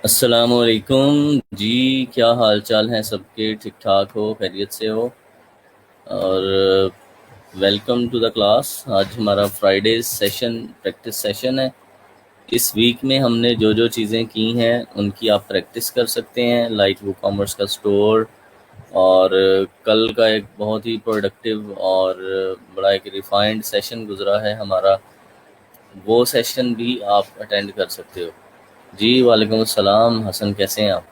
अस्सलामुअलैकुम जी। क्या हाल चाल हैं सबके? ठीक ठाक हो? खैरियत से हो? और वेलकम टू द क्लास। आज हमारा फ्राइडे सेशन प्रैक्टिस सेशन है। इस वीक में हमने जो जो चीज़ें की हैं उनकी आप प्रैक्टिस कर सकते हैं, लाइक वो कॉमर्स का स्टोर। और कल का एक बहुत ही प्रोडक्टिव और बड़ा एक रिफाइंड सेशन गुजरा है हमारा, वो सेशन भी आप अटेंड कर सकते हो। जी वालेकुम अस्सलाम। हसन, कैसे हैं आप?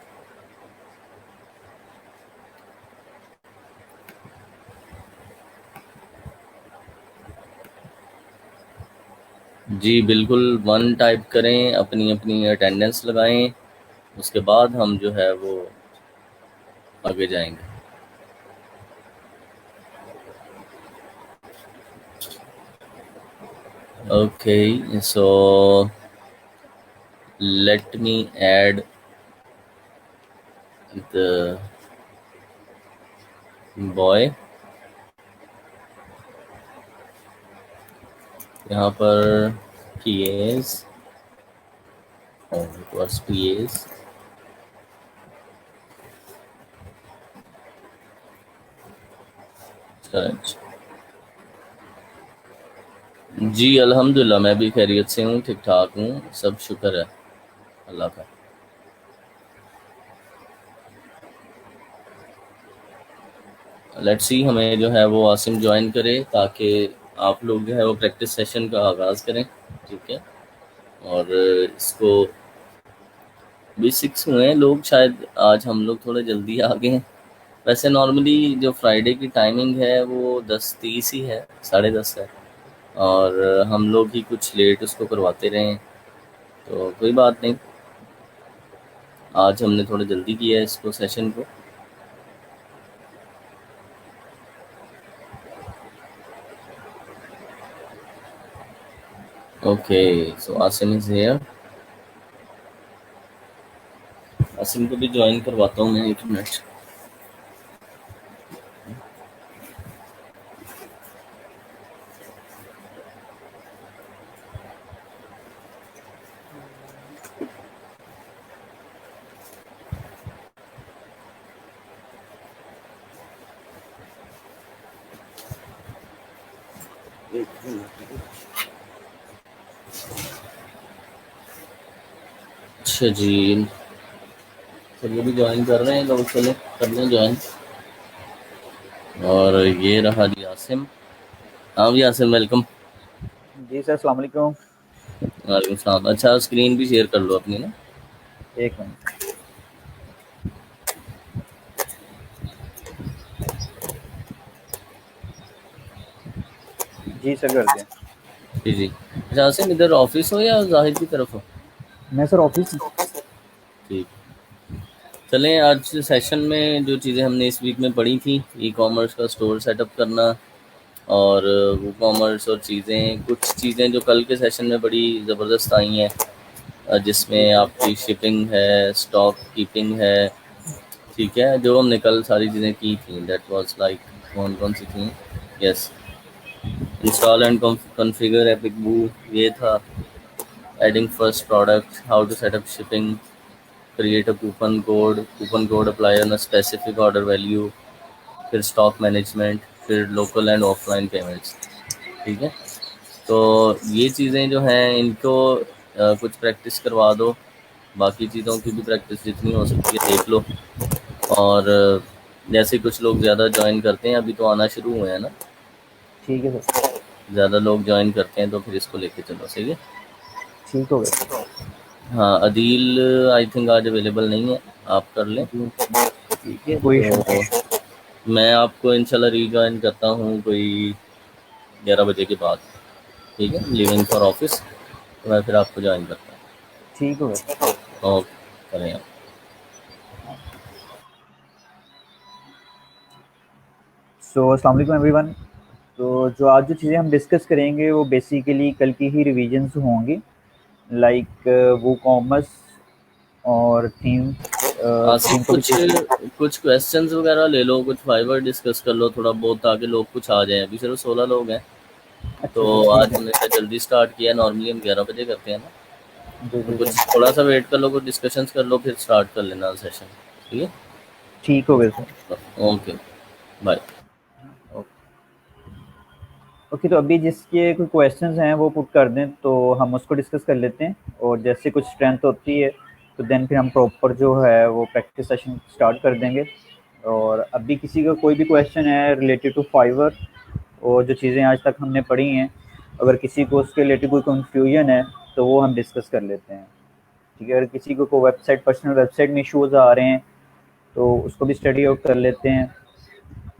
जी बिल्कुल, 1 टाइप करें, अपनी अपनी अटेंडेंस लगाएं, उसके बाद हम जो है वो आगे जाएंगे। Okay, so let me add the boy. यहाँ पर पीएस और पीएस जी अल्हम्दुलिल्लाह, मैं भी खैरियत से हूँ, ठीक ठाक हूँ, सब शुक्र है अल्लाह का। लेट्स सी, हमें जो है वो आसिम ज्वाइन करे ताकि आप लोग जो है वो प्रैक्टिस सेशन का आगाज़ करें। ठीक है, और इसको बेसिक्स हुए हैं लोग, शायद आज हम लोग थोड़े जल्दी आ गए हैं। वैसे नॉर्मली जो फ्राइडे की टाइमिंग है वो 10:30 ही है, 10:30 है, और हम लोग ही कुछ लेट उसको करवाते रहे हैं, तो कोई बात नहीं। आज हमने थोड़ा जल्दी किया है इसको, सेशन को। Okay, so Asim is here. Asim को भी ज्वाइन करवाता हूँ मैं, 1 मिनट। अच्छा जी, चलिए भी ज्वाइन कर रहे हैं लोग, चले कर लें ज्वाइन। और ये रहा जी आसिम। हाँ जी आसिम, वेलकम। जी सर, अस्सलाम वालेकुम। वालेकुम सलाम। अच्छा, स्क्रीन भी शेयर कर लो अपनी ना। एक मिनट। जी सर, कर दिया। जी जी। अच्छा आसिम, इधर ऑफिस हो या जाहिद की तरफ हो? मैं सर ऑफिस में। ठीक। चलें, आज सेशन में जो चीज़ें हमने इस वीक में पढ़ी थी, ई कॉमर्स का स्टोर सेटअप करना, और वो कॉमर्स और चीज़ें, कुछ चीज़ें जो कल के सेशन में बड़ी ज़बरदस्त आई हैं, जी जिसमें सर। आपकी शिपिंग है, स्टॉक कीपिंग है। ठीक है, जो हमने कल सारी चीज़ें की थी, दैट वाज लाइक कौन कौन सी थी? Yes, install and configure epic boo, ये था। Adding first product, how to set up shipping, create a coupon code apply on a specific order value, फिर स्टॉक मैनेजमेंट, फिर लोकल एंड ऑफलाइन पेमेंट्स। ठीक है, तो ये चीज़ें जो हैं इनको कुछ प्रैक्टिस करवा दो, बाकी चीज़ों की भी प्रैक्टिस जितनी हो सकती है देख लो। और जैसे कुछ लोग ज़्यादा ज्वाइन करते हैं, अभी तो आना शुरू हुए हैं ना, ठीक है सर। ज़्यादा लोग ज्वाइन करते हैं तो फिर इसको लेके चलो, सही है। ठीक हो गया सर। हाँ, अदील आई थिंक आज अवेलेबल नहीं है, आप कर लें। जी, ठीक है, कोई इशू नहीं। तो मैं आपको इंशाल्लाह रीजॉइन करता हूँ कोई 11 बजे के बाद। ठीक है, लिविंग फॉर ऑफिस, तो मैं फिर आपको ज्वाइन करता ठीक हो गया सर। हूँ। ओके, करें आप। सो अस्सलाम वालेकुम एवरीवन। तो जो आज जो चीज़ें हम डिस्कस करेंगे वो बेसिकली कल की ही रिवीजन्स होंगी, लाइक वो कॉमर्स और थीम आसिफ, थीम को भी कुछ देख। कुछ क्वेश्चंस वगैरह ले लो, कुछ फाइवर डिस्कस कर लो थोड़ा बहुत, ताकि लोग कुछ आ जाएं। अभी सिर्फ 16 लोग हैं, अच्छा तो अच्छा, ठीक आज है। हमने शायद जल्दी स्टार्ट किया, नॉर्मली हम 11 बजे करते हैं ना। जी तो जी कुछ जी, थोड़ा सा वेट कर लो, कुछ डिस्कशंस कर लो, फिर स्टार्ट कर लेना सेशन। ठीक है। ठीक हो गया सर। Okay, bye. ओके, तो अभी जिसके कोई क्वेश्चंस हैं वो पुट कर दें तो हम उसको डिस्कस कर लेते हैं, और जैसे कुछ स्ट्रेंथ होती है तो देन फिर हम प्रॉपर जो है वो प्रैक्टिस सेशन स्टार्ट कर देंगे। और अभी किसी का कोई भी क्वेश्चन है रिलेटेड टू फाइवर और जो चीज़ें आज तक हमने पढ़ी हैं, अगर किसी को उसके रिलेटेड कोई कन्फ्यूजन है तो वो हम डिस्कस कर लेते हैं। ठीक है, अगर किसी को कोई वेबसाइट, पर्सनल वेबसाइट में इश्यूज आ रहे हैं तो उसको भी स्टडी आउट कर लेते हैं।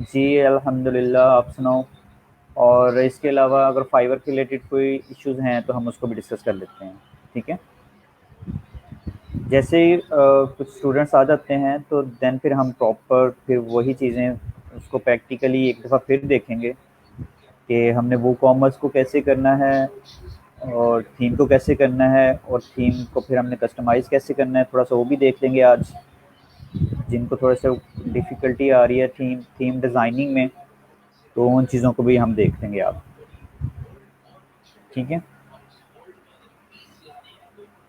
जी अल्हम्दुलिल्लाह, आप सुनाओ। और इसके अलावा अगर फाइवर के रिलेटेड कोई इश्यूज हैं तो हम उसको भी डिस्कस कर लेते हैं। ठीक है, जैसे ही कुछ स्टूडेंट्स आ जाते हैं तो देन फिर हम प्रॉपर फिर वही चीज़ें उसको प्रैक्टिकली एक दफ़ा फिर देखेंगे कि हमने वो कॉमर्स को कैसे करना है और थीम को कैसे करना है, और थीम को फिर हमने कस्टमाइज़ कैसे करना है, थोड़ा सा वो भी देख लेंगे आज। जिनको थोड़ा सा डिफ़िकल्टी आ रही है थीम थीम डिज़ाइनिंग में, तो उन चीज़ों को भी हम देख लेंगे आप। ठीक है,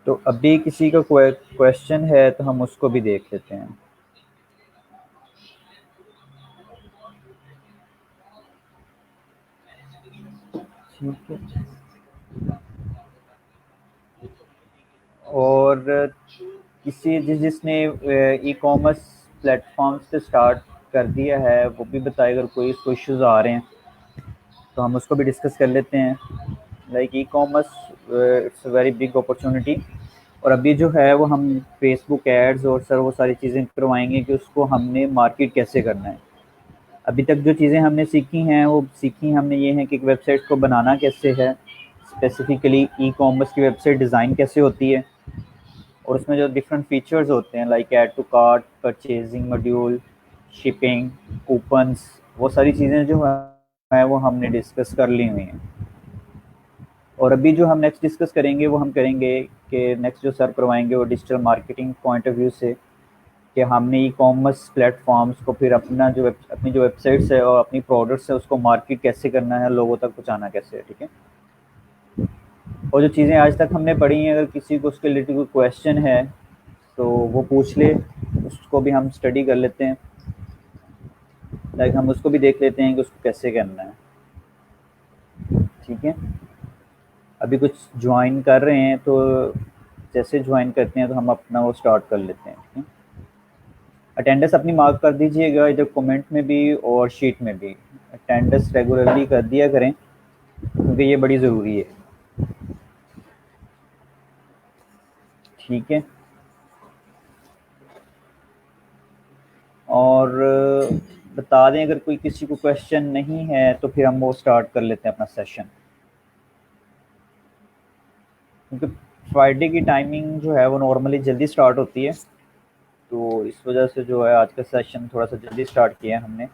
तो अभी किसी का क्वेश्चन है तो हम उसको भी देख लेते हैं। ठीक है, और किसी जिसने ई कॉमर्स प्लेटफॉर्म्स पे स्टार्ट कर दिया है वो भी बताए, अगर कोई इसको इश्यूज आ रहे हैं तो हम उसको भी डिस्कस कर लेते हैं। Like e commerce it's a very big opportunity, और अभी जो है वो हम फेसबुक एड्स और सर वो सारी चीज़ें करवाएंगे कि उसको हमने मार्केट कैसे करना है। अभी तक जो चीज़ें हमने सीखी हैं वो सीखी हमने ये हैं कि एक वेबसाइट को बनाना कैसे है, स्पेसिफिकली ई कॉमर्स की वेबसाइट डिज़ाइन कैसे होती है, और उसमें जो डिफरेंट फीचर्स होते हैं like add to cart, purchasing module, shipping, coupons, वो सारी चीज़ें जो है वो हमने डिस्कस कर ली हुई हैं। और अभी जो हम नेक्स्ट डिस्कस करेंगे वो हम करेंगे कि नेक्स्ट जो सर करवाएंगे वो digital marketing point of view से, कि हमने ई कॉमर्स प्लेटफॉर्म्स को फिर अपनी जो वेबसाइट्स है और अपनी प्रोडक्ट्स है उसको मार्केट कैसे करना है, लोगों तक पहुँचाना कैसे है। ठीक है, और जो चीज़ें आज तक हमने पढ़ी हैं अगर किसी को उसके रिलेटेड कोई क्वेश्चन है तो वो पूछ ले, उसको भी हम स्टडी कर लेते हैं। लाइक हम उसको भी देख लेते हैं कि उसको कैसे करना है। ठीक है, अभी कुछ ज्वाइन कर रहे हैं तो जैसे ज्वाइन करते हैं तो हम अपना वो स्टार्ट कर लेते हैं। ठीक है, अटेंडेंस अपनी मार्क कर दीजिएगा इधर कमेंट में भी और शीट में भी। अटेंडेंस रेगुलरली कर दिया करें क्योंकि ये बड़ी ज़रूरी है। ठीक है, और बता दें अगर कोई किसी को क्वेश्चन नहीं है तो फिर हम वो स्टार्ट कर लेते हैं अपना सेशन, क्योंकि फ्राइडे की टाइमिंग जो है वो नॉर्मली जल्दी स्टार्ट होती है, तो इस वजह से जो है आज का सेशन थोड़ा सा जल्दी स्टार्ट किया है हमने।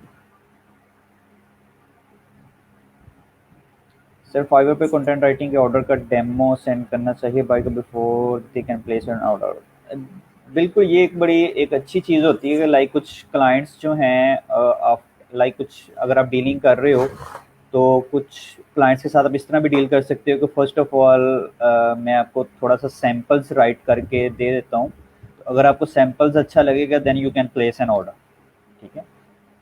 सर फाइवर पे कंटेंट राइटिंग के ऑर्डर का डेमो सेंड करना चाहिए by before they can place an order. बिल्कुल, ये एक बड़ी एक अच्छी चीज़ होती है कि लाइक कुछ क्लाइंट्स जो हैं आप लाइक कुछ अगर आप डीलिंग कर रहे हो तो कुछ क्लाइंट्स के साथ आप इस तरह भी डील कर सकते हो कि फर्स्ट ऑफ ऑल मैं आपको थोड़ा सा सैम्पल्स राइट करके दे देता हूँ, तो अगर आपको सैम्पल्स अच्छा लगेगा then you can place an order. ठीक है,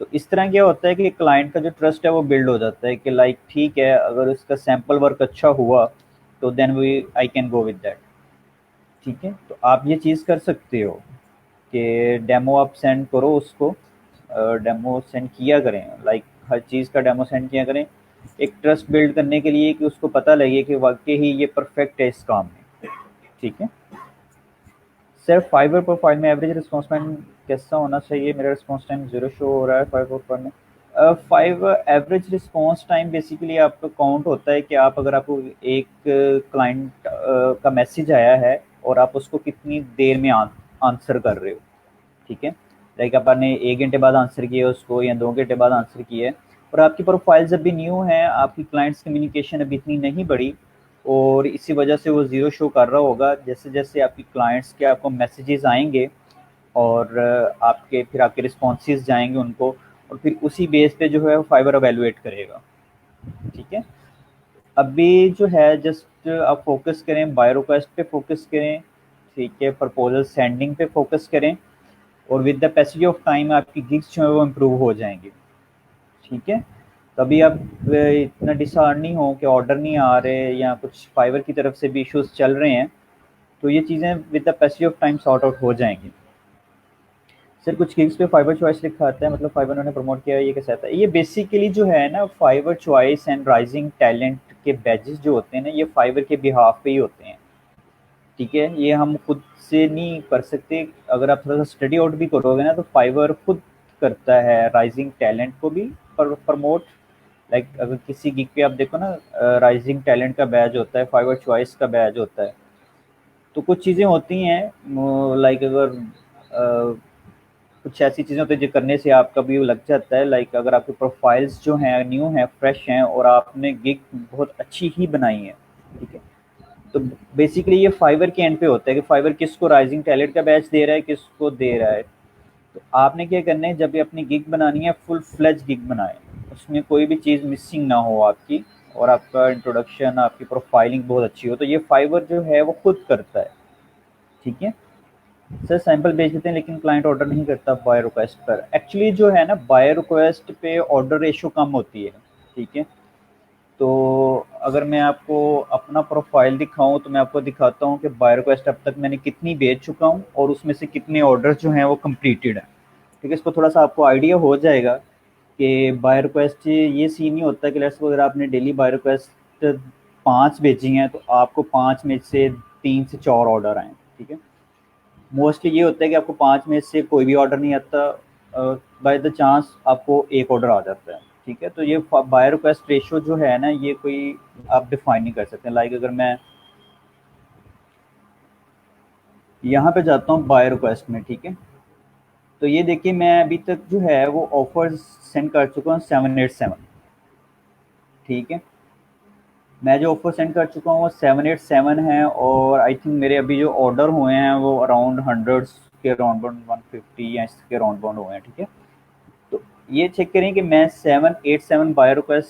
तो इस तरह क्या होता है कि क्लाइंट का जो ट्रस्ट है वो बिल्ड हो जाता है कि लाइक ठीक है अगर उसका सैंपल वर्क अच्छा हुआ तो then we I can go with that. ठीक है, तो आप ये चीज़ कर सकते हो कि डेमो आप सेंड करो उसको, डेमो सेंड किया करें, लाइक हर चीज़ का डेमो सेंड किया करें, एक ट्रस्ट बिल्ड करने के लिए कि उसको पता लगे कि वाकई ही ये परफेक्ट है इस काम में। ठीक है, सर फाइबर प्रोफाइल में एवरेज रिस्पॉन्स टाइम कैसा होना चाहिए? मेरा रिस्पॉन्स टाइम 0 शो हो रहा है फाइबर प्रोफाइल में। Five average response time basically आपका काउंट होता है कि आप अगर आपको एक क्लाइंट का मैसेज आया है और आप उसको कितनी देर में आंसर कर रहे हो। ठीक है, लाइक आपने 1 घंटे बाद आंसर किया उसको या 2 घंटे बाद आंसर किया है, और आपकी प्रोफाइल्स अभी न्यू है, आपकी क्लाइंट्स कम्युनिकेशन अभी इतनी नहीं बढ़ी, और इसी वजह से वो ज़ीरो शो कर रहा होगा। जैसे जैसे आपकी क्लाइंट्स के आपको मैसेजेस आएंगे और आपके फिर आपके रिस्पॉन्सेज जाएंगे उनको, और फिर उसी बेस पे जो है फाइबर एवेलुएट करेगा। ठीक है, अभी जो है जस्ट आप फोकस करें, बाय रिक्वेस्ट पे फोकस करें, ठीक है, प्रपोजल सेंडिंग पे फोकस करें, और with the passage of time आपकी गिग्स जो है वो इम्प्रूव हो जाएंगी, ठीक है। तभी आप इतना डिसहार्ड नहीं हो कि ऑर्डर नहीं आ रहे या कुछ फाइवर की तरफ से भी इश्यूज चल रहे हैं, तो ये चीज़ें with the passage of time sort out हो जाएंगी। सर कुछ गिग्स पे फाइवर चॉइस लिखा आता है, मतलब फाइवर उन्होंने प्रमोट किया है, ये कैसा आता है? ये बेसिकली जो है ना, Fiverr choice and rising talent के बैजेस जो होते हैं ना, ये फाइवर के बिहाफ पे ही होते हैं, ठीक है। ये हम खुद से नहीं कर सकते। अगर आप थोड़ा सा स्टडी आउट भी करोगे ना, तो फाइवर खुद करता है राइजिंग टैलेंट को भी प्रमोट। लाइक अगर किसी गिग पे आप देखो ना, राइजिंग टैलेंट का बैज होता है, फाइवर चॉइस का बैज होता है। तो कुछ चीज़ें होती हैं, लाइक अगर कुछ ऐसी चीज़ें होती हैं जो करने से आपका भी लग जाता है। लाइक अगर आपके प्रोफाइल्स जो हैं न्यू हैं, फ्रेश हैं, और आपने गिग बहुत अच्छी ही बनाई है, ठीक है, तो बेसिकली ये फाइवर के एंड पे होता है कि फाइवर किसको राइजिंग टैलेंट का बैच दे रहा है, किसको दे रहा है। तो आपने क्या करना है, जब भी अपनी गिग बनानी है, फुल फ्लेज गिग बनाए, उसमें कोई भी चीज़ मिसिंग ना हो आपकी, और आपका इंट्रोडक्शन, आपकी प्रोफाइलिंग बहुत अच्छी हो। तो ये फाइवर जो है वो खुद करता है, ठीक है। सर सैंपल भेज देते हैं लेकिन क्लाइंट ऑर्डर नहीं करता बाय रिक्वेस्ट पर। एक्चुअली जो है ना, बाय रिक्वेस्ट पे ऑर्डर रेशो कम होती है, ठीक है। तो अगर मैं आपको अपना प्रोफाइल दिखाऊं, तो मैं आपको दिखाता हूं कि बाय रिक्वेस्ट अब तक मैंने कितनी भेज चुका हूं, और उसमें से कितने ऑर्डर जो हैं वो कंप्लीटेड हैं, ठीक है। इसको थोड़ा सा आपको आइडिया हो जाएगा कि बाय रिक्वेस्ट ये सीन नहीं होता कि लेट्स अगर आपने डेली बाय रिक्वेस्ट 5 भेजी हैं, तो आपको 5 में से 3 से 4 ऑर्डर आए, ठीक है। मोस्टली ये होता है कि आपको 5 में से कोई भी ऑर्डर नहीं आता, बाय द चांस आपको एक ऑर्डर आ जाता है, ठीक है। तो ये बाय रिक्वेस्ट रेशो जो है ना, ये कोई आप डिफाइन नहीं कर सकते। लाइक अगर मैं यहाँ पे जाता हूँ बाय रिक्वेस्ट में, ठीक है, तो ये देखिए मैं अभी तक जो है वो ऑफर्स सेंड कर चुका हूँ 787, ठीक है। मैं जो ऑफर सेंड कर चुका हूँ वो 787 है, और आई थिंक मेरे अभी जो ऑर्डर हुए हैं वो अराउंड हंड्रेड्स के अराउंड 150 या इसके अराउंड बाउंड हुए हैं, ठीक है। तो ये चेक करें कि मैं 787 बाय रिक्वेस्ट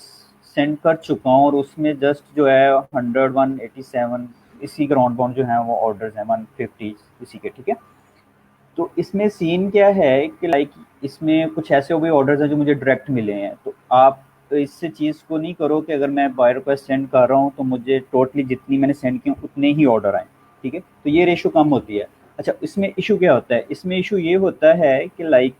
सेंड कर चुका हूँ, और उसमें जस्ट जो है 100 187 इसी के राउंड बाउंड जो है वो ऑर्डर्स हैं, 150 इसी के, ठीक है। तो इसमें सीन क्या है कि लाइक इसमें कुछ ऐसे हुए ऑर्डर्स हैं जो मुझे डायरेक्ट मिले हैं। तो आप तो इससे चीज़ को नहीं करो कि अगर मैं बाय रिक्वेस्ट सेंड कर रहा हूँ तो मुझे टोटली जितनी मैंने सेंड की उतने ही ऑर्डर आए, ठीक है। तो ये रेशो कम होती है। अच्छा, इसमें इशू क्या होता है? इसमें इशू ये होता है कि लाइक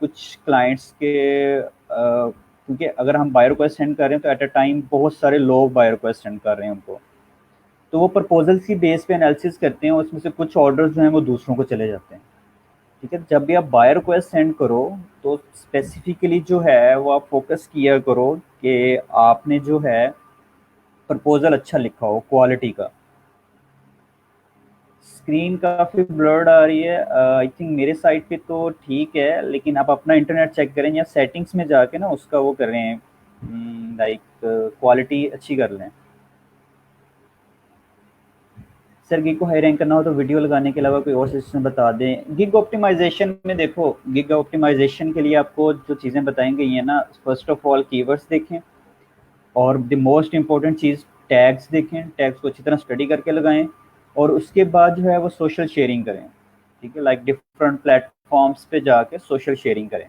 कुछ क्लाइंट्स के क्योंकि अगर हम बाय रिक्वेस्ट सेंड कर रहे हैं तो एट अ टाइम बहुत सारे लोग बाय रिक्वेस्ट सेंड कर रहे हैं उनको, तो वो प्रपोजल की बेस पे एनालिसिस करते हैं, उसमें से कुछ ऑर्डर जो हैं वो दूसरों को चले जाते हैं, ठीक है। जब भी आप बाय रिक्वेस्ट सेंड करो, तो स्पेसिफिकली जो है वो आप फोकस किया करो कि आपने जो है प्रपोजल अच्छा लिखा हो, क्वालिटी का। स्क्रीन काफ़ी ब्लर्ड आ रही है, आई थिंक मेरे साइड पे तो ठीक है, लेकिन आप अपना इंटरनेट चेक करें या सेटिंग्स में जाके ना उसका वो करें, लाइक क्वालिटी अच्छी कर लें। सर गिग को हाई रैंक करना हो तो वीडियो लगाने के अलावा कोई और सिस्टम बता दें। गिग ऑप्टिमाइजेशन में देखो, गिग ऑप्टिमाइजेशन के लिए आपको जो चीज़ें बताई गई हैं ना, फर्स्ट ऑफ ऑल कीवर्ड्स देखें, और the most important cheese tags देखें, टैग्स को अच्छी तरह स्टडी करके लगाएं, और उसके बाद जो है वो सोशल शेयरिंग करें, ठीक है। लाइक डिफरेंट प्लेटफॉर्म्स पे जाके सोशल शेयरिंग करें।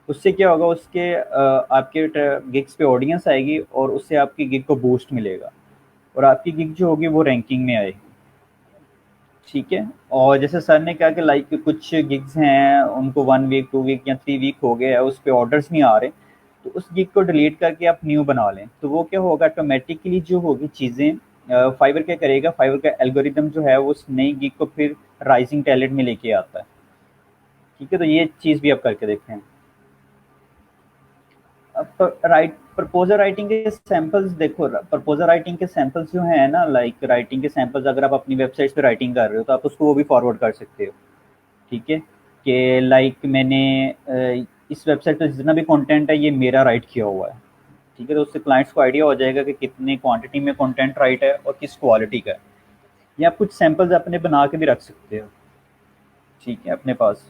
उससे क्या होगा, उसके आपके गिग्स पे ऑडियंस आएगी, और उससे आपकी गिग को बूस्ट मिलेगा, और आपकी गिग जो होगी वो रैंकिंग में आएगी, ठीक है। और जैसे सर ने कहा कि लाइक कुछ गिग्स हैं उनको 1 वीक 2 वीक या 3 वीक हो गए, उस पर ऑर्डर्स नहीं आ रहे, तो उस गिग को डिलीट करके आप न्यू बना लें। तो वो क्या होगा, ऑटोमेटिकली जो होगी चीज़ें, फाइवर क्या करेगा, फाइवर का एल्गोरिदम जो है वो उस नई गिग को फिर राइजिंग टैलेंट में लेके आता है, ठीक है। तो ये चीज़ भी आप करके देखें। अब राइट प्रपोजल राइटिंग के सैंपल्स देखो, प्रपोजल राइटिंग के सैंपल्स जो हैं ना, लाइक राइटिंग के सैंपल्स अगर आप अपनी वेबसाइट पे राइटिंग कर रहे हो तो आप उसको वो भी फॉरवर्ड कर सकते हो, ठीक है। कि लाइक मैंने इस वेबसाइट पे जितना भी कंटेंट है ये मेरा राइट किया हुआ है, ठीक है। तो उससे क्लाइंट्स को आइडिया हो जाएगा कि कितने क्वांटिटी में कंटेंट राइट है और किस क्वालिटी का है। या आप कुछ सैंपल्स अपने बना के भी रख सकते हो, ठीक है, अपने पास।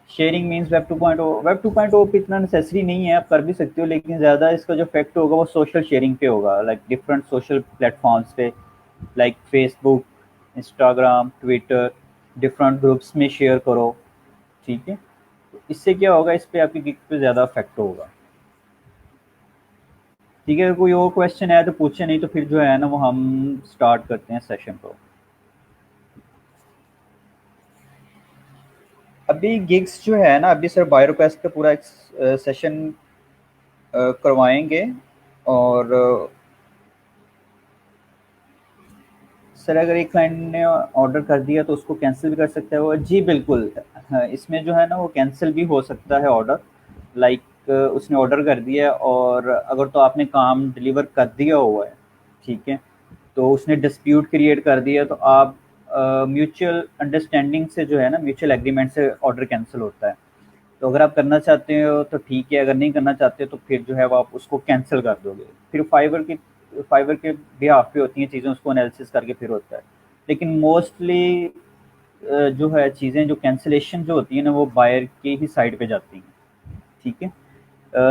शेयरिंग मीन्स वेब 2.0 पे इतना नेसेसरी नहीं है, आप कर भी सकते हो, लेकिन ज़्यादा इसका जो इफेक्ट होगा वो सोशल शेयरिंग पे होगा, लाइक डिफरेंट सोशल प्लेटफॉर्म्स पे, like Facebook, Instagram, Twitter, different groups में शेयर करो। ठीक है, तो इससे क्या होगा, इस पे आपकी गिग पे ज़्यादा इफेक्ट होगा। ठीक है, अगर कोई और क्वेश्चन है तो पूछे, नहीं तो फिर जो है ना वो हम स्टार्ट करते हैं सेशन को। अभी गिग्स जो है ना, अभी सर बायोरिक्वेस्ट का पूरा एक सेशन करवाएंगे। और सर अगर एक क्लाइंट ने ऑर्डर कर दिया तो उसको कैंसिल भी कर सकता है वो? जी बिल्कुल। हाँ, इसमें जो है ना वो कैंसिल भी हो सकता है ऑर्डर। लाइक उसने ऑर्डर कर दिया और अगर तो आपने काम डिलीवर कर दिया हुआ है, ठीक है, तो उसने डिस्प्यूट क्रिएट कर दिया, तो आप म्यूचुअल अंडरस्टैंडिंग से जो है ना, म्यूचुअल एग्रीमेंट से ऑर्डर कैंसिल होता है। तो अगर आप करना चाहते हो तो ठीक है, अगर नहीं करना चाहते तो फिर जो है वो आप उसको कैंसिल कर दोगे। फिर फाइवर के बिहाफ पे होती हैं चीज़ें, उसको एनालिसिस करके फिर होता है। लेकिन मोस्टली जो है चीज़ें, जो कैंसिलेशन जो होती है ना, वो बायर की ही साइड पे जाती हैं। ठीक है,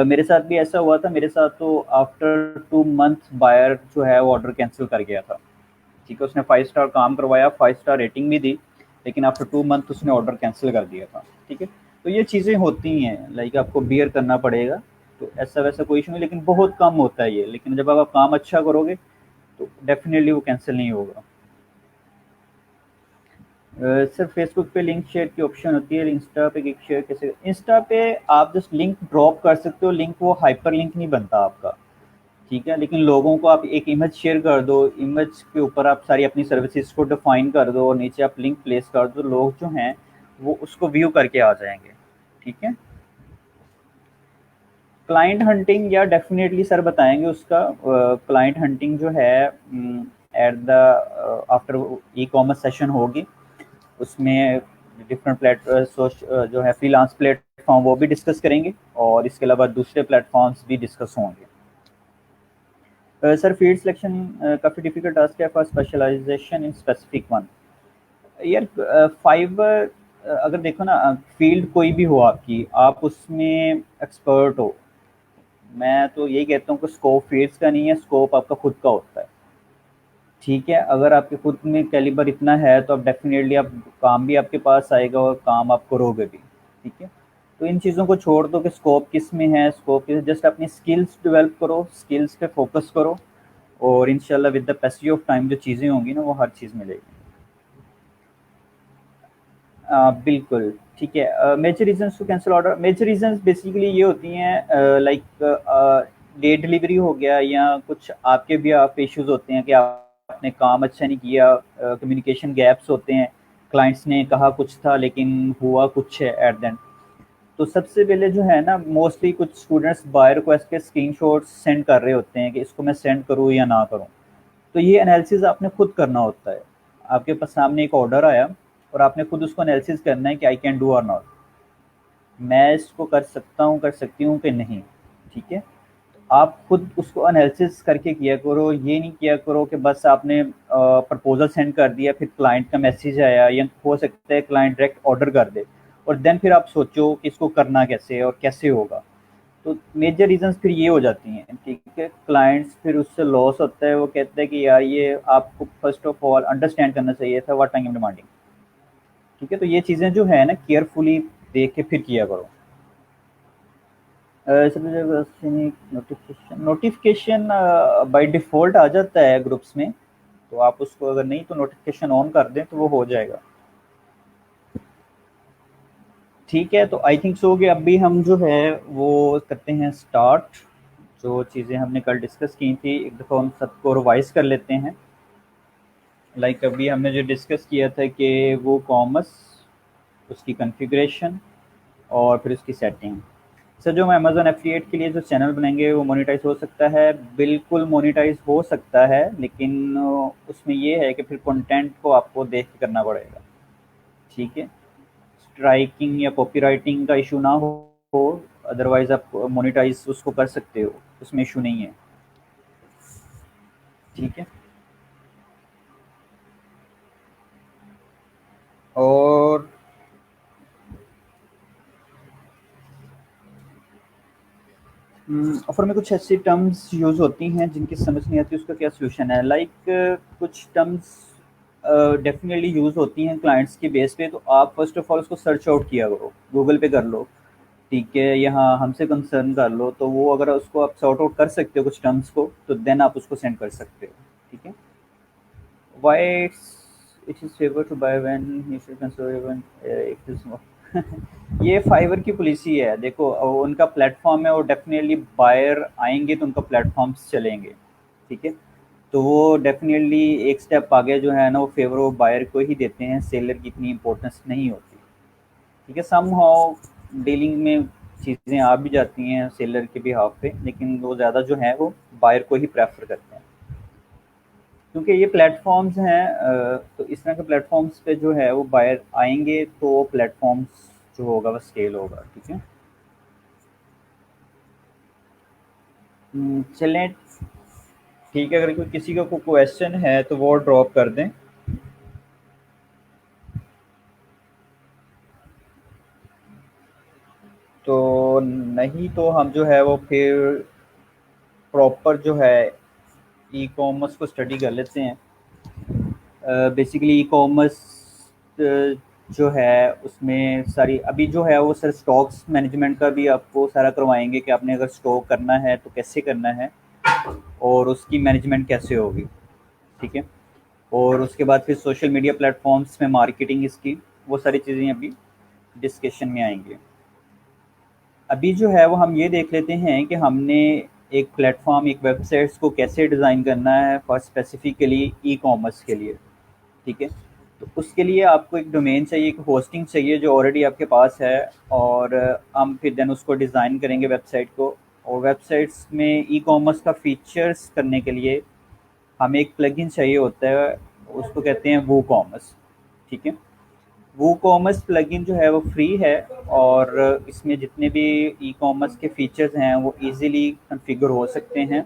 मेरे साथ भी ऐसा हुआ था। मेरे साथ तो आफ्टर 2 मंथ बायर जो है वो ऑर्डर कैंसिल कर गया था। ठीक है, उसने 5 स्टार काम करवाया, 5 स्टार रेटिंग भी दी, लेकिन आफ्टर 2 मंथ उसने ऑर्डर कैंसिल कर दिया था। ठीक है, तो ये चीज़ें होती हैं, लाइक आपको बियर करना पड़ेगा। तो ऐसा वैसा कोई इशू नहीं, लेकिन बहुत कम होता है ये। लेकिन जब आप काम अच्छा करोगे तो डेफिनेटली वो कैंसिल नहीं होगा। सर फेसबुक पे लिंक शेयर की ऑप्शन होती है, इंस्टा पे लिंक शेयर कैसे? इंस्टा पे आप जस्ट लिंक ड्रॉप कर सकते हो, लिंक वो हाइपर लिंक नहीं बनता आपका। ठीक है, लेकिन लोगों को आप एक इमेज शेयर कर दो, इमेज के ऊपर आप सारी अपनी सर्विसेज को डिफाइन कर दो और नीचे आप लिंक प्लेस कर दो, लोग जो हैं वो उसको व्यू करके आ जाएंगे। ठीक है, क्लाइंट हंटिंग या डेफिनेटली सर बताएंगे उसका। क्लाइंट हंटिंग जो है at the after e commerce session होगी, उसमें डिफरेंट जो है फ्रीलांस प्लेटफॉर्म वो भी डिस्कस करेंगे, और इसके अलावा दूसरे प्लेटफॉर्म्स भी डिस्कस होंगे। सर फील्ड सिलेक्शन काफ़ी डिफिकल्ट टास्क है for specialization in specific one. यार फाइबर, अगर देखो ना, फील्ड कोई भी हो आपकी, आप उसमें एक्सपर्ट हो, मैं तो यही कहता हूँ कि स्कोप फील्ड्स का नहीं है, स्कोप आपका खुद का होता है। ठीक है, अगर आपके खुद में कैलिबर इतना है तो आप डेफिनेटली आप काम भी आपके पास आएगा और काम आप करोगे भी। ठीक है, तो इन चीज़ों को छोड़ दो कि स्कोप किस में है, स्कोप किस, जस्ट अपनी स्किल्स डेवलप करो, स्किल्स पे फोकस करो, और इंशाल्लाह with the passage of time जो चीज़ें होंगी ना वो हर चीज़ मिलेगी। बिल्कुल। ठीक है, major reasons to cancel order, major reasons basically ये होती हैं, लाइक लेट डिलीवरी हो गया, या कुछ आपके भी आप इश्यूज होते हैं कि आपने काम अच्छा नहीं किया, कम्युनिकेशन गैप्स होते हैं, क्लाइंट्स ने कहा कुछ था लेकिन हुआ कुछ है एट देन। तो सबसे पहले जो है ना, मोस्टली कुछ स्टूडेंट्स बाय रिक्वेस्ट के स्क्रीनशॉट्स सेंड कर रहे होते हैं कि इसको मैं सेंड करूँ या ना करूँ। तो ये एनालिसिस आपने खुद करना होता है। आपके पास सामने एक ऑर्डर आया और आपने खुद उसको एनालिसिस करना है कि आई कैन डू और नॉट, मैं इसको कर सकता हूँ, कर सकती हूँ कि नहीं। ठीक है, आप खुद उसको एनालिसिस करके किया करो, ये नहीं किया करो कि बस आपने प्रपोजल सेंड कर दिया, फिर क्लाइंट का मैसेज आया, या हो सकता है क्लाइंट डायरेक्ट ऑर्डर कर दे, और देन फिर आप सोचो कि इसको करना कैसे और कैसे होगा। तो मेजर रीजंस फिर ये हो जाती हैं। ठीक है, क्लाइंट्स फिर उससे लॉस होता है, वो कहते हैं कि यार ये आपको फर्स्ट ऑफ ऑल अंडरस्टैंड करना चाहिए था व्हाट आई एम डिमांडिंग। ठीक है, तो ये चीज़ें जो है ना केयरफुली देख के फिर किया करो। नोटिफिकेशन नोटिफिकेशन बाय डिफ़ॉल्ट आ जाता है ग्रुप्स में, तो आप उसको अगर नहीं तो नोटिफिकेशन ऑन कर दें तो वो हो जाएगा। ठीक है, तो आई थिंक सो कि अभी हम जो है वो करते हैं स्टार्ट। जो चीज़ें हमने कल डिस्कस की थी एक दफ़ा उन सबको रिवाइज कर लेते हैं। लाइक अभी हमने जो डिस्कस किया था कि वो कॉमर्स, उसकी कॉन्फ़िगरेशन, और फिर उसकी सेटिंग। सर जो हम अमेज़न एफ़िलिएट के लिए जो चैनल बनाएंगे वो मोनेटाइज हो सकता है? बिल्कुल मोनेटाइज हो सकता है, लेकिन उसमें ये है कि फिर कंटेंट को आपको देख के करना पड़ेगा। ठीक है, स्ट्राइकिंग या कॉपीराइटिंग का इशू ना हो, अदरवाइज आप मोनेटाइज उसको कर सकते हो, उसमें इशू नहीं है। ठीक है, और ऑफर में कुछ ऐसी टर्म्स यूज़ होती हैं जिनकी समझ नहीं आती उसका क्या सॉल्यूशन है। लाइक कुछ टर्म्स डेफिनेटली यूज़ होती हैं क्लाइंट्स की बेस पे, तो आप फर्स्ट ऑफ ऑल उसको सर्च आउट किया करो, गूगल पे कर लो, ठीक है, यहाँ हमसे कंसर्न कर लो, तो वो अगर उसको आप सॉर्ट आउट कर सकते हो कुछ टर्म्स को, तो देन आप उसको सेंड कर सकते हो, ठीक है। Why it is favour to buy when you should consider even if is ये फाइवर की पॉलिसी है। देखो उनका प्लेटफॉर्म है, और डेफिनेटली बायर आएंगे तो उनका प्लेटफॉर्म्स चलेंगे, ठीक है। तो वो डेफिनेटली एक स्टेप आगे जो है ना वो फेवर वो बायर को ही देते हैं, सेलर की इतनी इंपॉर्टेंस नहीं होती, ठीक है। सम हाउ डीलिंग में चीज़ें आ भी जाती हैं सेलर के बिहाफ पे, लेकिन वो ज़्यादा जो है वो बायर को ही प्रेफर करते हैं, क्योंकि ये प्लेटफॉर्म्स हैं। तो इस तरह के प्लेटफॉर्म्स पे जो है वो बायर आएंगे तो वो प्लेटफॉर्म्स जो होगा वो स्केल होगा, ठीक है। चलें, ठीक है, अगर कोई किसी का कोई क्वेश्चन है तो वो ड्रॉप कर दें। तो नहीं तो हम जो है वो फिर प्रॉपर जो है ई कॉमर्स को स्टडी कर लेते हैं। बेसिकली ई कॉमर्स जो है उसमें सारी अभी जो है वो सर स्टॉक्स मैनेजमेंट का भी आपको सारा करवाएंगे कि आपने अगर स्टॉक करना है तो कैसे करना है और उसकी मैनेजमेंट कैसे होगी, ठीक है। और उसके बाद फिर सोशल मीडिया प्लेटफॉर्म्स में मार्केटिंग इसकी, वो सारी चीज़ें अभी डिस्कशन में आएंगी। अभी जो है वो हम ये देख लेते हैं कि हमने एक प्लेटफॉर्म, एक वेबसाइट्स को कैसे डिज़ाइन करना है फॉर स्पेसिफिकली ई कॉमर्स के लिए, ठीक है। तो उसके लिए आपको एक डोमेन चाहिए, एक होस्टिंग चाहिए जो ऑलरेडी आपके पास है, और हम फिर देन उसको डिज़ाइन करेंगे वेबसाइट को। और वेबसाइट्स में ई कॉमर्स का फीचर्स करने के लिए हमें एक प्लगइन चाहिए होता है, उसको कहते हैं वो कॉमर्स, ठीक है। वो कॉमर्स प्लगइन जो है वो फ्री है, और इसमें जितने भी ई कॉमर्स के फीचर्स हैं वो इजीली कॉन्फ़िगर हो सकते हैं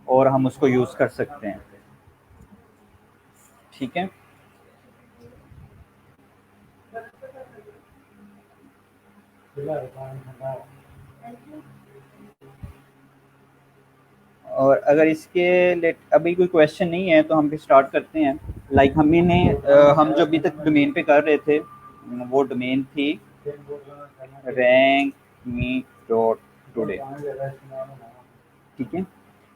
और हम उसको यूज़ कर सकते हैं, ठीक है। और अगर इसके अभी कोई क्वेश्चन नहीं है तो हम फिर स्टार्ट करते हैं। लाइक हम जो अभी तक डोमेन पे कर रहे थे वो डोमेन थी रैंक मी डॉट टूडे, ठीक है।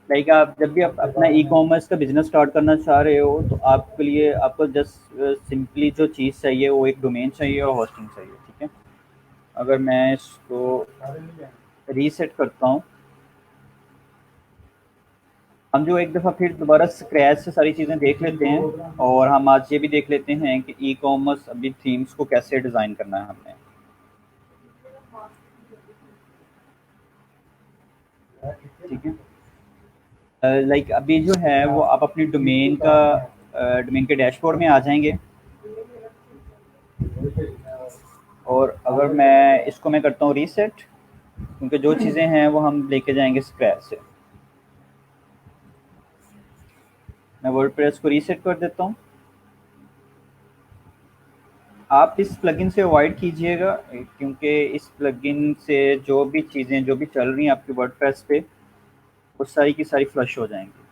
लाइक आप जब भी आप अपना ई कॉमर्स का बिजनेस स्टार्ट करना चाह रहे हो तो आपके लिए आपको जस्ट सिंपली जो चीज़ चाहिए वो एक डोमेन चाहिए और होस्टिंग चाहिए, ठीक है। अगर मैं इसको रीसेट करता हूँ, हम जो एक दफ़ा फिर दोबारा स्क्रैच से सारी चीज़ें देख लेते हैं, और हम आज ये भी देख लेते हैं कि ई कॉमर्स अभी थीम्स को कैसे डिज़ाइन करना है हमने, ठीक है। लाइक अभी जो है वो आप अपनी डोमेन के डैशबोर्ड में आ जाएंगे, और अगर मैं इसको मैं करता हूँ रीसेट, क्योंकि जो चीज़ें हैं वो हम लेके जाएंगे स्क्रैच से। मैं वर्डप्रेस को रीसेट कर देता हूँ। आप इस प्लगइन से अवॉइड कीजिएगा, क्योंकि इस प्लगइन से जो भी चीज़ें जो भी चल रही हैं आपके वर्डप्रेस पे वो सारी की सारी फ्लश हो जाएंगी,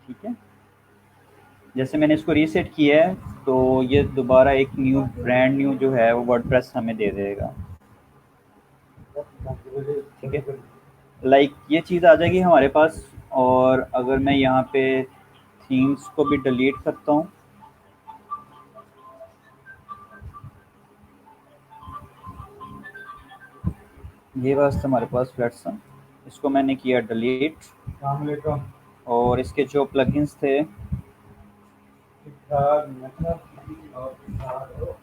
ठीक है। जैसे मैंने इसको रीसेट किया है तो ये दोबारा एक ब्रांड न्यू जो है वो वर्डप्रेस हमें दे देगा, ठीक है। लाइक ये चीज़ आ जाएगी हमारे पास। और अगर मैं यहाँ पे थीम्स को भी डिलीट करता हूँ, ये बस हमारे पास प्लेटफॉर्म, इसको मैंने किया डिलीट, और इसके जो प्लगइन्स थे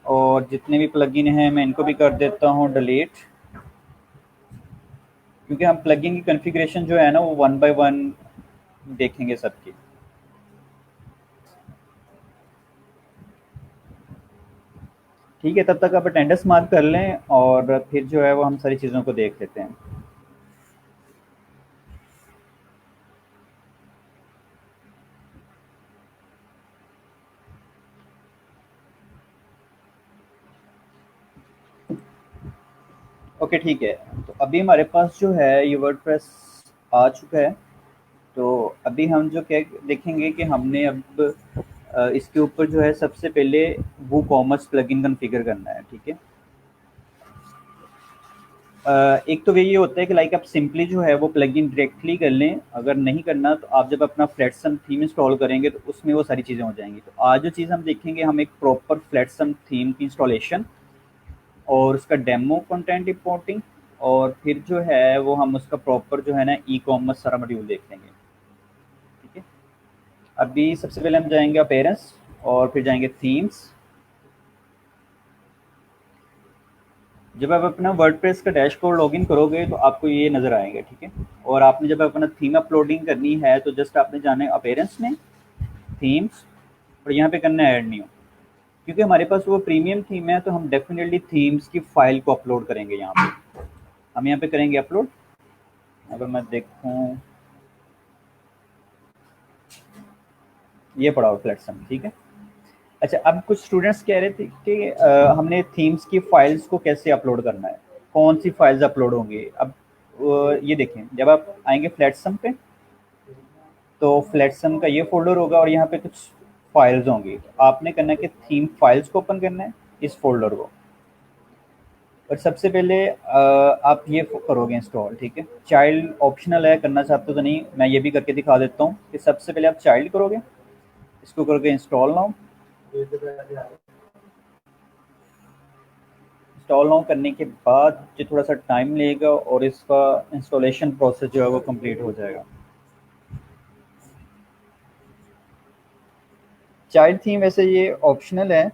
और जितने भी प्लगइन हैं मैं इनको भी कर देता हूँ डिलीट, क्योंकि हम प्लगइन की कॉन्फ़िगरेशन जो है ना वो वन बाय वन देखेंगे सबकी, ठीक है। तब तक आप अटेंडेंस मार्क कर लें और फिर जो है वो हम सारी चीज़ों को देख लेते हैं। ओके, ठीक है। तो तो अभी हमारे पास जो है ये वर्डप्रेस आ चुका है। तो अभी हम जो क्या देखेंगे कि हमने अब इसके ऊपर जो है सबसे पहले वो कॉमर्स प्लगइन कॉन्फ़िगर करना है, ठीक है। एक तो ये होता है कि लाइक आप सिंपली जो है वो प्लगइन डायरेक्टली कर लें, अगर नहीं करना तो आप जब अपना फ्लैटसम थीम इंस्टॉल करेंगे तो उसमें वो सारी चीज़ें हो जाएंगी। तो आज जो चीज़ हम देखेंगे, हम एक प्रॉपर फ्लैटसम थीम की इंस्टॉलेशन और उसका डेमो कंटेंट इंपोर्टिंग, और फिर जो है वो हम उसका प्रॉपर जो है ना ई कॉमर्स सारा मॉड्यूल देख लेंगे, ठीक है। अभी सबसे पहले हम जाएंगे अपीयरेंस और फिर जाएंगे थीम्स। जब आप अपना वर्डप्रेस का डैशबोर्ड लॉगिन करोगे तो आपको ये नज़र आएगा, ठीक है। और आपने जब अपना थीम अपलोडिंग करनी है तो जस्ट आपने जाना है अपीयरेंस में, थीम्स, और यहाँ पे करना है ऐड न्यू। क्योंकि हमारे पास वो प्रीमियम थीम है तो हम डेफिनेटली थीम्स की फाइल को अपलोड करेंगे। यहाँ पे हम यहाँ पे करेंगे अपलोड। अगर मैं देखूँ, ये पड़ा हुआ प्लेटफॉर्म, ठीक है। अच्छा, अब कुछ स्टूडेंट्स कह रहे थे कि हमने थीम्स की फाइल्स को कैसे अपलोड करना है, कौन सी फाइल्स अपलोड होंगी। अब ये देखें, जब आप आएंगे फ्लैटसम पे तो फ्लैटसम का ये फोल्डर होगा और यहाँ पे कुछ फाइल्स होंगी। तो आपने करना है कि थीम फाइल्स को ओपन करना है, इस फोल्डर को। और सबसे पहले आप ये करोगे इंस्टॉल, ठीक है। चाइल्ड ऑप्शनल है, करना चाहते हो तो नहीं, मैं ये भी करके दिखा देता हूँ कि सबसे पहले आप चाइल्ड करोगे, इसको करोगे इंस्टॉल नाउ। इंस्टॉल नाउ करने के बाद जो थोड़ा सा टाइम लेगा और इसका इंस्टॉलेशन प्रोसेस जो है वो कंप्लीट हो जाएगा। चाइल्ड थीम वैसे ये ऑप्शनल है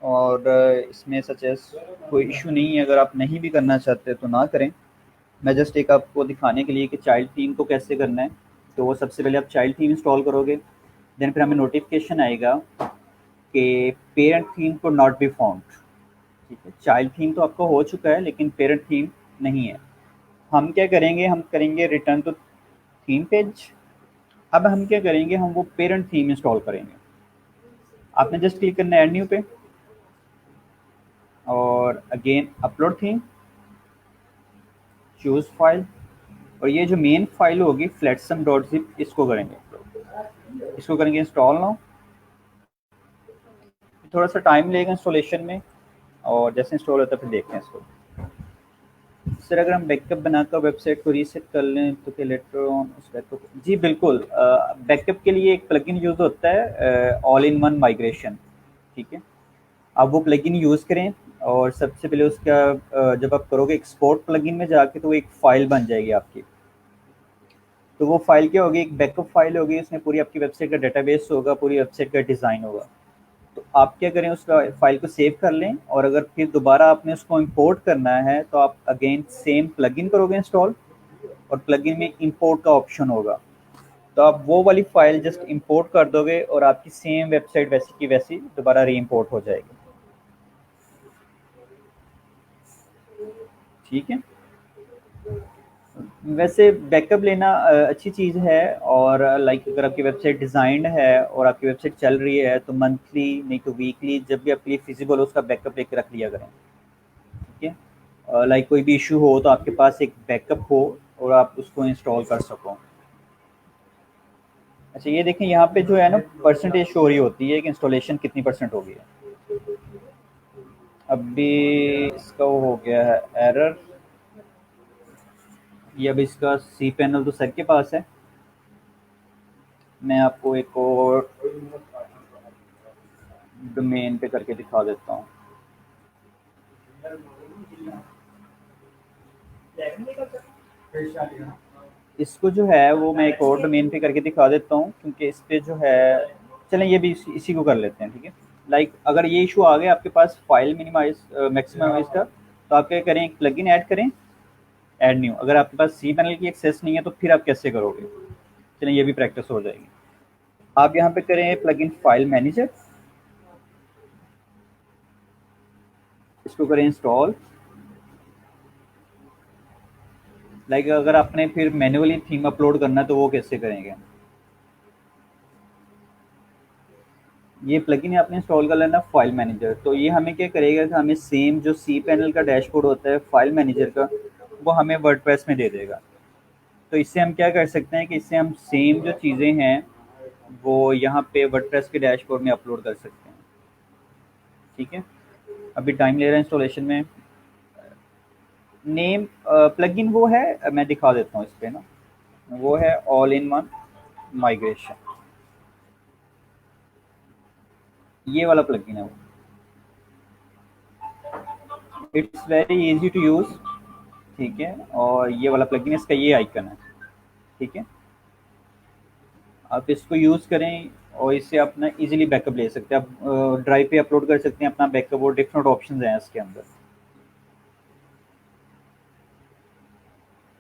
और इसमें सच एस कोई इशू नहीं है। अगर आप नहीं भी करना चाहते तो ना करें। मैं जस्ट एक आपको दिखाने के लिए कि चाइल्ड थीम को कैसे करना है। तो वो सबसे पहले आप चाइल्ड थीम इंस्टॉल करोगे, देन फिर हमें नोटिफिकेशन आएगा कि पेरेंट थीम को नॉट बी फाउंड, ठीक है। चाइल्ड थीम तो आपका हो चुका है लेकिन पेरेंट थीम नहीं है। हम क्या करेंगे, हम करेंगे रिटर्न टू थीम पेज। अब हम क्या करेंगे, हम वो पेरेंट थीम इंस्टॉल करेंगे। आपने जस्ट क्लिक करना है ऐड न्यू पे और again upload theme, choose file, और ये जो मेन फाइल होगी फ्लैटसम डॉट जिप, इसको करेंगे अपलोड, इसको करेंगे इंस्टॉल नाउ। थोड़ा सा टाइम लेगा इंस्टॉलेशन में और जैसे इंस्टॉल होता है फिर देखते हैं इसको। सर अगर हम बैकअप बनाकर वेबसाइट को रीसेट कर लें तो क्या लेटर ऑन उस बैकअप, जी बिल्कुल। बैकअप के लिए एक प्लगइन यूज़ होता है ऑल इन वन माइग्रेशन, ठीक है। आप वो प्लगइन यूज़ करें और सबसे पहले उसका जब आप करोगे एक्सपोर्ट प्लगइन में जाके तो वो एक फ़ाइल बन जाएगी आपकी। तो वो फाइल क्या होगी, एक बैकअप फाइल होगी, उसमें पूरी आपकी वेबसाइट का डेटाबेस होगा, पूरी वेबसाइट का डिज़ाइन होगा। तो आप क्या करें, उसका फाइल को सेव कर लें और अगर फिर दोबारा आपने उसको इंपोर्ट करना है तो आप अगेन सेम प्लगइन करोगे इंस्टॉल, और प्लगइन में इंपोर्ट का ऑप्शन होगा। तो आप वो वाली फाइल जस्ट इंपोर्ट कर दोगे और आपकी सेम वेबसाइट वैसी की वैसी दोबारा री इंपोर्ट हो जाएगी, ठीक है। वैसे बैकअप लेना अच्छी चीज़ है, और लाइक अगर आपकी वेबसाइट डिज़ाइंड है और आपकी वेबसाइट चल रही है तो मंथली नहीं तो वीकली जब भी आपके लिए फिजिबल हो उसका बैकअप लेके रख लिया करें, ठीक है। लाइक कोई भी इशू हो तो आपके पास एक बैकअप हो और आप उसको इंस्टॉल कर सको। अच्छा ये देखें, यहाँ पे जो है ना परसेंटेज शो रही होती है कि इंस्टॉलेशन कितनी परसेंट हो गई है। अभी इसका वो हो गया है एरर, ये अब इसका सी पैनल तो सर के पास है। मैं आपको एक और डोमेन पे करके दिखा देता हूँ। इसको जो है वो मैं एक और डोमेन पे करके दिखा देता हूँ क्योंकि इस पे जो है, चलें ये भी इसी को कर लेते हैं, ठीक है। लाइक अगर ये इशू आ गया आपके पास फाइल मिनिमाइज मैक्सिमाइज का, तो आप क्या करें, एक प्लगइन ऐड करें, ऐड न्यू। अगर आपके पास सी पैनल की एक्सेस नहीं है तो फिर आप कैसे करोगे, चलें ये भी प्रैक्टिस हो जाएगी। आप यहाँ पे करें प्लगइन फाइल मैनेजर, इसको करें इंस्टॉल। लाइक अगर आपने फिर मैन्युअली थीम अपलोड करना है तो वो कैसे करेंगे, ये प्लगइन आपने इंस्टॉल कर लेना फाइल मैनेजर। तो ये हमें क्या करेगा कि हमें सेम जो सी पैनल का डैशबोर्ड होता है फाइल मैनेजर का, वो हमें वर्डप्रेस में दे देगा। तो इससे हम क्या कर सकते हैं कि इससे हम सेम जो चीज़ें हैं वो यहाँ पे वर्डप्रेस के डैशबोर्ड में अपलोड कर सकते हैं। ठीक है, अभी टाइम ले रहा है इंस्टॉलेशन में। नेम प्लगइन वो है, मैं दिखा देता हूँ इस पे ना, वो है ऑल इन वन माइग्रेशन, ये वाला प्लगइन है वो। It's very easy to use. ठीक है, और ये वाला प्लगइन, इसका ये आइकन है। ठीक है, आप इसको यूज़ करें और इससे अपना इजीली बैकअप ले सकते हैं। आप ड्राइव पे अपलोड कर सकते हैं अपना बैकअप, और डिफरेंट ऑप्शंस हैं इसके अंदर।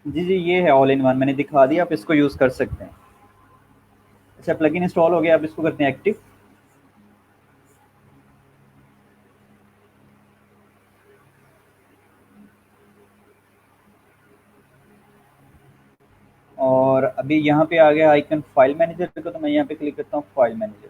जी जी, ये है ऑल इन वन, मैंने दिखा दिया, आप इसको यूज़ कर सकते हैं। अच्छा, प्लगइन इंस्टॉल हो गया, आप इसको करते हैं एक्टिव। और अभी यहाँ पे आ गया आइकन फाइल मैनेजर का, तो मैं यहाँ पे क्लिक करता हूँ फाइल मैनेजर।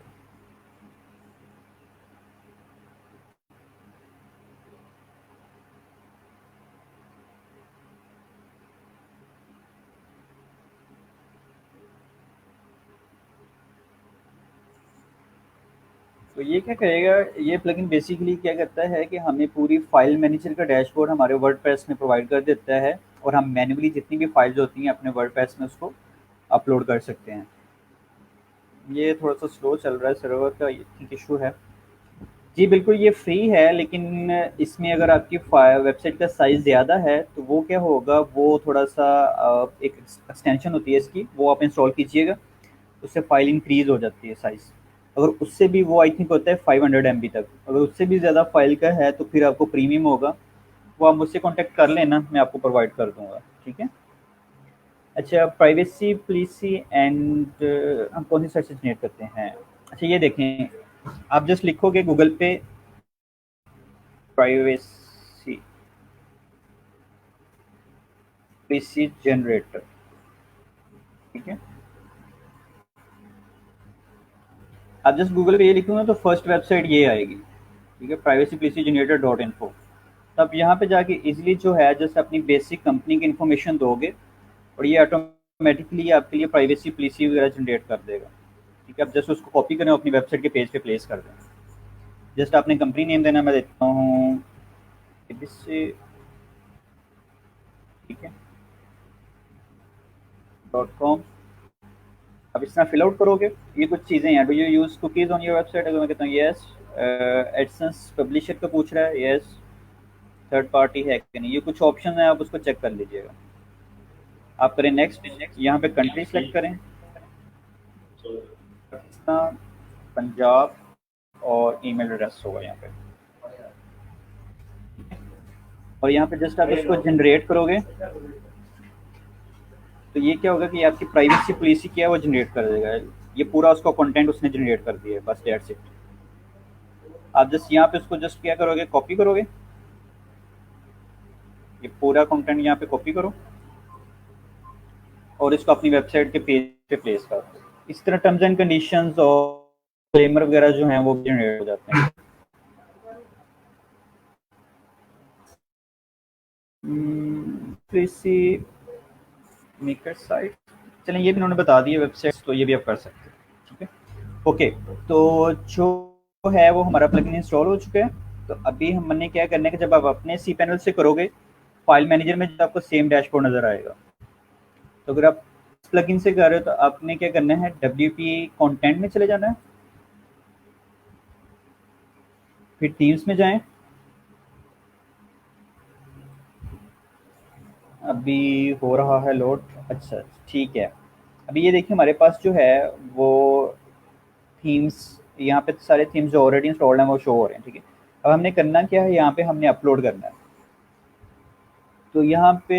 तो ये क्या करेगा, ये प्लगइन बेसिकली क्या करता है कि हमें पूरी फाइल मैनेजर का डैशबोर्ड हमारे वर्डप्रेस में प्रोवाइड कर देता है, और हम मैन्युअली जितनी भी फाइल्स होती हैं अपने वर्डप्रेस में उसको अपलोड कर सकते हैं। ये थोड़ा सा स्लो चल रहा है, सर्वर का एक इशू है। जी बिल्कुल, ये फ्री है, लेकिन इसमें अगर आपकी वेबसाइट का साइज़ ज़्यादा है तो वो क्या होगा, वो थोड़ा सा एक एक्सटेंशन होती है इसकी, वो आप इंस्टॉल कीजिएगा, उससे फाइल इंक्रीज़ हो जाती है साइज़। अगर उससे भी, वो आई थिंक होता है 500 MB तक, अगर उससे भी ज़्यादा फाइल का है तो फिर आपको प्रीमियम होगा, वो आप मुझसे कॉन्टैक्ट कर लेना, मैं आपको प्रोवाइड कर दूँगा। ठीक है। अच्छा, प्राइवेसी पॉलिसी एंड हम कौन सी साइट से जनरेट करते हैं। अच्छा, ये देखें, आप जस्ट लिखोगे गूगल पे प्राइवेसी पॉलिसी जनरेटर। ठीक है, आप जस्ट गूगल पे ये लिखोगे तो फर्स्ट वेबसाइट ये आएगी। ठीक है, privacy policy generator dot info. तब यहाँ पे जाके इजीली जो है जस्ट अपनी बेसिक कंपनी की इन्फॉर्मेशन दोगे, और ये ऑटोमेटिकली आपके लिए प्राइवेसी पॉलिसी वगैरह जनरेट कर देगा। ठीक है, आप जस्ट उसको कॉपी करें, अपनी वेबसाइट के पेज पे प्लेस कर दें। जस्ट आपने कंपनी नेम देना, मैं देता हूँ से। ठीक है, .com। अब इस तरह फिल आउट करोगे, ये कुछ चीज़ें हैं। Do you use cookies on your website, अगर मैं कहता हूँ येस। एडसेंस पब्लिशर का पूछ रहा है, येस। थर्ड पार्टी है कि नहीं, ये कुछ ऑप्शन है, आप उसको चेक कर लीजिएगा। आप करें नेक्स्ट, यहाँ पे कंट्री सेलेक्ट करें, पाकिस्तान, पंजाब, और ईमेल एड्रेस होगा यहाँ पे। और यहाँ पे जस्ट आप इसको जनरेट करोगे तो ये क्या होगा कि आपकी प्राइवेसी पॉलिसी क्या है वो जनरेट कर देगा। ये पूरा उसका कंटेंट उसने जनरेट कर दिया है, बस दैट्स इट। आप जस्ट यहाँ पे उसको जस्ट क्या करोगे, कॉपी करोगे, ये पूरा कंटेंट यहाँ पे कॉपी करो और इसको अपनी वेबसाइट के पेज पे प्लेस कर दो। इस तरह टर्म्स एंड कंडीशंस और डिस्क्लेमर वगैरह जो हैं वो जनरेट हो जाते हैं। पॉलिसी मेकर साइट, चलें ये भी उन्होंने बता दिया वेबसाइट, तो ये भी आप कर सकते हैं। ठीक है, ओके। तो जो है वो हमारा प्लगइन इंस्टॉल हो चुका है। तो अभी हमने क्या करना है कि जब आप अपने सी पैनल से करोगे, फाइल मैनेजर में जब आपको सेम डैशबोर्ड नज़र आएगा। तो अगर आप प्लगइन से कर रहे हो तो आपने क्या करना है, WP कंटेंट में चले जाना है, फिर टीम्स में जाएं। अभी हो रहा है लोड। अच्छा, ठीक है। अभी ये देखिए हमारे पास जो है वो थीम्स, यहाँ पे सारे थीम्स जो ऑलरेडी इंस्टॉल्ड हैं वो शो हो रहे हैं। ठीक है, अब हमने करना क्या है, यहाँ पे हमने अपलोड करना है। तो यहाँ पे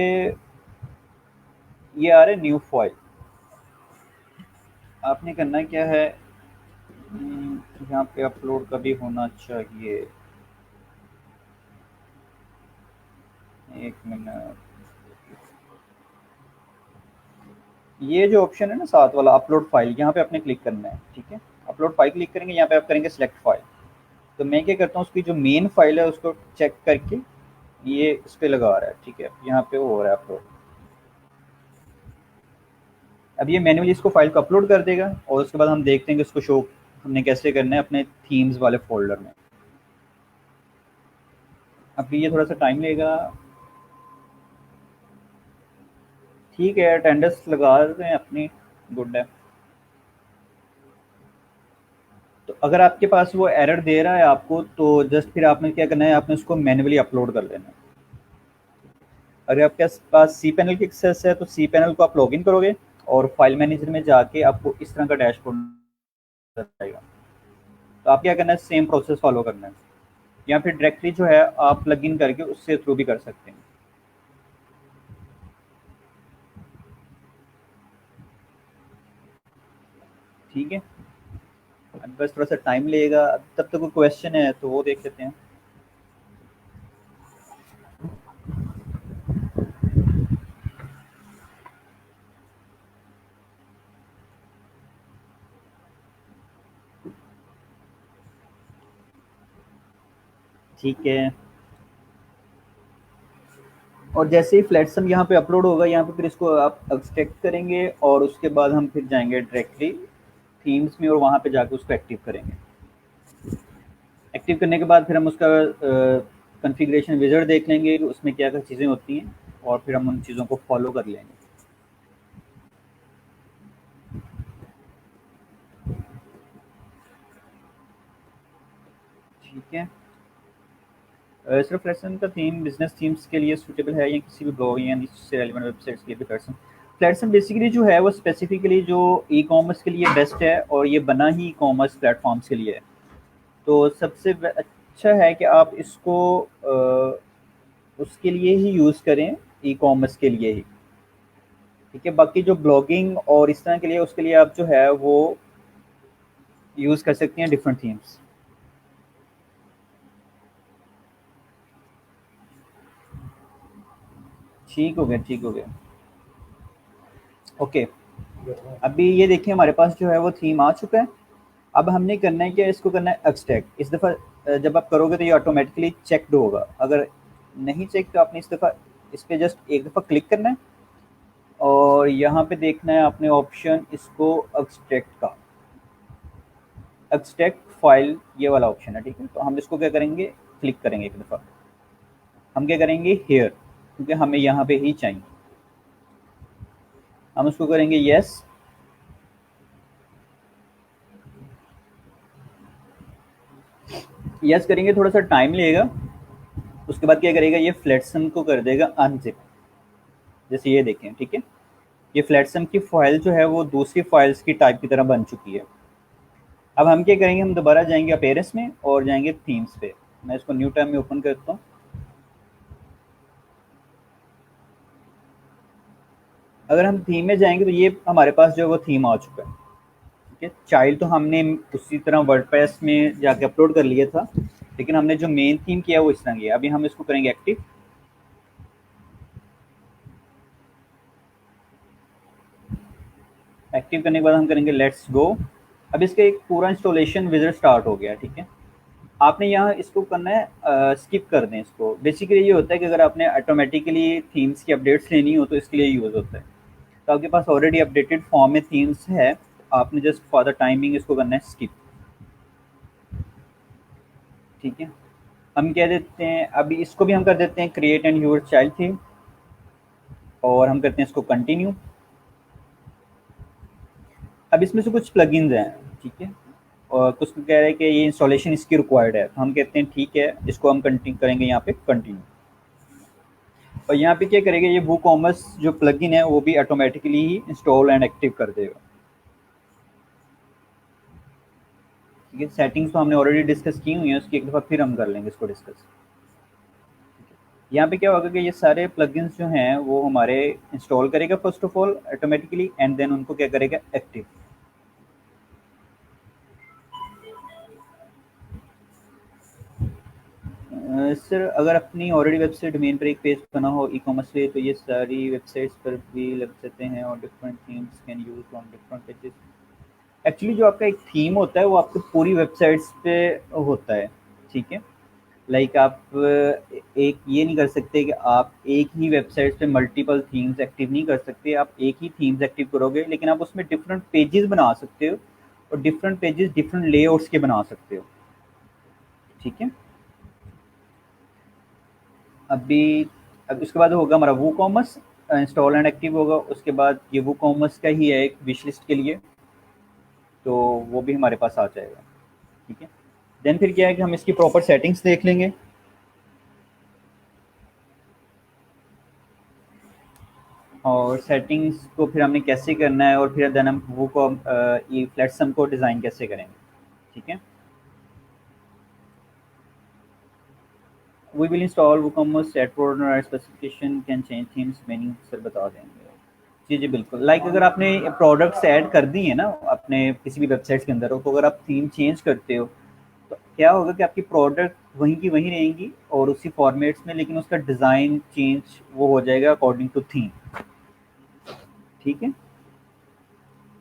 ये आ रहा है न्यू फाइल, आपने करना क्या है, यहाँ पे अपलोड का भी होना चाहिए। एक मिनट, ये जो ऑप्शन है ना साथ वाला अपलोड फाइल, यहाँ पे आपने क्लिक करना है। ठीक है, अपलोड फाइल क्लिक करेंगे, यहाँ पे आप करेंगे सिलेक्ट फाइल। तो मैं क्या करता हूँ, उसकी जो मेन फाइल है उसको चेक करके ये इस पे लगा रहा है, ठीक है, यहाँ पे वो हो रहा है अपलोड। अब ये मैन्युअली इसको फाइल को अपलोड कर देगा और उसके बाद हम देखते हैं कि इसको शो हमने कैसे करना है अपने थीम्स वाले फ़ोल्डर में। अब ये थोड़ा-सा टाइम लेगा। ठीक है, अटेंडेंस लगा दें अपनी, गुड है। तो अगर आपके पास वो एरर दे रहा है आपको, तो जस्ट फिर आपने क्या करना है, आपने उसको मैन्युअली अपलोड कर देना है। अगर आपके पास सी पैनल की एक्सेस है, तो सी पैनल को आप लॉगिन करोगे और फाइल मैनेजर में जाके आपको इस तरह का डैशबोर्ड नज़र आएगा। तो आप क्या करना है, सेम प्रोसेस फॉलो करना है, या फिर डायरेक्टली जो है आप प्लगइन करके उससे थ्रू भी कर सकते हैं। ठीक है, अब बस थोड़ा सा टाइम लगेगा, तब तक कोई क्वेश्चन है तो वो देख लेते हैं। ठीक है, और जैसे ही फ्लैटसम यहाँ पे अपलोड होगा, यहाँ पे फिर इसको आप एक्सट्रैक्ट करेंगे और उसके बाद हम फिर जाएंगे डायरेक्टली थीम्स में और वहाँ पे जाके उसको एक्टिव करेंगे। एक्टिव करने के बाद फिर हम उसका कॉन्फ़िगरेशन विज़ार्ड देख लेंगे कि उसमें क्या-क्या चीज़ें होती हैं और फिर हम उन चीज़ों को फॉलो कर लेंगे। ठीक है। सिर्फ फ्लैटसम का थीम बिज़नेस थीम्स के लिए सूटेबल है या किसी भी ब्लॉग या निche से रेलेवेंट वेबसाइट्स के लिए भी फ्लैटसम फ्लैटसम बेसिकली जो है वो स्पेसिफिकली जो ई-कॉमर्स के लिए बेस्ट है और ये बना ही ई-कॉमर्स प्लेटफ़ॉर्म्स के लिए है। तो सबसे अच्छा है कि आप इसको उसके लिए ही यूज़ करें, ई-कॉमर्स के लिए ही। ठीक है, बाकी जो ब्लॉगिंग और इस तरह के लिए उसके लिए आप जो है वो यूज़ कर सकती हैं डिफरेंट थीम्स। ठीक हो गया, ठीक हो गया। ओके, अभी ये देखिए हमारे पास जो है वो थीम आ चुका है। अब हमने करना है क्या, इसको करना है एक्सट्रैक्ट। इस दफ़ा जब आप करोगे तो ये ऑटोमेटिकली चेक्ड होगा, अगर नहीं चेक तो आपने इस दफ़ा इस पर जस्ट एक दफ़ा क्लिक करना है और यहाँ पे देखना है आपने ऑप्शन इसको एक्सट्रैक्ट का, एक्सट्रैक्ट फाइल ये वाला ऑप्शन है। ठीक है, तो हम इसको क्या करेंगे, क्लिक करेंगे एक दफ़ा। हम क्या करेंगे हेयर, क्योंकि हमें यहाँ पे ही चाहिए, हम उसको करेंगे यस। यस करेंगे, थोड़ा सा टाइम लगेगा। उसके बाद क्या करेगा, ये फ्लैटसम को कर देगा अनजिप, जैसे ये देखें। ठीक है, ये फ्लैटसम की फाइल जो है वो दूसरी फाइल्स की टाइप की तरह बन चुकी है। अब हम क्या करेंगे, हम दोबारा जाएंगे अपीयरेंस में और जाएंगे थीम्स पे। मैं इसको न्यू टैब में ओपन करता हूँ। अगर हम थीम में जाएंगे तो ये हमारे पास जो है वो थीम आ चुका है। ठीक है, चाइल्ड तो हमने उसी तरह वर्डप्रेस में जाके अपलोड कर लिया था, लेकिन हमने जो मेन थीम किया है वो इस तरह किया। अभी हम इसको करेंगे एक्टिव। एक्टिव करने के बाद हम करेंगे लेट्स गो। अब इसका एक पूरा इंस्टॉलेशन विज़ार्ड स्टार्ट हो गया। ठीक है, आपने यहाँ इसको करना है स्किप कर दें इसको। बेसिकली ये होता है कि अगर आपने ऑटोमेटिकली थीम्स की अपडेट्स लेनी हो तो इसके लिए यूज़ होता है। तो आपके पास ऑलरेडी अपडेटेड फॉर्म में थीम्स है, आपने जस्ट फॉर द टाइमिंग इसको करना है स्किप। ठीक है, हम कह देते हैं अभी इसको भी हम कर देते हैं create and your child theme और हम करते हैं इसको कंटिन्यू। अब इसमें से कुछ प्लगइन्स हैं। ठीक है, और कुछ कह रहे हैं कि ये इंस्टॉलेशन इसकी रिक्वायर्ड है, तो हम कहते हैं ठीक है, इसको हम कंटिन्यू करेंगे यहाँ पे कंटिन्यू। और यहाँ पे क्या करेगा, ये वो कॉमर्स जो प्लगइन है वो भी automatically he install and active कर देगा। ठीक है, सेटिंग्स तो हमने ऑलरेडी डिस्कस की हुई है, उसकी एक दफ़ा फिर हम कर लेंगे इसको डिस्कस। यहाँ पे क्या होगा कि ये सारे प्लगइन्स जो हैं वो हमारे इंस्टॉल करेगा first of all automatically, and then उनको क्या करेगा, एक्टिव। सर अगर अपनी ऑलरेडी वेबसाइट डोमेन पर एक पेज बना हो ई कॉमर्स पे, तो ये सारी वेबसाइट्स पर भी लग सकते हैं और different themes can use on different pages. Actually जो आपका एक थीम होता है वो आपकी पूरी वेबसाइट्स पे होता है। ठीक है, लाइक आप एक ये नहीं कर सकते कि आप एक ही वेबसाइट पे मल्टीपल थीम्स एक्टिव नहीं कर सकते। आप एक ही थीम्स एक्टिव करोगे, लेकिन आप उसमें डिफरेंट पेजेस बना सकते हो, और डिफरेंट पेजेस डिफरेंट लेआउट्स के बना सकते हो। ठीक है। अभी अब उसके बाद होगा हमारा वो कॉमर्स, इंस्टॉल एंड एक्टिव होगा। उसके बाद ये वो कॉमर्स का ही है एक विश लिस्ट के लिए, तो वो भी हमारे पास आ जाएगा। ठीक है। देन फिर क्या है कि हम इसकी प्रॉपर सेटिंग्स देख लेंगे, और सेटिंग्स को फिर हमने कैसे करना है, और फिर देन हम वो को ये फ्लैट सम को डिज़ाइन कैसे करेंगे। ठीक है। We will install WooCommerce set product specification can change themes menu, sir बता देंगे। जी जी बिल्कुल। लाइक अगर आपने प्रोडक्ट्स ऐड कर दी है ना अपने किसी भी वेबसाइट के अंदर हो, तो अगर आप थीम चेंज करते हो तो क्या होगा कि आपकी प्रोडक्ट वहीं की वहीं रहेंगी और उसी फॉर्मेट्स में, लेकिन उसका डिज़ाइन चेंज वो हो जाएगा अकॉर्डिंग टू थीम। ठीक है।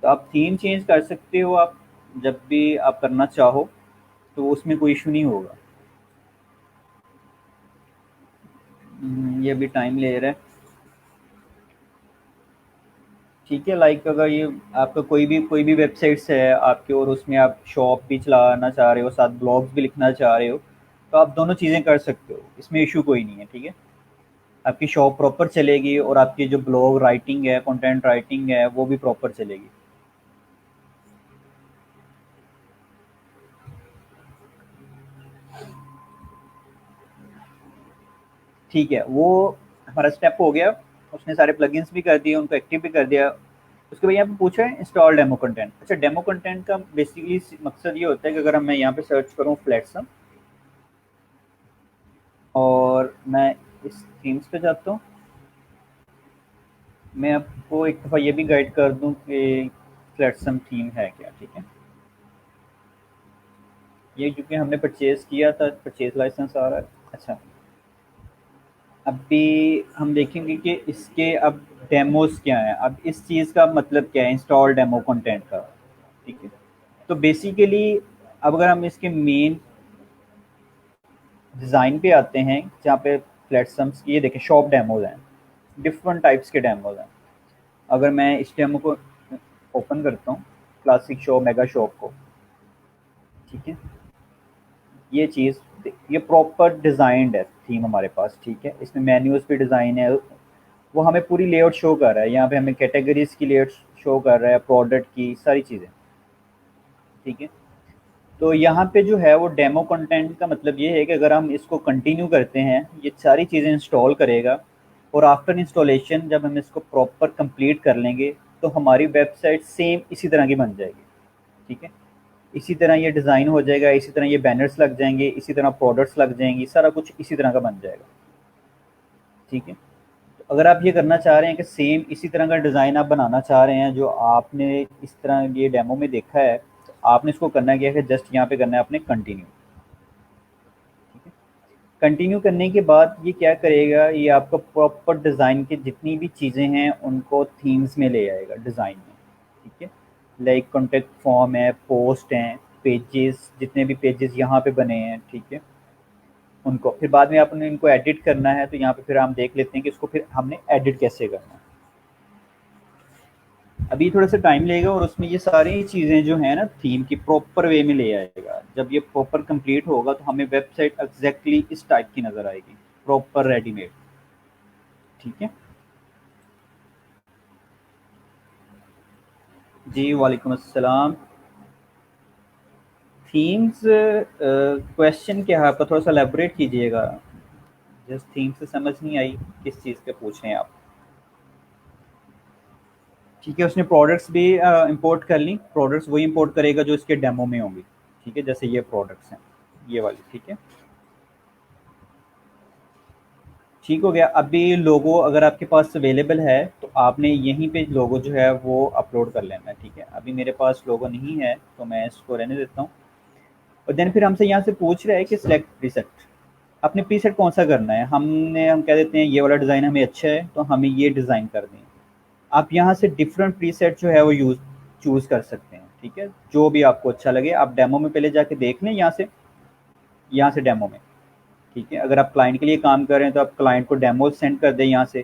तो आप थीम चेंज कर सकते हो, आप जब भी आप करना चाहो, तो उसमें कोई इशू नहीं होगा। ये भी टाइम ले रहा है। ठीक है। लाइक अगर ये आपका कोई भी वेबसाइट्स है आपके, और उसमें आप शॉप भी चलाना चाह रहे हो, साथ ब्लॉग्स भी लिखना चाह रहे हो, तो आप दोनों चीज़ें कर सकते हो, इसमें इशू कोई नहीं है। ठीक है। आपकी शॉप प्रॉपर चलेगी, और आपकी जो ब्लॉग राइटिंग है, कंटेंट राइटिंग है, वो भी प्रॉपर चलेगी। ठीक है। वो हमारा स्टेप हो गया। उसने सारे प्लगइन्स भी कर दिए, उनको एक्टिव भी कर दिया। उसके बाद यहाँ पे पूछा है इंस्टॉल डेमो कंटेंट। अच्छा, डेमो कंटेंट का बेसिकली मकसद ये होता है कि अगर मैं यहाँ पे सर्च करूँ फ्लैटसम, और मैं इस थीम्स पे जाता हूँ, मैं आपको एक दफ़ा ये भी गाइड कर दूँ कि फ्लैटसम थीम है क्या। ठीक है। ये क्योंकि हमने परचेज़ किया था, परचेज़ लाइसेंस आ रहा है। अच्छा, अभी हम देखेंगे कि इसके अब डेमोस क्या हैं। अब इस चीज़ का मतलब क्या है इंस्टॉल डेमो कंटेंट का। ठीक है। तो बेसिकली अब अगर हम इसके मेन डिज़ाइन पे आते हैं, जहाँ पे प्लेटफॉर्म्स की ये देखें शॉप डेमोज हैं, डिफरेंट टाइप्स के डेमोज हैं। अगर मैं इस डेमो को ओपन करता हूँ, क्लासिक शॉप मेगा शॉप को, ठीक है, ये चीज़, ये प्रॉपर डिज़ाइंड है थीम हमारे पास। ठीक है। इसमें मेन्यूज़ भी डिज़ाइन है, वो हमें पूरी लेआउट शो कर रहा है। यहाँ पे हमें कैटेगरीज की लेआउट शो कर रहा है, प्रोडक्ट की सारी चीज़ें। ठीक है। तो यहाँ पे जो है वो डेमो कंटेंट का मतलब ये है कि अगर हम इसको कंटिन्यू करते हैं, ये सारी चीज़ें इंस्टॉल करेगा, और आफ्टर इंस्टॉलेशन जब हम इसको प्रॉपर कंप्लीट कर लेंगे, तो हमारी वेबसाइट सेम इसी तरह की बन जाएगी। ठीक है। इसी तरह ये डिज़ाइन हो जाएगा, इसी तरह ये बैनर्स लग जाएंगे, इसी तरह प्रोडक्ट्स लग जाएंगी, सारा कुछ इसी तरह का बन जाएगा। ठीक है। तो अगर आप ये करना चाह रहे हैं कि सेम इसी तरह का डिज़ाइन आप बनाना चाह रहे हैं जो आपने इस तरह ये डेमो में देखा है, तो आपने इसको करना क्या है, जस्ट यहाँ पे करना है आपने कंटिन्यू। ठीक है। कंटिन्यू करने के बाद ये क्या करेगा, ये आपका प्रॉपर डिज़ाइन की जितनी भी चीज़ें हैं उनको थीम्स में ले आएगा डिज़ाइन में। ठीक है। लाइक कॉन्टेक्ट फॉर्म है, पोस्ट हैं, पेजेस, जितने भी पेजेस यहाँ पे बने हैं, ठीक है, उनको फिर बाद में आपने इनको एडिट करना है। तो यहाँ पे फिर हम देख लेते हैं कि इसको फिर हमने एडिट कैसे करना है। अभी थोड़ा सा टाइम लगेगा, और उसमें ये सारी चीज़ें जो हैं ना थीम की प्रॉपर वे में ले आएगा। जब ये प्रॉपर कंप्लीट होगा तो हमें वेबसाइट एग्जैक्टली इस टाइप की नज़र आएगी, प्रॉपर रेडीमेड। ठीक है। जी वालेकुम अस्सलाम। थीम्स क्वेश्चन क्या है आपका, थोड़ा सा एलेबोरेट कीजिएगा। जस्ट थीम से समझ नहीं आई, किस चीज़ पे पूछ रहे हैं आप। ठीक है। उसने प्रोडक्ट्स भी इंपोर्ट कर ली, प्रोडक्ट्स वही इंपोर्ट करेगा जो इसके डेमो में होंगी। ठीक है। जैसे ये प्रोडक्ट्स हैं, ये वाली। ठीक है। ठीक हो गया। अभी लोगो अगर आपके पास अवेलेबल है, तो आपने यहीं पे लोगो जो है वो अपलोड कर लेना है। ठीक है। अभी मेरे पास लोगो नहीं है, तो मैं इसको रहने देता हूँ। और देन फिर हमसे यहाँ से पूछ रहा है कि सिलेक्ट प्रीसेट, अपने प्रीसेट कौन सा करना है। हम कह देते हैं ये वाला डिज़ाइन हमें अच्छा है, तो हमें ये डिज़ाइन कर दें। आप यहाँ से डिफरेंट प्रीसेट जो है वो चूज़ कर सकते हैं। ठीक है। जो भी आपको अच्छा लगे, आप डेमो में पहले जाके देख लें, यहाँ से डेमो में। ठीक है। अगर आप क्लाइंट के लिए काम कर रहे हैं तो आप क्लाइंट को डेमो सेंड कर दें यहाँ से,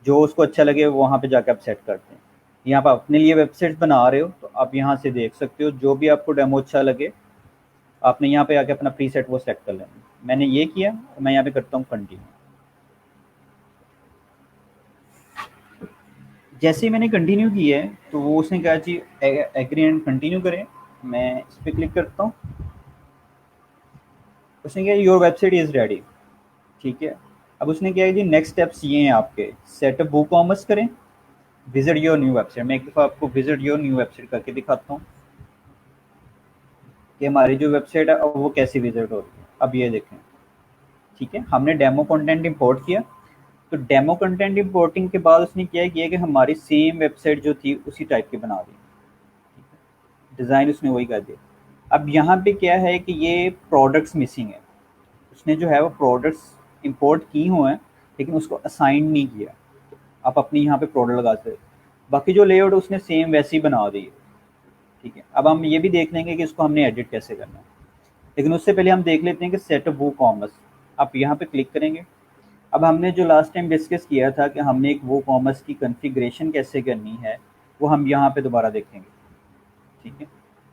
जो उसको अच्छा लगे वहाँ पे जाके आप सेट करते हैं। यहाँ पर अपने लिए वेबसाइट बना रहे हो तो आप यहाँ से देख सकते हो, जो भी आपको डेमो अच्छा लगे आपने यहाँ पे आके अपना प्रीसेट वो सेट कर लेना। मैंने ये किया, मैं यहाँ पे करता हूँ कंटिन्यू। जैसे ही मैंने कंटिन्यू किया है तो वो उसने कहा जी एग्री एंड कंटिन्यू करें। मैं इस पर क्लिक करता हूँ, उसने कहा योर वेबसाइट इज़ रेडी। ठीक है। अब उसने क्या है जी, नेक्स्ट स्टेप्स ये हैं आपके, सेटअप वो कॉमर्स करें, विजिट योर न्यू वेबसाइट। मैं एक दफ़ा आपको विजिट योर न्यू वेबसाइट करके दिखाता हूँ कि हमारी जो वेबसाइट है अब वो कैसी विजिट होती है। अब ये देखें, ठीक है, हमने डेमो कंटेंट इंपोर्ट किया। तो डेमो कंटेंट इंपोर्टिंग के बाद उसने क्या किया कि हमारी सेम वेबसाइट जो थी उसी टाइप की बना दी, डिज़ाइन उसने वही कर दिया। अब यहाँ पे क्या है कि ये प्रोडक्ट्स मिसिंग है, उसने जो है वो प्रोडक्ट्स इंपोर्ट की हुए हैं लेकिन उसको असाइन नहीं किया। आप अपनी यहाँ पे प्रोडक्ट लगा सकते, बाकी जो लेआउट उसने सेम वैसे ही बना दी है। ठीक है। अब हम ये भी देख लेंगे कि इसको हमने एडिट कैसे करना है, लेकिन उससे पहले हम देख लेते हैं कि सेटअप वो कॉमर्स। आप यहाँ पे क्लिक करेंगे। अब हमने जो लास्ट टाइम डिस्कस किया था कि हमने एक वो कॉमर्स की कॉन्फ़िगरेशन कैसे करनी है, वो हम यहाँ पे दोबारा देखेंगे। ठीक है।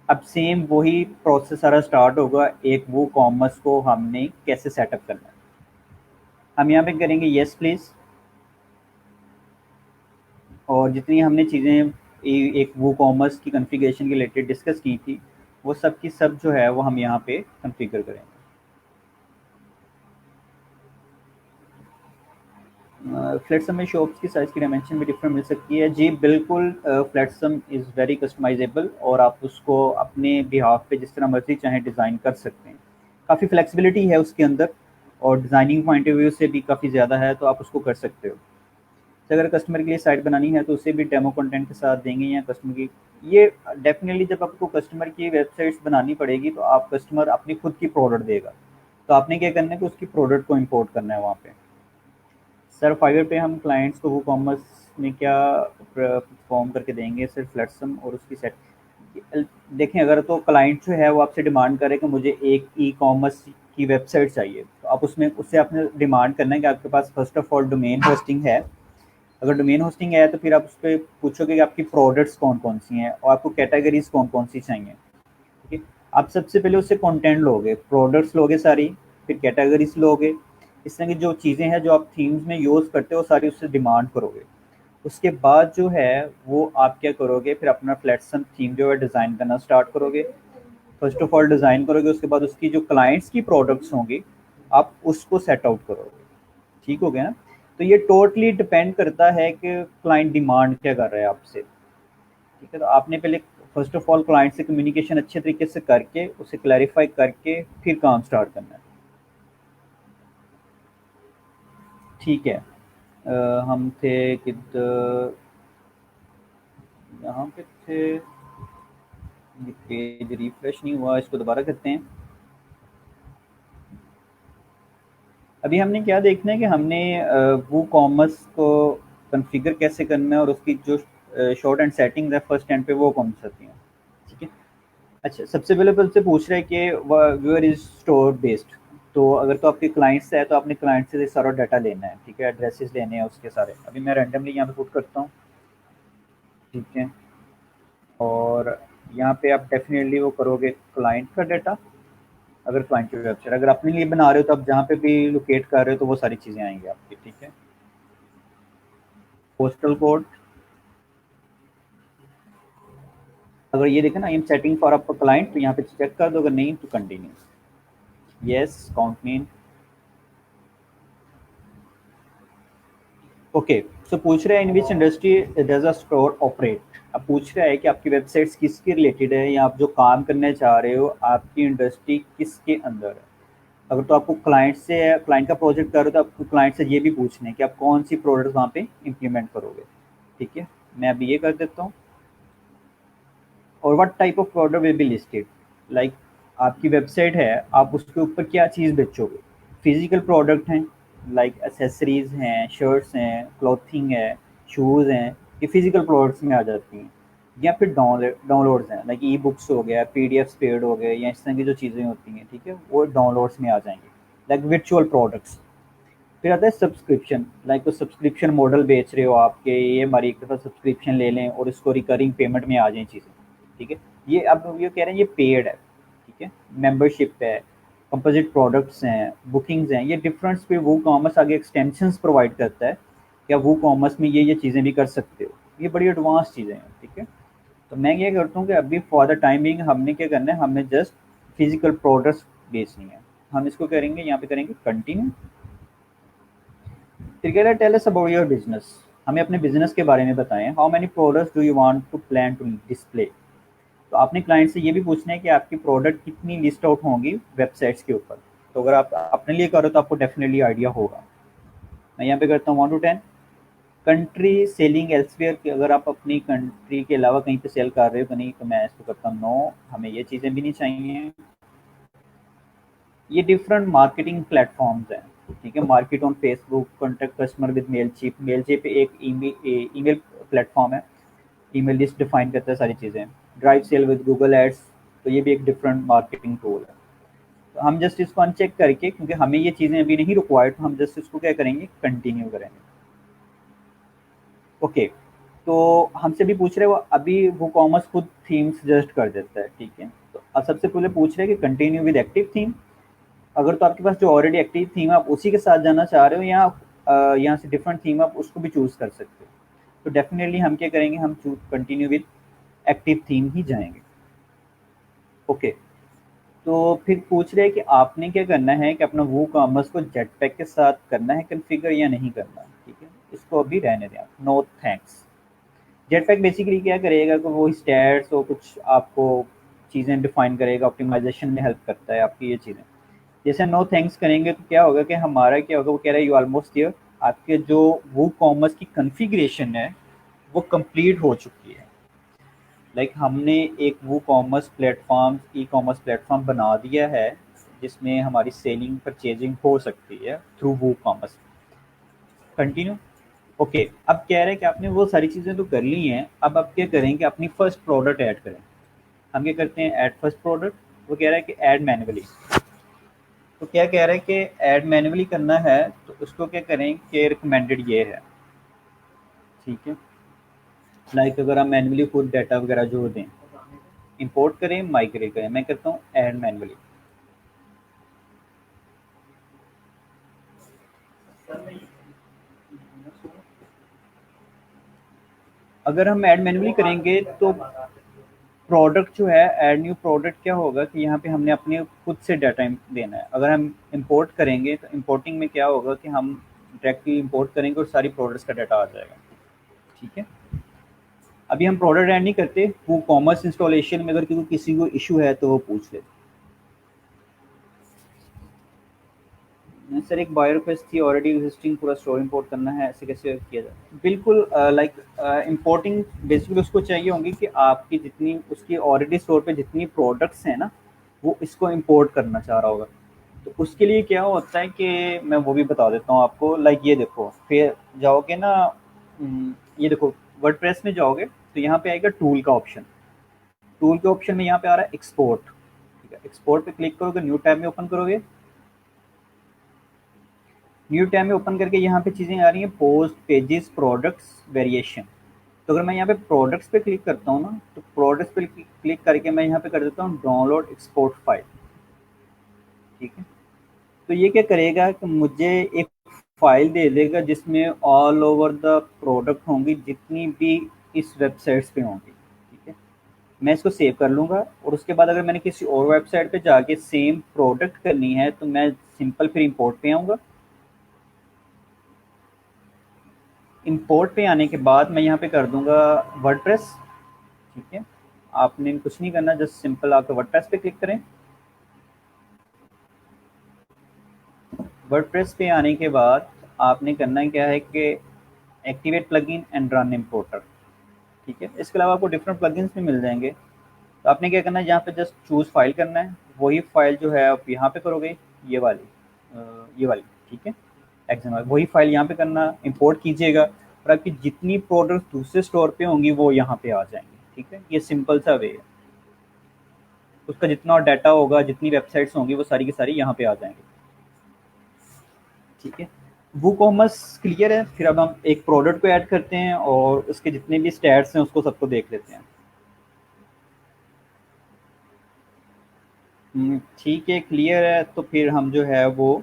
अब सेम वही प्रोसेस सारा स्टार्ट होगा, एक वो कॉमर्स को हमने कैसे सेटअप करना है। हम यहाँ पे करेंगे येस प्लीज़, और जितनी हमने चीज़ें एक वो कॉमर्स की कॉन्फ़िगरेशन के रिलेटेड डिस्कस की थी वो सब की सब जो है वो हम यहाँ पे कॉन्फ़िगर करेंगे। फ्लैटसम में शॉप्स की साइज़ की डायमेंशन भी डिफरेंट मिल सकती है जी, बिल्कुल। फ्लैटसम इज़ वेरी कस्टमाइजेबल और आप उसको अपने बिहाफ पे जिस तरह मर्जी चाहें डिज़ाइन कर सकते हैं। काफ़ी फ्लेक्सिबिलिटी है उसके अंदर और डिज़ाइनिंग पॉइंट ऑफ व्यू से भी काफ़ी ज़्यादा है, तो आप उसको कर सकते हो। तो अगर कस्टमर के लिए साइट बनानी है तो उसे भी डेमो कंटेंट के साथ देंगे या कस्टमर की, ये डेफिनेटली जब आपको कस्टमर की वेबसाइट्स बनानी पड़ेगी तो आप कस्टमर अपनी खुद की प्रोडक्ट देगा, तो आपने क्या करना है कि उसकी प्रोडक्ट को इंपोर्ट करना है वहाँ पे। सर फाइवर पे हम क्लाइंट्स को वो कॉमर्स में क्या परफॉर्म करके देंगे सर, फ्लैटसम और उसकी सेट। देखें, अगर तो क्लाइंट जो है वो आपसे डिमांड करे कि मुझे एक ई कॉमर्स की वेबसाइट चाहिए, तो आप उसमें उससे आपने डिमांड करना है कि आपके पास first of all domain hosting है। अगर डोमेन होस्टिंग है तो फिर आप उस पर पूछोगे कि आपकी प्रोडक्ट्स कौन कौन सी हैं और आपको कैटेगरीज कौन कौन सी चाहिए। ठीक है। आप सबसे पहले उससे कंटेंट लोगे, प्रोडक्ट्स लोगे सारी, फिर कैटेगरीज लोगे। इस तरह की जो चीज़ें हैं जो आप थीम्स में यूज़ करते हो सारी उससे डिमांड करोगे। उसके बाद जो है वो आप क्या करोगे, फिर अपना प्लेटफॉर्म थीम जो है डिज़ाइन करना स्टार्ट करोगे। फर्स्ट ऑफ ऑल डिज़ाइन करोगे, उसके बाद उसकी जो क्लाइंट्स की प्रोडक्ट्स होंगी आप उसको सेट आउट करोगे। ठीक हो गया ना। तो ये टोटली डिपेंड करता है कि क्लाइंट डिमांड क्या कर रहा है आपसे। ठीक है। तो आपने पहले फर्स्ट ऑफ ऑल क्लाइंट से कम्युनिकेशन अच्छे तरीके से करके उसे क्लैरिफाई करके फिर काम स्टार्ट करना है। ठीक है। हम थे किधर, यहाँ पे थे। ये पेज रिफ्रेश नहीं हुआ, इसको दोबारा करते हैं। अभी हमने क्या देखना है कि हमने वो कॉमर्स को कॉन्फ़िगर कैसे करना है और उसकी जो शॉर्ट एंड सेटिंग्स है फर्स्ट एंड पे वो कौन सी आती हैं। ठीक है। अच्छा, सबसे पहले तो उससे पूछ रहा है कि वेयर इज़ स्टोर बेस्ड। तो अगर तो आपके क्लाइंट से है तो आपने क्लाइंट से सारा डाटा लेना है। ठीक है। एड्रेसेस लेने हैं उसके सारे। अभी मैं रैंडमली यहाँ पे पुट करता हूँ। ठीक है। और यहाँ पे आप डेफिनेटली वो करोगे क्लाइंट का डाटा। अगर क्लाइंट की वेबसाइट अगर अपने लिए बना रहे हो तो आप जहाँ पे भी लोकेट कर रहे हो तो वो सारी चीज़ें आएंगी आपकी। ठीक है। पोस्टल कोड, अगर ये देखें ना I am setting for up client, तो यहाँ पे चेक कर दो, अगर नहीं तो continue. Yes, count mean. Okay. So पूछ रहा है in which industry does a store operate. अब पूछ रहा है कि आपकी वेबसाइट्स किसके रिलेटेड है या आप जो काम करने चाह रहे हो आपकी इंडस्ट्री किसके अंदर है। अगर तो आपको क्लाइंट से क्लाइंट का प्रोजेक्ट कर रहे हो तो आपको क्लाइंट से ये भी पूछना है कि आप कौन सी प्रोडक्ट वहाँ पे इम्प्लीमेंट करोगे। ठीक है। मैं अभी ये कर देता हूँ। और what type of product will be listed, like आपकी वेबसाइट है आप उसके ऊपर क्या चीज़ बेचोगे। फिजिकल प्रोडक्ट हैं, लाइक एसेसरीज हैं, शर्ट्स हैं, क्लॉथिंग है, शूज़ हैं, ये फिजिकल प्रोडक्ट्स में आ जाती हैं। या फिर डाउनलोड्स हैं, लाइक ई बुक्स हो गया, पी डी एफ पेड हो गए, या इस तरह की जो चीज़ें होती हैं। ठीक है। वो डाउनलोड्स में आ जाएंगे। Like virtual products. फिर आता है सब्सक्रिप्शन, लाइक वो सब्सक्रिप्शन मॉडल बेच रहे हो आपके, ये हमारी एक दफ़ा सब्सक्रिप्शन ले लें और इसको रिकरिंग पेमेंट में आ जाए चीज़ें, ठीक है। ये अब ये कह रहे हैं ये पेड है, ठीक है, मेंबरशिप है, कंपोजिट प्रोडक्ट्स हैं, बुकिंग्स हैं, ये डिफरेंस पे वो कॉमर्स आगे एक्सटेंशंस प्रोवाइड करता है क्या वो कॉमर्स में ये चीज़ें भी कर सकते हो। ये बड़ी एडवांस चीज़ें हैं, ठीक है। तो मैं ये करता हूँ कि अभी फॉर द टाइम बिंग हमने क्या करना है, हमें जस्ट फिजिकल प्रोडक्ट्स बेचनी है। हम इसको करेंगे, यहाँ पे करेंगे कंटिन्यू। फिर कह रहा है tell us about your business, हमें अपने बिजनेस के बारे में बताएं। How many products do you want to plan to display. तो आपने क्लाइंट से ये भी पूछना है कि आपकी प्रोडक्ट कितनी लिस्ट आउट होंगी वेबसाइट्स के ऊपर। तो अगर आप अपने लिए करो तो आपको डेफिनेटली आइडिया होगा। मैं यहाँ पे करता हूँ 1 to 10। कंट्री सेलिंग एल्सवेयर की, अगर आप अपनी कंट्री के अलावा कहीं पे सेल कर रहे हो तो नहीं, तो मैं इसको करता हूँ 9, हमें ये चीज़ें भी नहीं चाहिए। ये डिफरेंट मार्केटिंग प्लेटफॉर्म्स हैं, ठीक है। Market on Facebook, contact customer with Mailchimp. Mailchimp एक ईमेल प्लेटफॉर्म है, ईमेल लिस्ट डिफाइन करता है सारी चीज़ें। Drive sale with Google ads, तो ये भी एक डिफरेंट मार्केटिंग टूल है। तो हम जस्ट इसको अनचेक करके, क्योंकि हमें ये चीज़ें अभी नहीं रिक्वायर्ड, तो हम जस्ट इसको क्या करेंगे, कंटिन्यू करेंगे। ओके, तो हमसे भी पूछ रहे हो, अभी वो कॉमर्स खुद थीम सजेस्ट कर देता है, ठीक है। तो अब सबसे पहले पूछ रहे हैं कि कंटिन्यू विद एक्टिव थीम। अगर तो आपके पास जो ऑलरेडी एक्टिव थीम है आप उसी के साथ जाना चाह रहे हो, या यहाँ से डिफरेंट थीम आप उसको भी चूज़ कर सकते हो। तो डेफिनेटली हम क्या करेंगे, हम कंटिन्यू विद एक्टिव थीम ही जाएंगे। ओके, तो फिर पूछ रहे हैं कि आपने क्या करना है कि अपना वो कॉमर्स को जेटपैक के साथ करना है कन्फिगर या नहीं करना, ठीक है। इसको अभी रहने दें आप, नो थैंक्स। जेटपैक बेसिकली क्या करेगा कि वो स्टैट्स और कुछ आपको चीज़ें डिफाइन करेगा, ऑप्टिमाइजेशन में हेल्प करता है आपकी ये चीज़ें। जैसे नो थैंक्स करेंगे तो क्या होगा कि हमारा क्या होगा, वो कह रहा है यू ऑलमोस्ट हियर, आपके जो वो कॉमर्स की कॉन्फ़िगरेशन है वो कंप्लीट हो चुकी है। लाइक हमने एक वो commerce platform, e commerce platform बना दिया है जिसमें हमारी सेलिंग परचेजिंग हो सकती है थ्रू वो कॉमर्स। कंटिन्यू। ओके, अब कह रहे हैं कि आपने वो सारी चीज़ें तो कर ली हैं, अब आप क्या करें कि अपनी फर्स्ट प्रोडक्ट ऐड करें। हम क्या करते हैं, ऐड फर्स्ट प्रोडक्ट। वो कह रहा है कि ऐड मैनुअली। तो क्या कह रहा है कि ऐड मैनुअली करना है, तो उसको क्या करें कि रिकमेंडेड ये है, ठीक है। लाइक अगर हम मैनुअली खुद डाटा वगैरह जोड़ दें, इंपोर्ट करें, माइग्रेट करें, मैं करता हूँ ऐड मैनुअली। अगर हम ऐड मैनुअली करेंगे तो प्रोडक्ट जो है, ऐड न्यू प्रोडक्ट, क्या होगा कि यहाँ पे हमने अपने खुद से डाटा देना है। अगर हम इंपोर्ट करेंगे तो इंपोर्टिंग में क्या होगा कि हम डायरेक्टली इंपोर्ट करेंगे और सारी प्रोडक्ट्स का डाटा आ जाएगा, ठीक है। अभी हम प्रोडक्ट ऐड नहीं करते, वो कॉमर्स इंस्टॉलेशन में अगर किसी को इशू है तो वो पूछ ले। सर एक बायो रिक्वेस्ट थी, ऑलरेडी एग्जिस्टिंग पूरा स्टोर इंपोर्ट करना है, ऐसे कैसे किया जाए। बिल्कुल, लाइक इंपोर्टिंग बेसिकली उसको चाहिए होंगी कि आपकी जितनी उसकी ऑलरेडी स्टोर पे जितनी प्रोडक्ट्स हैं ना, वो इसको इंपोर्ट करना चाह रहा होगा। तो उसके लिए क्या होता है कि मैं वो भी बता देता हूँ आपको। लाइक ये देखो, फिर जाओगे ना, ये देखो वर्डप्रेस में जाओगे तो यहाँ पे आएगा टूल का ऑप्शन। टूल के ऑप्शन में यहाँ पे आ रहा है एक्सपोर्ट, ठीक है। एक्सपोर्ट पे क्लिक करोगे, न्यू टैब में ओपन करोगे। न्यू टैब में ओपन करके यहाँ पे चीज़ें आ रही हैं, पोस्ट, पेजेस, प्रोडक्ट्स, वेरिएशन। तो अगर मैं यहाँ पे प्रोडक्ट्स पे क्लिक करता हूँ ना, तो प्रोडक्ट्स पे क्लिक करके मैं यहाँ पे कर देता हूँ डाउनलोड एक्सपोर्ट फाइल, ठीक है। तो ये क्या करेगा कि मुझे एक फाइल दे देगा जिसमें ऑल ओवर द प्रोडक्ट होंगी जितनी भी इस वेबसाइट्स पे होंगी, ठीक है। मैं इसको सेव कर लूँगा और उसके बाद अगर मैंने किसी और वेबसाइट पे जाके सेम प्रोडक्ट करनी है तो मैं सिंपल फिर इंपोर्ट पे आऊँगा। इंपोर्ट पे आने के बाद मैं यहाँ पे कर दूंगा वर्डप्रेस, ठीक है। आपने कुछ नहीं करना, जस्ट सिंपल आकर वर्डप्रेस पे क्लिक करें। वर्डप्रेस पे आने के बाद आपने करना क्या है कि activate plugin and run importer, ठीक है। इसके अलावा आपको डिफरेंट प्लगइन्स भी मिल जाएंगे। तो आपने क्या करना है, यहाँ पे जस्ट चूज़ फाइल करना है। वही फाइल जो है आप यहाँ पे करोगे, ये वाली, ठीक है, एक्सएमएल। वही फाइल यहाँ पे करना, इंपोर्ट कीजिएगा और आपकी जितनी प्रोडक्ट दूसरे स्टोर पे होंगी वो यहाँ पे आ जाएंगी, ठीक है। ये सिंपल सा वे है। उसका जितना डाटा होगा, जितनी वेबसाइट्स होंगी वो सारी की सारी यहाँ पे आ जाएंगी। ठीक है, वो कॉमर्स क्लियर है। फिर अब हम एक प्रोडक्ट को ऐड करते हैं और उसके जितने भी स्टैट्स हैं उसको सबको देख लेते हैं। ठीक है, क्लियर है, तो फिर हम जो है वो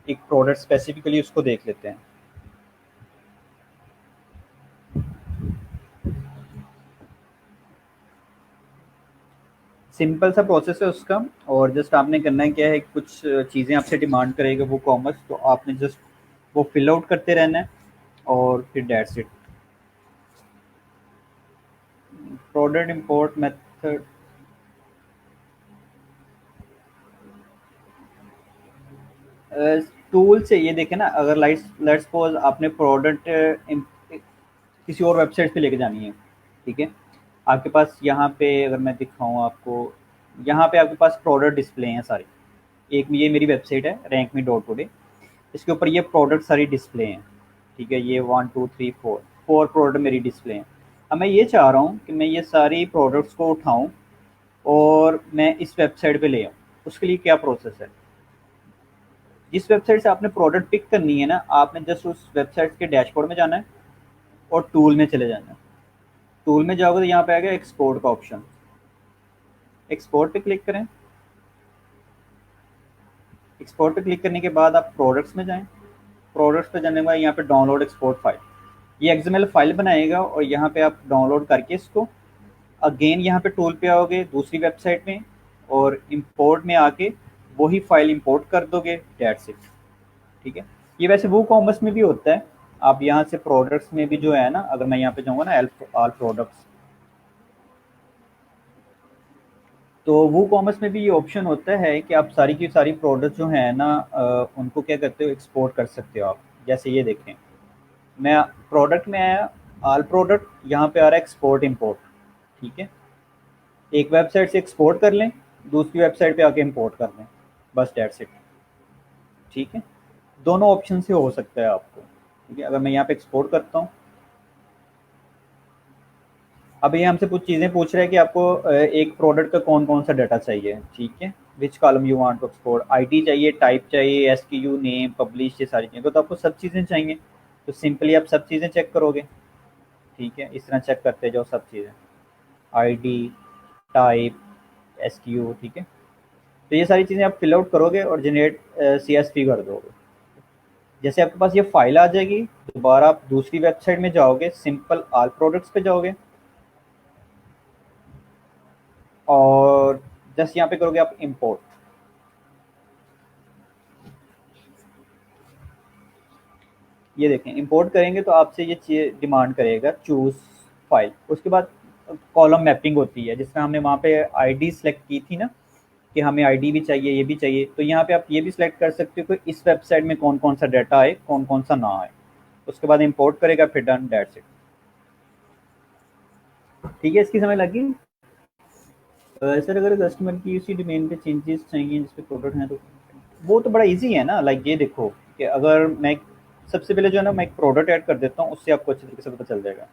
एक प्रोडक्ट स्पेसिफिकली उसको देख लेते हैं। सिंपल सा प्रोसेस है उसका, और जस्ट आपने करना है क्या है, कुछ चीज़ें आपसे डिमांड करेगा वो कॉमर्स, तो आपने जस्ट वो फिल आउट करते रहना है और फिर that's it. Product import method, tool से ये देखें ना, अगर लेट्स सपोज आपने प्रोडक्ट किसी और वेबसाइट पे लेके जानी है, ठीक है, आपके पास यहाँ पे अगर मैं दिखाऊँ आपको, यहाँ पे आपके पास प्रोडक्ट डिस्प्ले हैं सारे। एक ये मेरी वेबसाइट है rankme.today, इसके ऊपर ये प्रोडक्ट सारी डिस्प्ले हैं, ठीक है, ये 1 2 3 4 प्रोडक्ट मेरी डिस्प्ले हैं। अब मैं ये चाह रहा हूँ कि मैं ये सारी प्रोडक्ट्स को उठाऊँ और मैं इस वेबसाइट पे ले आऊँ। उसके लिए क्या प्रोसेस है, जिस वेबसाइट से आपने प्रोडक्ट पिक करनी है ना, आपने जस्ट उस वेबसाइट के डैशबोर्ड में जाना है और टूल में चले जाना है। टूल में जाओगे तो यहाँ पे आएगा एक्सपोर्ट का ऑप्शन, एक्सपोर्ट पे क्लिक करें। एक्सपोर्ट पे क्लिक करने के बाद आप प्रोडक्ट्स में जाएं। प्रोडक्ट्स पे जाने के बाद यहाँ पे डाउनलोड एक्सपोर्ट फाइल, ये एक्सएमएल फाइल बनाएगा और यहाँ पे आप डाउनलोड करके इसको अगेन यहाँ पे टूल पे आओगे दूसरी वेबसाइट में और इंपोर्ट में आके वही फाइल इंपोर्ट कर दोगे, दैट्स इट। ठीक है, ये वैसे वो कॉमर्स में भी होता है। आप यहाँ से प्रोडक्ट्स में भी जो है ना, अगर मैं यहाँ पे जाऊँगा ना ऑल प्रोडक्ट्स, तो वो कॉमर्स में भी ये ऑप्शन होता है कि आप सारी की सारी प्रोडक्ट जो है ना, उनको क्या करते हो, एक्सपोर्ट कर सकते हो आप। जैसे ये देखें, मैं प्रोडक्ट में आया, ऑल प्रोडक्ट, यहाँ पे आ रहा है एक्सपोर्ट इंपोर्ट। ठीक है, एक वेबसाइट से एक्सपोर्ट कर लें, दूसरी वेबसाइट पे आके इंपोर्ट कर लें, बस दैट्स इट। ठीक है, दोनों ऑप्शन से हो सकता है आपको। ठीक है, अगर मैं यहाँ पे एक्सपोर्ट करता हूँ, अब ये हमसे कुछ चीज़ें पूछ रहा है कि आपको एक प्रोडक्ट का कौन कौन सा डाटा चाहिए। ठीक है, which column you want to export, ID चाहिए, टाइप चाहिए, एसक्यू, नेम, पब्लिश, ये सारी चीज़ें, तो आपको सब चीज़ें चाहिए, तो सिंपली आप सब चीज़ें चेक करोगे। ठीक है, इस तरह चेक करते जाओ सब चीज़ें, आईडी, टाइप, एसक्यू। ठीक है, तो ये सारी चीज़ें आप फिल आउट करोगे और जनरेट सीएसवी कर दोगे। जैसे आपके पास ये फाइल आ जाएगी, दोबारा आप दूसरी वेबसाइट में जाओगे, सिंपल ऑल प्रोडक्ट्स पे जाओगे और जस्ट यहाँ पे करोगे आप इंपोर्ट। ये देखें, इंपोर्ट करेंगे तो आपसे ये चीज़ डिमांड करेगा चूज फाइल। उसके बाद कॉलम मैपिंग होती है, जिसमें हमने वहाँ पे आईडी सेलेक्ट की थी ना, कि हमें आईडी भी चाहिए, ये भी चाहिए, तो यहाँ पे आप ये भी सिलेक्ट कर सकते हो कि इस वेबसाइट में कौन कौन सा डाटा आए, कौन कौन सा ना आए। उसके बाद इंपोर्ट करेगा, फिर डन, दैट्स इट। ठीक है, इसकी समझ लगी। सर अगर कस्टमर की उसी डोमेन पे चेंजेस चाहिए जिस पे प्रोडक्ट है, तो वो तो बड़ा इजी है ना। लाइक ये देखो कि अगर मैं सबसे पहले जो है ना, मैं एक प्रोडक्ट ऐड कर देता हूँ, उससे आपको अच्छे तरीके से पता चल जाएगा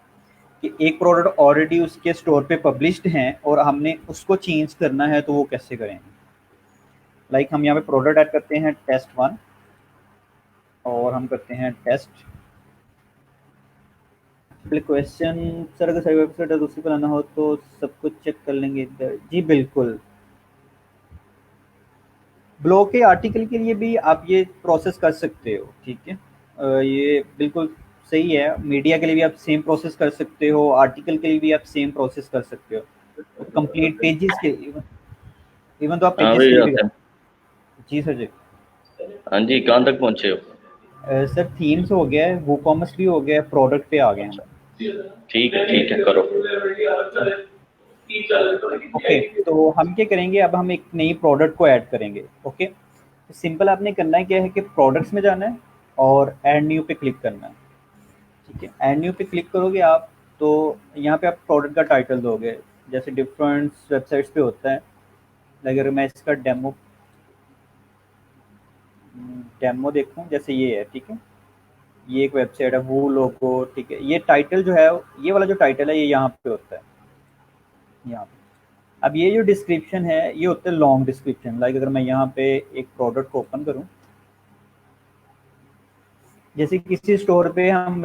कि एक प्रोडक्ट ऑलरेडी उसके स्टोर पे पब्लिश्ड है और हमने उसको चेंज करना है, तो वो कैसे करेंगे। लाइक हम यहाँ पे प्रोडक्ट ऐड करते हैं test1 और हम करते हैं टेस्ट। क्वेश्चन, सर अगर सही वेबसाइट है दूसरी पर आना हो तो सब कुछ चेक कर लेंगे इधर। जी बिल्कुल, ब्लॉग के आर्टिकल के लिए भी आप ये प्रोसेस कर सकते हो। ठीक है, ये बिल्कुल सही है। मीडिया के लिए भी आप सेम प्रोसेस कर सकते हो, आर्टिकल के लिए भी आप सेम प्रोसेस कर सकते हो, कंप्लीट पेजेस के, इवन तो आप हाँ पेजेस के भाई लिए भी आते हैं। जी सर जी। हाँ जी, कहाँ तक पहुँचे हो? सर थीम्स हो गया है, वो कॉमर्स भी हो गया है, प्रोडक्ट पे आ गए हम। ठीक है, करो। ओके, तो हम क्या करेंगे, अब हम एक नई प्रोडक्ट को ऐड करेंगे। ओके, तो सिंपल आपने करना है क्या है कि प्रोडक्ट्स में जाना है और ऐड न्यू पे क्लिक करना है। ठीक है, ऐड न्यू पे क्लिक करोगे आप, तो यहाँ पे आप प्रोडक्ट का टाइटल दोगे, जैसे डिफरेंट वेबसाइट्स पे होता है। अगर मैं इसका डेमो डेमो देखूँ, जैसे ये है, ठीक है, ये एक वेबसाइट है, वो लोगो। ठीक है, ये टाइटल जो है, ये वाला जो टाइटल है, ये यहाँ पे होता है, यहाँ पे। अब ये जो डिस्क्रिप्शन है, ये होता है लॉन्ग डिस्क्रिप्शन। लाइक अगर मैं यहाँ पे एक प्रोडक्ट को ओपन करूँ, जैसे किसी स्टोर पे हम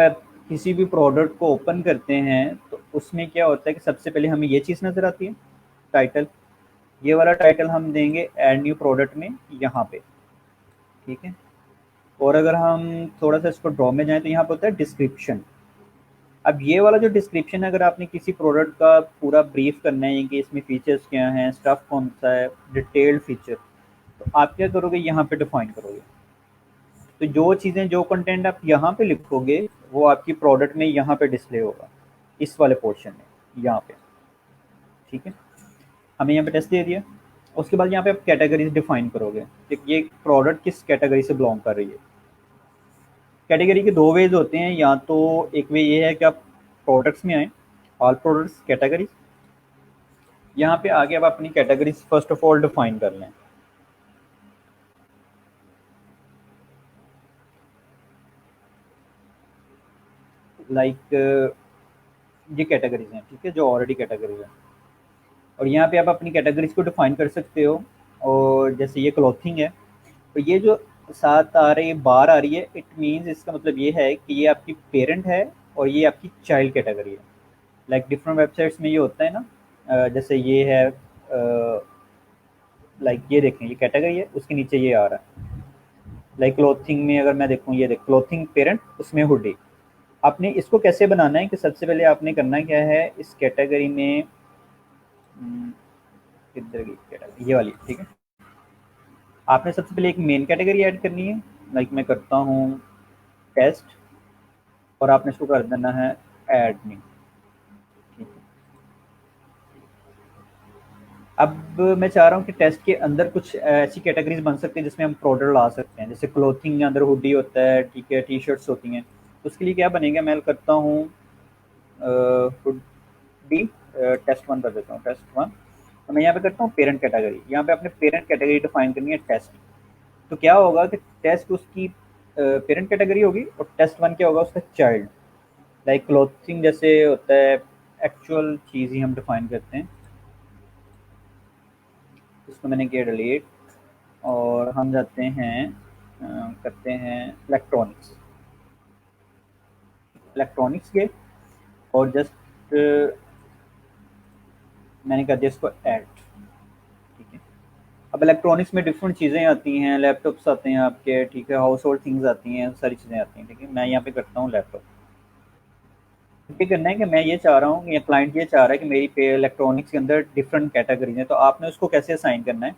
किसी भी प्रोडक्ट को ओपन करते हैं तो उसमें क्या होता है कि सबसे पहले हमें ये चीज़ नज़र आती है, टाइटल। ये वाला टाइटल हम देंगे ऐड न्यू प्रोडक्ट में यहाँ पे, ठीक है। और अगर हम थोड़ा सा इसको ड्रॉ में जाएँ तो यहाँ पे होता है डिस्क्रिप्शन। अब ये वाला जो डिस्क्रिप्शन है, अगर आपने किसी प्रोडक्ट का पूरा ब्रीफ करना है कि इसमें फीचर्स क्या हैं, स्टफ कौन सा है, डिटेल्ड फीचर, तो आप क्या करोगे, यहाँ पे डिफाइन करोगे। तो जो चीज़ें, जो कंटेंट आप यहाँ पे लिखोगे वो आपकी प्रोडक्ट में यहाँ पे डिस्प्ले होगा, इस वाले पोर्शन में, यहाँ पे, ठीक है। हमें यहाँ पे टेस्ट दे दिया। उसके बाद यहाँ पे आप कैटेगरीज डिफाइन करोगे कि ये प्रोडक्ट किस कैटेगरी से बिलोंग कर रही है। कैटेगरी के दो वेज होते हैं, या तो एक वे ये है कि आप प्रोडक्ट्स में आए, ऑल प्रोडक्ट्स कैटेगरीज। यहाँ पे आगे अब अपनी categories first of all define कर लें। लाइक ये कैटेगरीज हैं, ठीक है, जो ऑलरेडी कैटेगरीज हैं, और यहाँ पे आप अपनी कैटेगरीज को डिफाइन कर सकते हो। और जैसे ये क्लॉथिंग है, तो ये जो साथ आ रही है, बार आ रही है, इट मीन्स इसका मतलब ये है कि ये आपकी पेरेंट है और ये आपकी चाइल्ड कैटेगरी है। लाइक डिफरेंट वेबसाइट्स में ये होता है ना, जैसे ये है, लाइक ये देखें, ये कैटेगरी है, उसके नीचे ये आ रहा है। लाइक क्लॉथिंग में अगर मैं देखूँ, ये देख, क्लॉथिंग पेरेंट, उसमें हुडी। आपने इसको कैसे बनाना है कि सबसे पहले आपने करना क्या है, इस कैटेगरी में किधर की कैटेगरी, ये वाली, ठीक है। आपने सबसे पहले एक मेन कैटेगरी ऐड करनी है। लाइक मैं करता हूँ टेस्ट, और आपने इसको कर देना है एडमिन, ठीक है। अब मैं चाह रहा हूँ कि टेस्ट के अंदर कुछ ऐसी कैटेगरीज बन सकती है जिसमें हम प्रोडक्ट ला सकते हैं। जैसे क्लोथिंग के अंदर हुडी होता है, ठीक है, टी शर्ट्स होती हैं। तो उसके लिए क्या बनेगा, मैं करता हूँ हुडी, टेस्ट वन कर देता हूँ, टेस्ट वन। तो मैं यहाँ पे करता हूँ पेरेंट कैटेगरी। यहाँ पे अपने पेरेंट कैटेगरी डिफाइन करनी है, टेस्ट। तो क्या होगा कि टेस्ट उसकी पेरेंट कैटेगरी होगी, और टेस्ट वन क्या होगा, उसका चाइल्ड। लाइक क्लोथिंग जैसे होता है, एक्चुअल चीज़ ही हम डिफाइन करते हैं। इसको मैंने किया डिलीट, और हम जाते हैं, करते हैं इलेक्ट्रॉनिक्स। इलेक्ट्रॉनिक्स के, और जस्ट मैंने कर दिया इसको ऐड, ठीक है। अब इलेक्ट्रॉनिक्स में डिफरेंट चीज़ें आती हैं, लैपटॉप्स आते हैं आपके, ठीक है, हाउस होल्ड थिंग्स आती हैं, सारी चीज़ें आती हैं, ठीक है। मैं यहाँ पे करता हूँ लैपटॉप। ये करना है कि मैं ये चाह रहा हूँ, या क्लाइंट ये चाह रहा है कि मेरी पे इलेक्ट्रॉनिक्स के अंदर डिफरेंट कैटेगरीज हैं, तो आपने उसको कैसे असाइन करना है।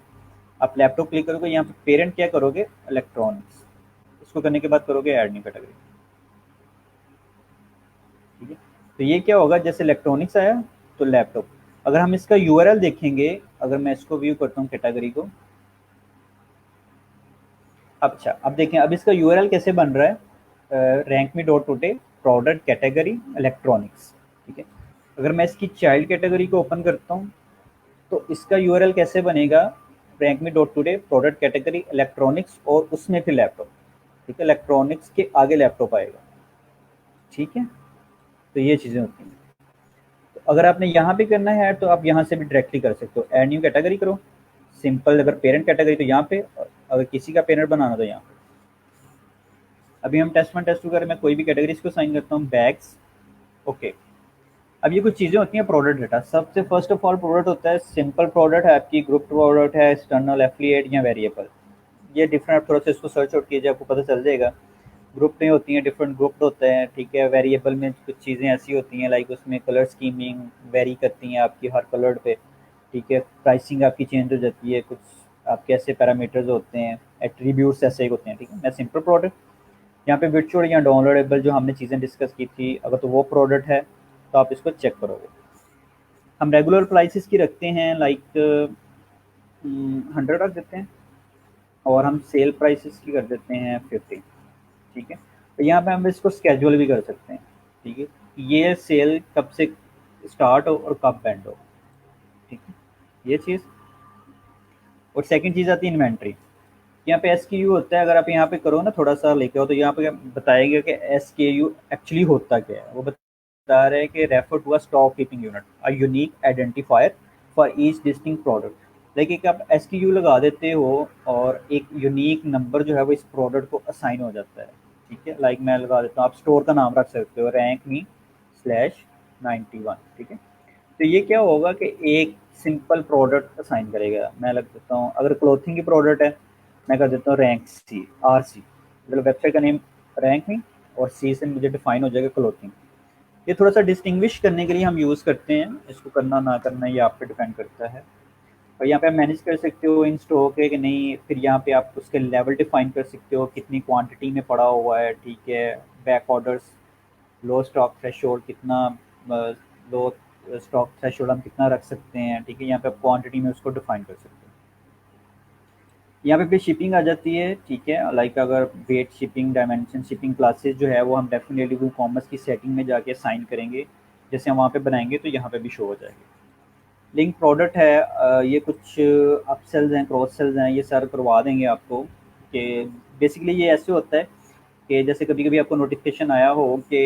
आप लैपटॉप क्लिक करोगे, यहाँ पे पेरेंट क्या करोगे, इलेक्ट्रॉनिक्स। इसको करने के बाद करोगे ऐड न्यू कैटेगरी, ठीक है। तो ये क्या होगा, जैसे इलेक्ट्रॉनिक्स आया तो लैपटॉप। अगर हम इसका यूआरएल देखेंगे, अगर मैं इसको व्यू करता हूँ कैटेगरी को, अच्छा अब देखें, अब इसका यूआरएल कैसे बन रहा है, rank me dot today product category electronics, ठीक है। अगर मैं इसकी चाइल्ड कैटेगरी को ओपन करता हूँ तो इसका यूआरएल कैसे बनेगा, rank me dot today product category electronics, और उसमें फिर लैपटॉप, ठीक है। इलेक्ट्रॉनिक्स के आगे लैपटॉप आएगा, ठीक है। तो ये चीज़ें होती हैं। तो अगर आपने यहाँ पे करना है तो आप यहाँ से भी डायरेक्टली कर सकते हो, ऐड न्यू कैटेगरी करो, सिंपल। अगर पेरेंट कैटेगरी तो यहाँ पे, और अगर किसी का पेरेंट बनाना तो यहाँ पे। अभी हम टेस्ट वन टेस्ट टू कर, मैं कोई भी कैटेगरी को साइन करता हूँ, बैग्स, ओके। अब ये कुछ चीज़ें होती हैं प्रोडक्ट डेटा। सबसे फर्स्ट ऑफ ऑल प्रोडक्ट होता है सिंपल प्रोडक्ट है आपकी, ग्रुप प्रोडक्ट है, एक्सटर्नल, एफिलिएट या वेरिएबल। ये डिफरेंट, आप थोड़ा सा इसको सर्च आउट कीजिए, आपको पता चल जाएगा। ग्रुप में होती हैं, डिफरेंट ग्रुप होते हैं, ठीक है। वेरिएबल में कुछ चीज़ें ऐसी होती हैं, लाइक उसमें कलर स्कीमिंग वेरी करती हैं आपकी हर कलर पे, ठीक है। प्राइसिंग आपकी चेंज हो जाती है, कुछ आपके ऐसे पैरामीटर्स होते हैं, एट्रीब्यूट्स ऐसे होते हैं, ठीक है। मैं सिंपल प्रोडक्ट, यहाँ पे विर्चुअल या डाउनलोडेबल जो हमने चीज़ें डिस्कस की थी, अगर तो वो प्रोडक्ट है तो आप इसको चेक करोगे। हम रेगुलर प्राइसेस की रखते हैं, लाइक 100 रख देते हैं, और हम सेल प्राइसेस की कर देते हैं 50, ठीक है। तो यहाँ पे हम इसको स्केड्यूल भी कर सकते हैं, ठीक है। ये सेल कब से स्टार्ट हो और कब एंड हो, ठीक है, ये चीज़। और सेकंड चीज़ आती है इन्वेंट्री। यहाँ पे एसकेयू होता है, अगर आप यहाँ पे करो ना थोड़ा सा लेके हो, तो यहाँ पे बताएगा कि एसकेयू एक्चुअली होता क्या है। वो बता रहे हैं कि refer to a stock keeping unit, a unique identifier for each distinct product. लेकिन आप एसकेयू लगा देते हो और एक यूनिक नंबर जो है वो इस प्रोडक्ट को असाइन हो जाता है, ठीक है, लाइक मैं लगा देता हूँ, आप स्टोर का नाम रख सकते हो रैंक मी स्लैश 91, ठीक है। तो ये क्या होगा कि एक सिंपल प्रोडक्ट असाइन करेगा। मैं लग देता हूँ, अगर क्लोथिंग की प्रोडक्ट है मैं कर देता हूँ रैंक सी, आर सी, मतलब वेबसाइट का नेम रैंक मी और सी से मुझे डिफाइन हो जाएगा क्लोथिंग। ये थोड़ा सा डिस्टिंग्विश करने के लिए हम यूज़ करते हैं, इसको करना ना करना ये आप पे डिपेंड करता है। और यहाँ पे आप मैनेज कर सकते हो इन स्टॉक है कि नहीं, फिर यहाँ पे आप उसके लेवल डिफाइन कर सकते हो, कितनी क्वांटिटी में पड़ा हुआ है, ठीक है। बैक ऑर्डर्स, लो स्टॉक थ्रेशोल्ड कितना, लो स्टॉक थ्रेशोल्ड हम कितना रख सकते हैं, ठीक है। यहाँ पे आप क्वांटिटी में उसको डिफाइन कर सकते हो। यहाँ पे फिर शिपिंग आ जाती है, ठीक है। लाइक अगर weight shipping, dimension shipping, classes जो है वो हम डेफिनेटली वो कॉमर्स की सेटिंग में जाके साइन करेंगे, जैसे हम वहाँ पे बनाएंगे तो यहाँ पे भी शो हो जाएगी। लिंक प्रोडक्ट है, ये कुछ अपसेल्स हैं, क्रॉस सेल्स हैं, ये सर करवा देंगे आपको। कि बेसिकली ये ऐसे होता है कि जैसे कभी कभी आपको नोटिफिकेशन आया हो कि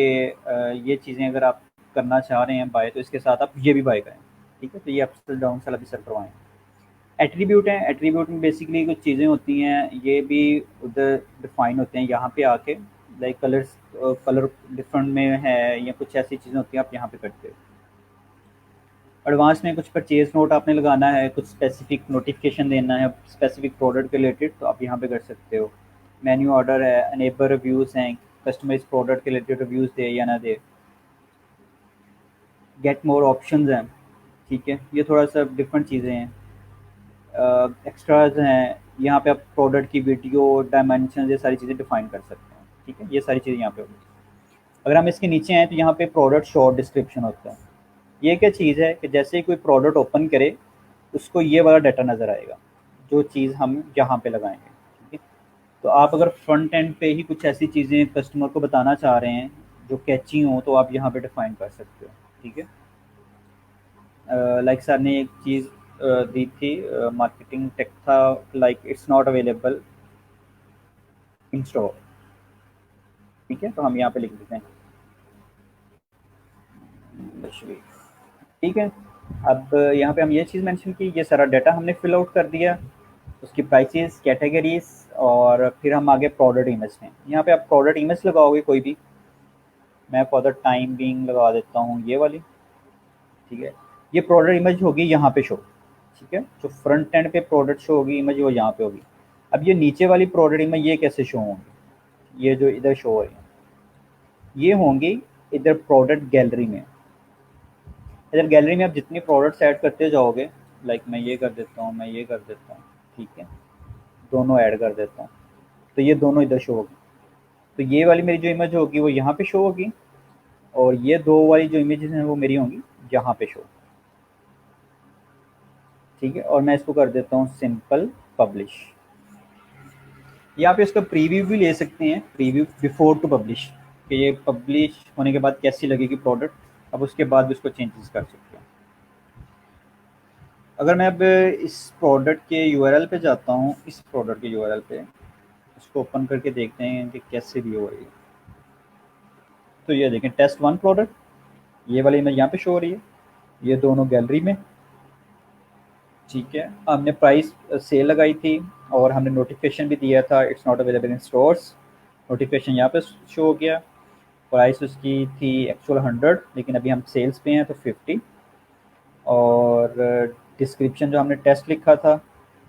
ये चीज़ें अगर आप करना चाह रहे हैं बाय, तो इसके साथ आप ये भी बाय करें, ठीक है। तो ये अपसेल डाउन सेल अभी सर करवाएं। एट्रीब्यूट हैं, एट्रीब्यूट में बेसिकली कुछ चीज़ें होती हैं, ये भी उधर डिफाइन होते हैं यहाँ पे आके। लाइक कलर्स, कलर डिफरेंट में है या कुछ ऐसी चीज़ें होती हैं, आप यहाँ पे करते हो। एडवांस में कुछ परचेज नोट आपने लगाना है, कुछ स्पेसिफिक नोटिफिकेशन देना है स्पेसिफिक प्रोडक्ट के रिलेटेड, तो आप यहाँ पे कर सकते हो। मेन्यू ऑर्डर है, अनेबर रिव्यूज़ हैं, कस्टमर इस प्रोडक्ट के रिलेटेड रिव्यूज़ दे या ना दे। गेट मोर ऑप्शंस हैं, ठीक है। ये थोड़ा सा डिफरेंट चीज़ें हैं। एक्स्ट्राज हैं, यहाँ पे आप प्रोडक्ट की वीडियो, डायमेंशन, ये सारी चीज़ें डिफाइन कर सकते हैं, ठीक है। ये सारी चीज़ें यहाँ पे होगी। अगर हम इसके नीचे आएँ तो यहाँ पे प्रोडक्ट शॉर्ट डिस्क्रिप्शन होता है। ये क्या चीज़ है कि जैसे ही कोई प्रोडक्ट ओपन करे उसको ये वाला डाटा नज़र आएगा, जो चीज़ हम यहाँ पे लगाएंगे, ठीक है। तो आप अगर फ्रंट एंड पे ही कुछ ऐसी चीज़ें कस्टमर को बताना चाह रहे हैं जो कैची हों, तो आप यहाँ पे डिफाइन कर सकते हो, ठीक है। लाइक सर ने एक चीज़ दी थी, मार्केटिंग टेक था, like it's not available in store, ठीक है। तो हम यहाँ पे लिख देते हैं लक्ष्मी, ठीक है। अब यहाँ पे हम ये चीज़ मेंशन की, ये सारा डाटा हमने फिल आउट कर दिया, उसकी प्राइसेस, कैटेगरीज, और फिर हम आगे प्रोडक्ट इमेज में। यहाँ पे आप प्रोडक्ट इमेज लगाओगे कोई भी, मैं फॉर द टाइम बीइंग लगा देता हूँ ये वाली, ठीक है। ये प्रोडक्ट इमेज होगी यहाँ पे शो, ठीक है। जो फ्रंट एंड पे प्रोडक्ट शो होगी इमेज वो यहाँ पे होगी। अब ये नीचे वाली प्रोडक्ट इमेज ये कैसे शो होंगी, ये जो इधर शो हो रही है ये होंगी इधर प्रोडक्ट गैलरी में। इधर गैलरी में आप जितनी प्रोडक्ट्स ऐड करते जाओगे, लाइक मैं ये कर देता हूँ, मैं ये कर देता हूँ, ठीक है, दोनों ऐड कर देता हूँ, तो ये दोनों इधर शो होगी। तो ये वाली मेरी जो इमेज होगी वो यहाँ पे शो होगी, और ये दो वाली जो इमेजेस हैं वो मेरी होंगी यहाँ पे शो, ठीक है। और मैं इसको कर देता हूँ सिंपल पब्लिश। यहाँ पे इसका प्रीव्यू भी ले सकते हैं, प्रीव्यू बिफोर टू पब्लिश, कि ये पब्लिश होने के बाद कैसी लगेगी प्रोडक्ट, अब उसके बाद भी इसको चेंजेस कर सकते हैं। अगर मैं अब इस प्रोडक्ट के यूआरएल पे जाता हूँ, इस प्रोडक्ट के यूआरएल पे इसको ओपन करके देखते हैं कि कैसे व्यू हो रही है। तो ये देखें टेस्ट वन प्रोडक्ट, ये वाली इमेज यहाँ पे शो हो रही है, ये दोनों गैलरी में, ठीक है। हमने प्राइस सेल लगाई थी और हमने नोटिफिकेशन भी दिया था it's not available in stores, notification यहाँ पे शो हो गया। प्राइस उसकी थी एक्चुअल 100, लेकिन अभी हम सेल्स पे हैं तो 50। और डिस्क्रिप्शन जो हमने टेस्ट लिखा था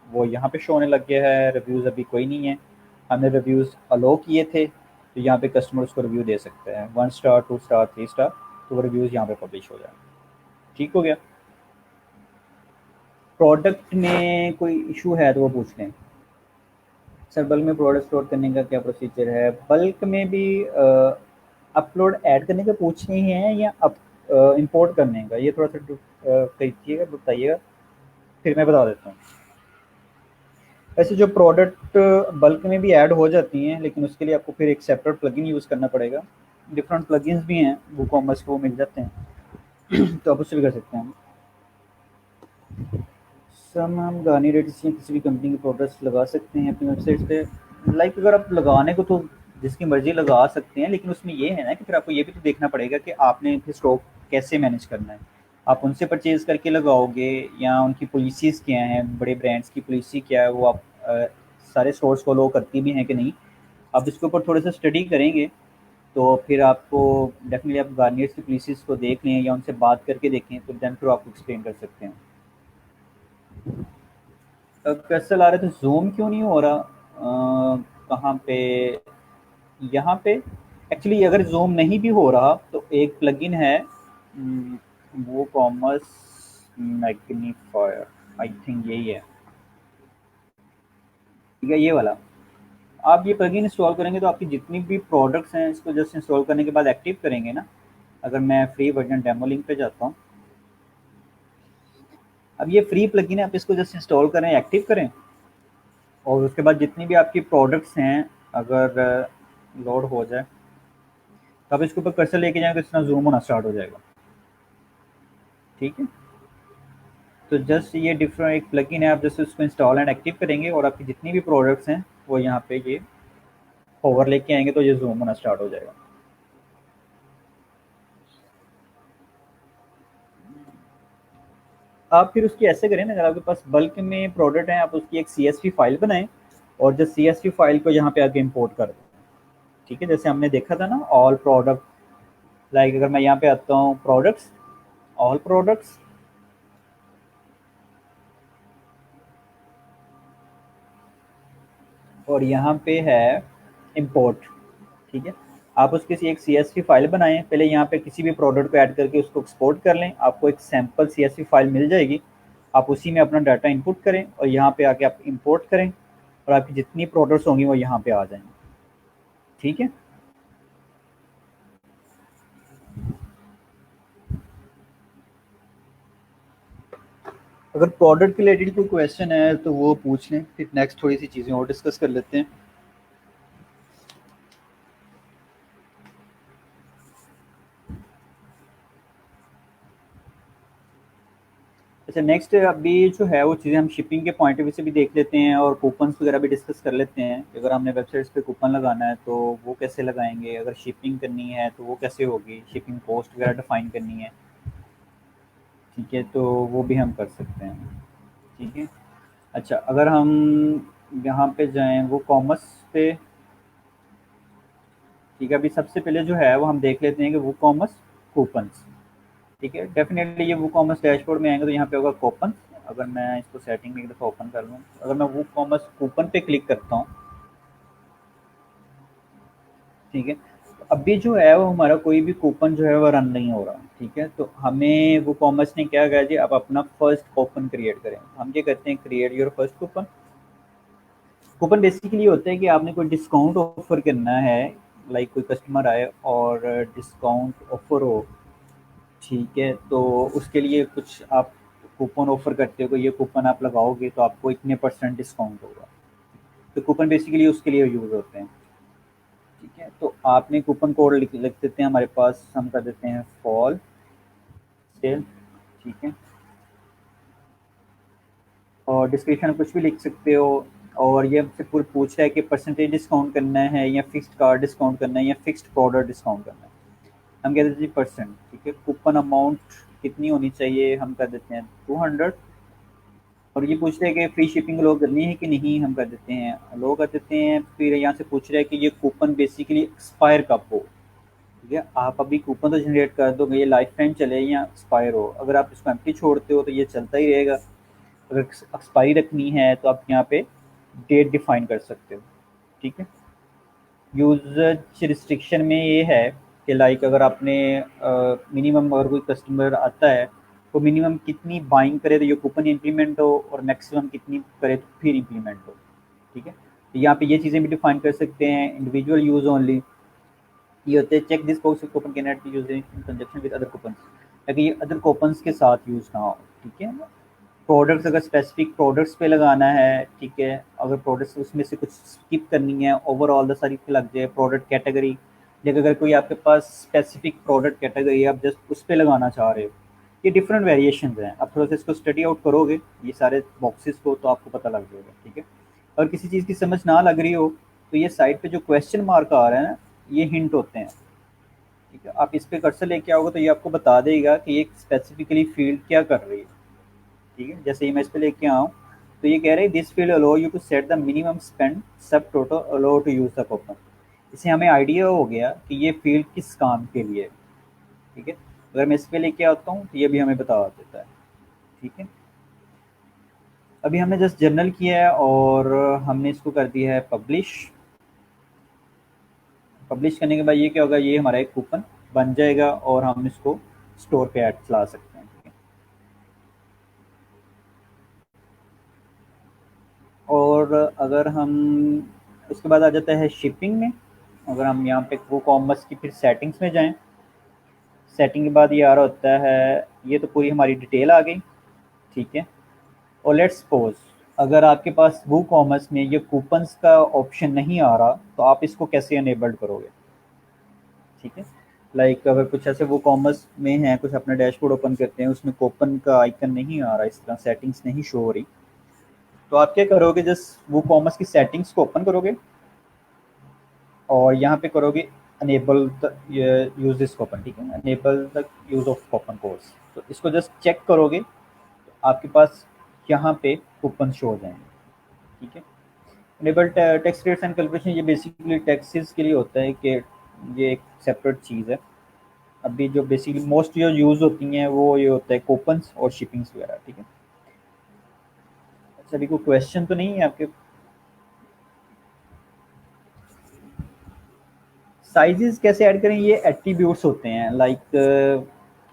वो यहाँ पे शो होने लग गया है। रिव्यूज़ अभी कोई नहीं है, हमने रिव्यूज़ अलो किए थे, तो यहाँ पे कस्टमर उसको रिव्यू दे सकते हैं, 1 स्टार, 2 स्टार, 3 स्टार, तो वो रिव्यूज़ यहाँ पे पब्लिश हो जाए, ठीक हो गया। प्रोडक्ट में कोई इशू है तो वो पूछ लें। सर बल्क में प्रोडक्ट स्टोर करने का क्या प्रोसीजर है? बल्क में भी अपलोड ऐड करने का पूछ रहे हैं या इंपोर्ट करने का, ये थोड़ा सा कहिएगा, बताइएगा, फिर मैं बता देता हूँ। वैसे जो प्रोडक्ट बल्क में भी ऐड हो जाती हैं, लेकिन उसके लिए आपको फिर एक सेपरेट प्लगइन यूज़ करना पड़ेगा। डिफरेंट प्लगइन्स भी हैं वो कॉमर्स को मिल जाते हैं तो आप उससे भी कर सकते हैं। सर हम गानी रेट से किसी भी कंपनी के प्रोडक्ट्स लगा सकते हैं अपनी वेबसाइट पे? लाइक अगर आप लगाने को तो जिसकी मर्जी लगा सकते हैं, लेकिन उसमें ये है ना कि फिर आपको ये भी तो देखना पड़ेगा कि आपने फिर स्टॉक कैसे मैनेज करना है। आप उनसे परचेज़ करके लगाओगे या उनकी पॉलिसीज़ क्या हैं, बड़े ब्रांड्स की पॉलिसी क्या है, वो आप सारे स्टोर्स फॉलो करती भी हैं कि नहीं, आप इसके ऊपर थोड़ा सा स्टडी करेंगे तो फिर आपको डेफिनेटली आप गार्नियर्स की पीसीस को देख लें या उनसे बात करके देखें तो देन फिर आपको एक्सप्लेन कर सकते हैं। कैसे ला रहे थे, ज़ूम क्यों नहीं हो रहा? कहाँ पे? यहाँ पे एक्चुअली अगर ज़ूम नहीं भी हो रहा तो एक प्लगइन है, वो कॉमर्स मैग्नीफायर, आई थिंक यही है, ठीक है, ये वाला। आप ये प्लगइन इंस्टॉल करेंगे तो आपकी जितनी भी प्रोडक्ट्स हैं इसको जस्ट इंस्टॉल करने के बाद एक्टिव करेंगे ना। अगर मैं फ्री वर्जन डेमो लिंक पे जाता हूँ, अब ये फ्री प्लगइन है, आप इसको जस्ट इंस्टॉल करें, एक्टिव करें और उसके बाद जितनी भी आपकी प्रोडक्ट्स हैं अगर लोड हो जाए तो आप इसके ऊपर कर्सर लेके जाएंगे तो इस तरह जूम होना स्टार्ट हो जाएगा। ठीक है, तो जस्ट ये डिफरेंट एक प्लगइन है, आप जस्ट उसको इंस्टॉल एंड एक्टिव करेंगे और आपकी जितनी भी प्रोडक्ट्स हैं वो यहाँ पे ये होवर लेके आएंगे तो ये जूम होना स्टार्ट हो जाएगा। आप फिर उसकी ऐसे करें ना, अगर आपके पास बल्क में प्रोडक्ट है आप उसकी एक CSV फाइल बनाएं और जस्ट CSV फाइल को यहाँ पे आके इंपोर्ट कर दें। ठीक है, जैसे हमने देखा था ना ऑल प्रोडक्ट, लाइक अगर मैं यहाँ पे आता हूँ प्रोडक्ट्स, ऑल प्रोडक्ट्स, और यहाँ पे है इंपोर्ट। ठीक है, आप उसके एक CSV फाइल बनाएं, पहले यहाँ पे किसी भी प्रोडक्ट को ऐड करके उसको एक्सपोर्ट कर लें, आपको एक सैम्पल CSV फाइल मिल जाएगी, आप उसी में अपना डाटा इनपुट करें और यहाँ पे आके आप इंपोर्ट करें और आपकी जितनी प्रोडक्ट्स होंगी वो यहाँ पे आ जाएंगी। ठीक है, अगर प्रोडक्ट के रिलेटेड कोई क्वेश्चन है तो वो पूछ लें, फिर नेक्स्ट थोड़ी सी चीज़ें और डिस्कस कर लेते हैं। अच्छा, नेक्स्ट अभी जो है वो चीज़ें हम शिपिंग के पॉइंट ऑफ व्यू से भी देख लेते हैं और कूपन्स वगैरह भी डिस्कस कर लेते हैं। अगर हमने वेबसाइट्स पे कूपन लगाना है तो वो कैसे लगाएंगे, अगर शिपिंग करनी है तो वो कैसे होगी, शिपिंग कॉस्ट वगैरह डिफाइन करनी है। ठीक है, तो वो भी हम कर सकते हैं। ठीक है, अच्छा अगर हम यहाँ पे जाएं वो कॉमर्स पे, ठीक है, अभी सबसे पहले जो है वो हम देख लेते हैं कि वो कॉमर्स कूपन्स। ठीक है, डेफिनेटली ये वो कॉमर्स डैशबोर्ड में आएंगे तो यहाँ पे होगा कूपन। अगर मैं इसको सेटिंग में एक दफ़ा ओपन कर लूँ, अगर मैं वो कॉमर्स कूपन पे क्लिक करता हूँ, ठीक है, तो अभी जो है वो हमारा कोई भी कूपन जो है वो रन नहीं हो रहा। ठीक है, तो हमें वो कॉमर्स ने क्या कहा जी, आप अपना फर्स्ट कूपन क्रिएट करें। हम क्या करते हैं, create your first coupon. Coupon basically होता है कि आपने कोई डिस्काउंट ऑफर करना है, लाइक कोई कस्टमर आए और डिस्काउंट ऑफर हो। ठीक है, तो उसके लिए कुछ आप कूपन ऑफर करते हो, ये कूपन आप लगाओगे तो आपको इतने % डिस्काउंट होगा। तो कूपन बेसिकली उसके लिए यूज़ होते हैं। ठीक है, तो आपने कूपन कोड लिख देते हैं, हमारे पास हम कर देते हैं फॉल सेल। ठीक है, और डिस्क्रिप्शन में कुछ भी लिख सकते हो और ये हमसे पूरा पूछ रहा है कि परसेंटेज डिस्काउंट करना है या फिक्स्ड कार्ड डिस्काउंट करना है या फिक्स्ड प्रोडक्ट डिस्काउंट करना है। हम कह देते हैं %। ठीक है, कूपन अमाउंट कितनी होनी चाहिए, हम कर देते हैं 200। और ये पूछ रहे हैं कि फ्री शिपिंग अलो करनी है कि नहीं, हम कर देते हैं अलो कर देते हैं। फिर यहाँ से पूछ रहा है कि ये कूपन बेसिकली एक्सपायर कब हो। ठीक है, आप अभी कूपन तो जनरेट कर दो, ये लाइफ टाइम चले या एक्सपायर हो। अगर आप इसको एम्प्टी छोड़ते हो तो ये चलता ही रहेगा। अगर एक्सपायरी रखनी है तो आप यहाँ पे डेट डिफाइन कर सकते हो। ठीक है, यूजर रिस्ट्रिक्शन में ये है कि लाइक अगर आपने मिनिमम अगर कोई कस्टमर आता है तो मिनिमम कितनी बाइंग करे तो ये कूपन इम्प्लीमेंट हो और मैक्सिमम कितनी करे तो फिर इम्प्लीमेंट हो। ठीक है, तो यहाँ पे ये चीज़ें भी डिफाइन कर सकते हैं। इंडिविजुअल यूज़ ओनली, ये होते हैं check this box coupon can not be used in conjunction with other coupons, ताकि ये अदर कूपन्स के साथ यूज़ ना हो। ठीक है, प्रोडक्ट्स अगर स्पेसिफिक प्रोडक्ट्स पे लगाना है, ठीक है, अगर प्रोडक्ट्स उसमें से कुछ स्किप करनी है, ओवरऑल द सारी पे लग जाए प्रोडक्ट कैटेगरी। लेकिन अगर कोई आपके पास स्पेसिफिक प्रोडक्ट कैटेगरी आप जस्ट उस पे लगाना चाह रहे हो, ये डिफरेंट वेरिएशंस हैं। आप थोड़ा सा इसको स्टडी आउट करोगे ये सारे बॉक्सेस को तो आपको पता लग जाएगा। ठीक है, अगर किसी चीज़ की समझ ना लग रही हो तो ये साइड पे जो क्वेश्चन मार्क आ रहा है ना, ये हिंट होते हैं। ठीक है, आप इस पे कर्सर लेके आओगे तो ये आपको बता देगा कि ये स्पेसिफिकली फील्ड क्या कर रही है। ठीक है, जैसे ही मैं इस पे लेके आऊँ तो ये कह रहे हैं this field allow you to set the minimum spend subtotal allow to use the coupon. इससे हमें आइडिया हो गया कि ये फील्ड किस काम के लिए है। ठीक है, अगर मैं इस पे लेके आता हूँ तो ये भी हमें बता देता है। ठीक है, अभी हमने जस्ट जर्नल किया है और हमने इसको कर दिया है पब्लिश। पब्लिश करने के बाद ये क्या होगा, ये हमारा एक कूपन बन जाएगा और हम इसको स्टोर पे ऐड चला सकते हैं। ठीक है, और अगर हम उसके बाद आ जाता है शिपिंग में। अगर हम यहाँ पे वो कॉमर्स की फिर सेटिंग्स में जाएं, सेटिंग के बाद ये आ रहा होता है, ये तो पूरी हमारी डिटेल आ गई। ठीक है, और लेट्स सपोज अगर आपके पास वो कॉमर्स में ये कूपन्स का ऑप्शन नहीं आ रहा तो आप इसको कैसे अनेबल्ड करोगे। ठीक है, लाइक अगर कुछ ऐसे वो कॉमर्स में है, कुछ अपना डैशबोर्ड ओपन करते हैं उसमें कूपन का आइकन नहीं आ रहा, इस तरह सेटिंग्स नहीं शो हो रही, तो आप क्या करोगे, जस्ट वो कॉमर्स की सेटिंग्स को ओपन करोगे और यहाँ पे करोगे enable the use this coupon. ठीक है, enable the use of coupon codes, तो इसको जस्ट चेक करोगे तो आपके पास यहाँ पे कूपन शो हो जाएंगे। ठीक है, enable tax rates and calculation, ये बेसिकली टैक्सेस के लिए होता है कि ये एक सेपरेट चीज़ है। अभी जो बेसिकली मोस्ट जो यूज़ होती हैं वो ये होता है कूपन्स और शिपिंग्स वगैरह। ठीक है, अच्छा अभी कोई क्वेश्चन तो नहीं है आपके। साइजेस कैसे ऐड करें, ये एट्रीब्यूट्स होते हैं। लाइक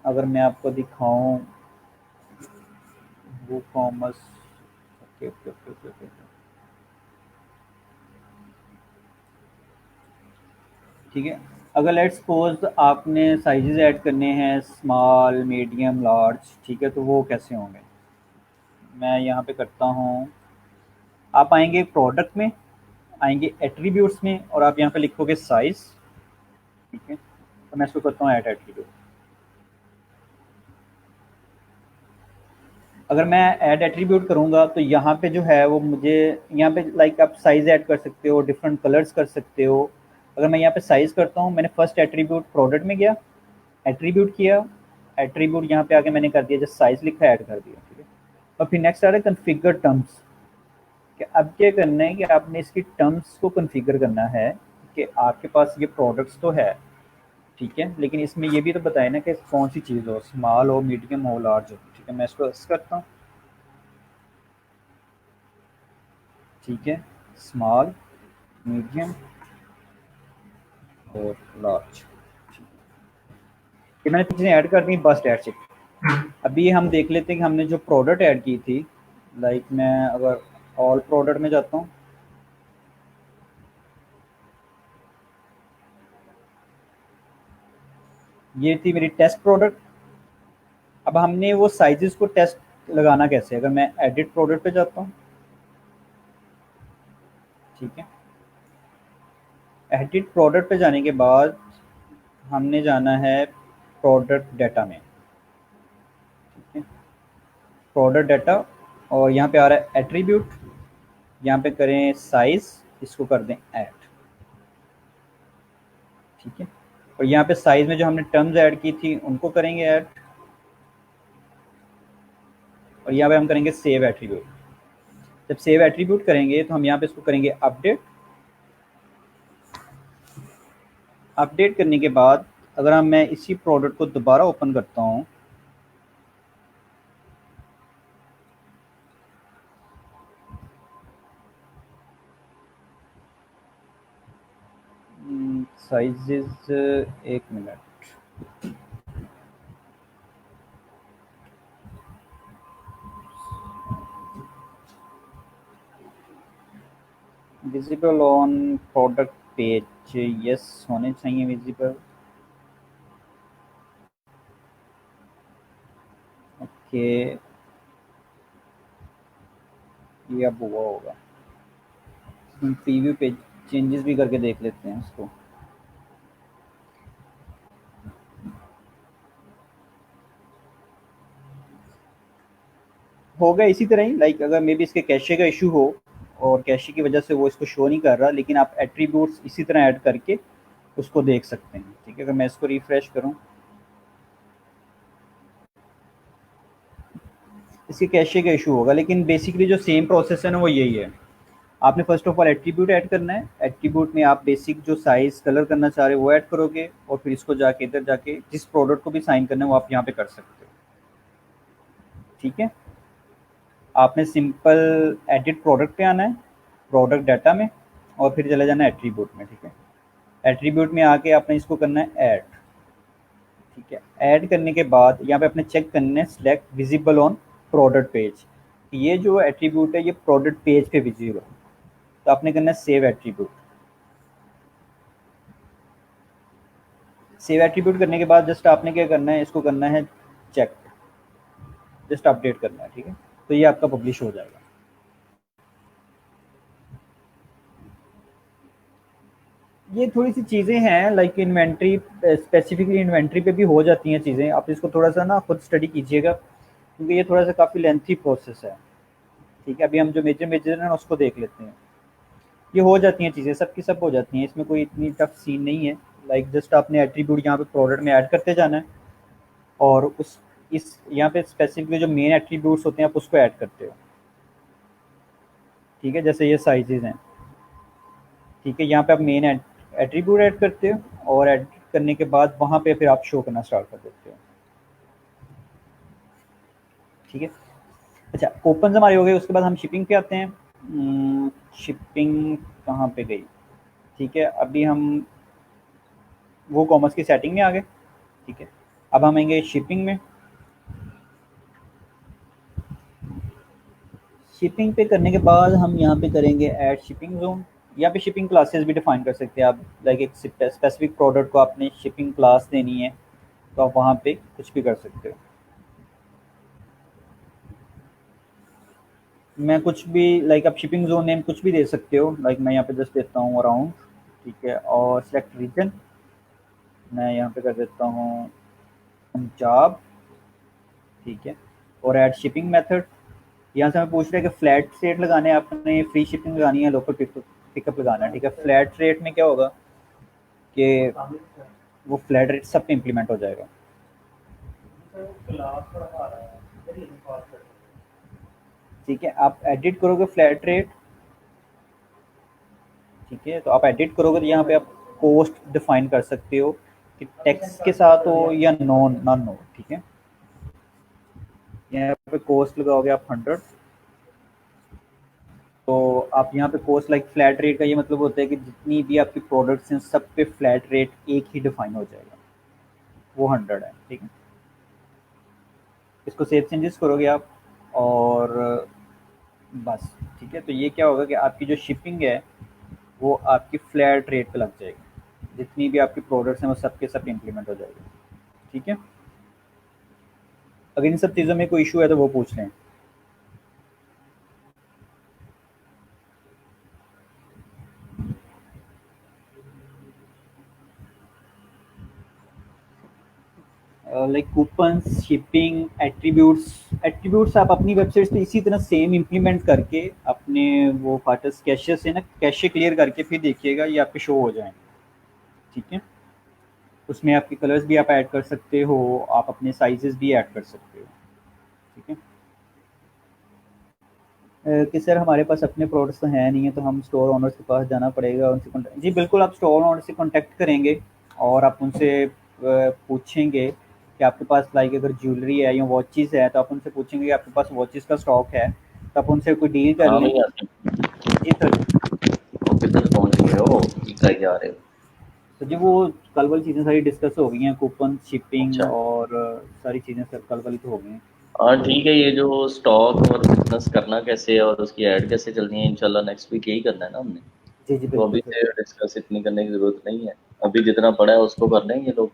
अगर मैं आपको दिखाऊं वो commerce, okay okay okay okay okay, ठीक है, अगर लेट्स सपोज आपने साइजेस ऐड करने हैं स्मॉल मीडियम लार्ज, ठीक है, तो वो कैसे होंगे, मैं यहाँ पे करता हूँ। आप आएंगे प्रोडक्ट में, आएंगे एट्रीब्यूट्स में और आप यहाँ पे लिखोगे साइज। ठीक है, तो मैं इसको करता हूँ ऐड एट्रीब्यूट। अगर मैं ऐड एट्रीब्यूट करूँगा तो यहाँ पे जो है वो मुझे यहाँ पे लाइक आप साइज़ ऐड कर सकते हो, डिफरेंट कलर्स कर सकते हो। अगर मैं यहाँ पे साइज़ करता हूँ, मैंने फर्स्ट एट्रीब्यूट प्रोडक्ट में गया, एट्रीब्यूट किया, एट्रीब्यूट यहाँ पे आके मैंने कर दिया, जस्ट साइज़ लिखा ऐड कर दिया। ठीक है, और फिर नेक्स्ट आ रहा है कन्फिगर टर्म्स, कि अब क्या करना है कि आपने इसकी टर्म्स को कन्फिगर करना है कि आपके पास ये प्रोडक्ट्स तो है, ठीक है, लेकिन इसमें ये भी तो बताए ना कि कौन सी चीज़ हो, स्मॉल हो, मीडियम हो, लार्ज हो। ठीक है, मैं इसको ऐसे करता हूँ। ठीक है, स्मॉल, मीडियम और लार्ज, ये मैंने चीज़ें ऐड कर दी, बस डेट्स इट। अभी हम देख लेते हैं कि हमने जो प्रोडक्ट ऐड की थी, लाइक मैं अगर ऑल प्रोडक्ट में जाता हूँ, ये थी मेरी टेस्ट प्रोडक्ट। अब हमने वो साइजेस को टेस्ट लगाना कैसे, अगर मैं एडिट प्रोडक्ट पे जाता हूँ, ठीक है, एडिट प्रोडक्ट पे जाने के बाद हमने जाना है प्रोडक्ट डाटा में। ठीक है, प्रोडक्ट डाटा, और यहाँ पे आ रहा है एट्रीब्यूट, यहाँ पे करें साइज, इसको कर दें ऐड। ठीक है, और यहाँ पे साइज में जो हमने टर्म्स ऐड की थी उनको करेंगे ऐड, और यहाँ पे हम करेंगे सेव एट्रीब्यूट। जब सेव एट्रीब्यूट करेंगे तो हम यहाँ पे इसको करेंगे अपडेट। अपडेट करने के बाद अगर हम मैं इसी प्रोडक्ट को दोबारा ओपन करता हूँ, साइजेस, एक minute, visible on product page, yes होने चाहिए विजिबल। ओके, ये अब हुआ होगा, हम प्रीव्यू पे चेंजेस भी करके देख लेते हैं इसको। होगा इसी तरह ही, लाइक अगर मे बी इसके कैशे का इशू हो और कैशे की वजह से वो इसको शो नहीं कर रहा, लेकिन आप एट्रीब्यूट्स इसी तरह ऐड करके उसको देख सकते हैं। ठीक है, अगर मैं इसको रिफ्रेश करूं, इसके कैशे का इशू होगा, लेकिन बेसिकली जो सेम प्रोसेस है ना वो यही है। आपने first of all attribute add करना है, एट्रीब्यूट में आप बेसिक जो साइज कलर करना चाह रहे हो वो ऐड करोगे, और फिर इसको जाके इधर जाके जिस प्रोडक्ट को भी साइन करना है वो आप यहाँ पे कर सकते हो। ठीक है, आपने सिंपल एडिट प्रोडक्ट पे आना है, प्रोडक्ट डाटा में, और फिर चले जाना है एट्रीब्यूट में। ठीक है, एट्रीब्यूट में आके आपने इसको करना है ऐड। ठीक है, ऐड करने के बाद यहाँ पे अपने चेक करना है select visible on product page, ये जो एट्रीब्यूट है ये प्रोडक्ट पेज पे विजिबल है, तो आपने करना है सेव एट्रीब्यूट। सेव एट्रीब्यूट करने के बाद जस्ट आपने क्या करना है, इसको करना है चेक, जस्ट अपडेट करना है। ठीक है, तो ये आपका पब्लिश हो जाएगा। ये थोड़ी सी चीज़ें हैं लाइक इन्वेंट्री, स्पेसिफिकली इन्वेंट्री पे भी हो जाती हैं चीज़ें, आप इसको थोड़ा सा ना खुद स्टडी कीजिएगा, क्योंकि ये थोड़ा सा काफ़ी लेंथी प्रोसेस है। ठीक है, अभी हम जो मेजर मेजर है ना उसको देख लेते हैं। ये हो जाती हैं चीज़ें, सब की सब हो जाती हैं, इसमें कोई इतनी टफ सीन नहीं है। लाइक जस्ट आपने एट्रीब्यूट यहाँ पे प्रोडक्ट में ऐड करते जाना है, और उस इस यहाँ पे स्पेसिफिकली जो मेन एट्रीब्यूट्स होते हैं आप उसको ऐड करते हो। ठीक है, जैसे ये साइजेज हैं। ठीक है, यहाँ पे आप मेन एट्रीब्यूट ऐड करते हो, और ऐड करने के बाद वहाँ पे फिर आप शो करना स्टार्ट कर देते हो। ठीक है, अच्छा कूपन हमारे हो गए, उसके बाद हम शिपिंग पे आते हैं। शिपिंग कहाँ पे गई? ठीक है, अभी हम वो कॉमर्स की सेटिंग में आ गए। ठीक है, अब हम आएंगे शिपिंग में। शिपिंग पे करने के बाद हम यहाँ पे करेंगे ऐड शिपिंग जोन। यहाँ पे शिपिंग क्लासेस भी डिफाइन कर सकते हैं आप, लाइक एक स्पेसिफिक प्रोडक्ट को आपने शिपिंग क्लास देनी है तो आप वहाँ पे कुछ भी कर सकते हो। मैं कुछ भी लाइक आप शिपिंग जोन नेम कुछ भी दे सकते हो, लाइक मैं यहाँ पे जस्ट देता हूँ अराउंड। ठीक है, और सेलेक्ट रीजन मैं यहाँ पे कर देता हूँ पंजाब। ठीक है, और ऐड शिपिंग मेथड, यहाँ से हमें पूछ रहा है कि फ्लैट रेट लगाने हैं आपने, फ्री शिपिंग लगानी है, लोकल पिकअप लगाना है। ठीक है, फ्लैट रेट में क्या होगा कि वो फ्लैट रेट सब पे इम्प्लीमेंट हो जाएगा। ठीक है, आप एडिट करोगे फ्लैट रेट। ठीक है, तो आप एडिट करोगे तो यहाँ पे आप कॉस्ट डिफाइन कर सकते हो कि टैक्स के साथ हो या नॉन हो। ठीक है, यहाँ पे कॉस्ट लगाओगे आप 100। तो आप यहाँ पे कॉस्ट लाइक फ्लैट रेट का ये मतलब होता है कि जितनी भी आपकी प्रोडक्ट्स हैं सब पे फ्लैट रेट एक ही डिफाइन हो जाएगा, वो 100 है। ठीक है, इसको सेव चेंजेस करोगे आप, और बस। ठीक है, तो ये क्या होगा कि आपकी जो शिपिंग है वो आपकी फ्लैट रेट पे लग जाएगी, जितनी भी आपकी प्रोडक्ट्स हैं वो सब के सब इम्प्लीमेंट हो जाएगी। ठीक है, अगर इन सब चीज़ों में कोई इशू है तो वो पूछ लें। लाइक कूपन, शिपिंग, एट्रीब्यूट्स आप अपनी वेबसाइट पे इसी तरह सेम इम्प्लीमेंट करके अपने वो फाटस कैशे से ना कैशे क्लियर करके फिर देखिएगा ये आपके शो हो जाएंगे। ठीक है, उसमें आपके कलर्स भी आप ऐड कर सकते हो, आप अपने साइजेस भी ऐड कर सकते हो। ठीक है, कि सर हमारे पास अपने प्रोडक्ट्स तो हैं नहीं है, तो हम स्टोर ओनर्स के पास जाना पड़ेगा, उनसे कॉन्टैक्ट। जी बिल्कुल, आप स्टोर ओनर से कॉन्टैक्ट करेंगे और आप उनसे पूछेंगे कि आपके पास लाइक अगर ज्वेलरी है या वॉचेस है तो आप उनसे पूछेंगे कि आपके पास वॉचेस का स्टॉक है, तो आप उनसे कोई डील कर हाँ लें। भैया, जी सर। वो किधर पहुंच गए हो, क्या जा रहे हो? तो जी वो कल वाली चीज़ें सारी डिस्कस हो गई हैं, कूपन, शिपिंग अच्छा, और सारी चीज़ें सर कल वाली तो हो गई हैं। हाँ ठीक है। ये जो स्टॉक और बिजनेस करना कैसे है और उसकी ऐड कैसे चलनी है, इंशाल्लाह नेक्स्ट वीक यही करना है ना हमने। जी जी तो बिल्कुल अभी सर। से डिस्कस इतनी करने की ज़रूरत नहीं है। अभी जितना पड़ा है उसको कर लें ये लोग,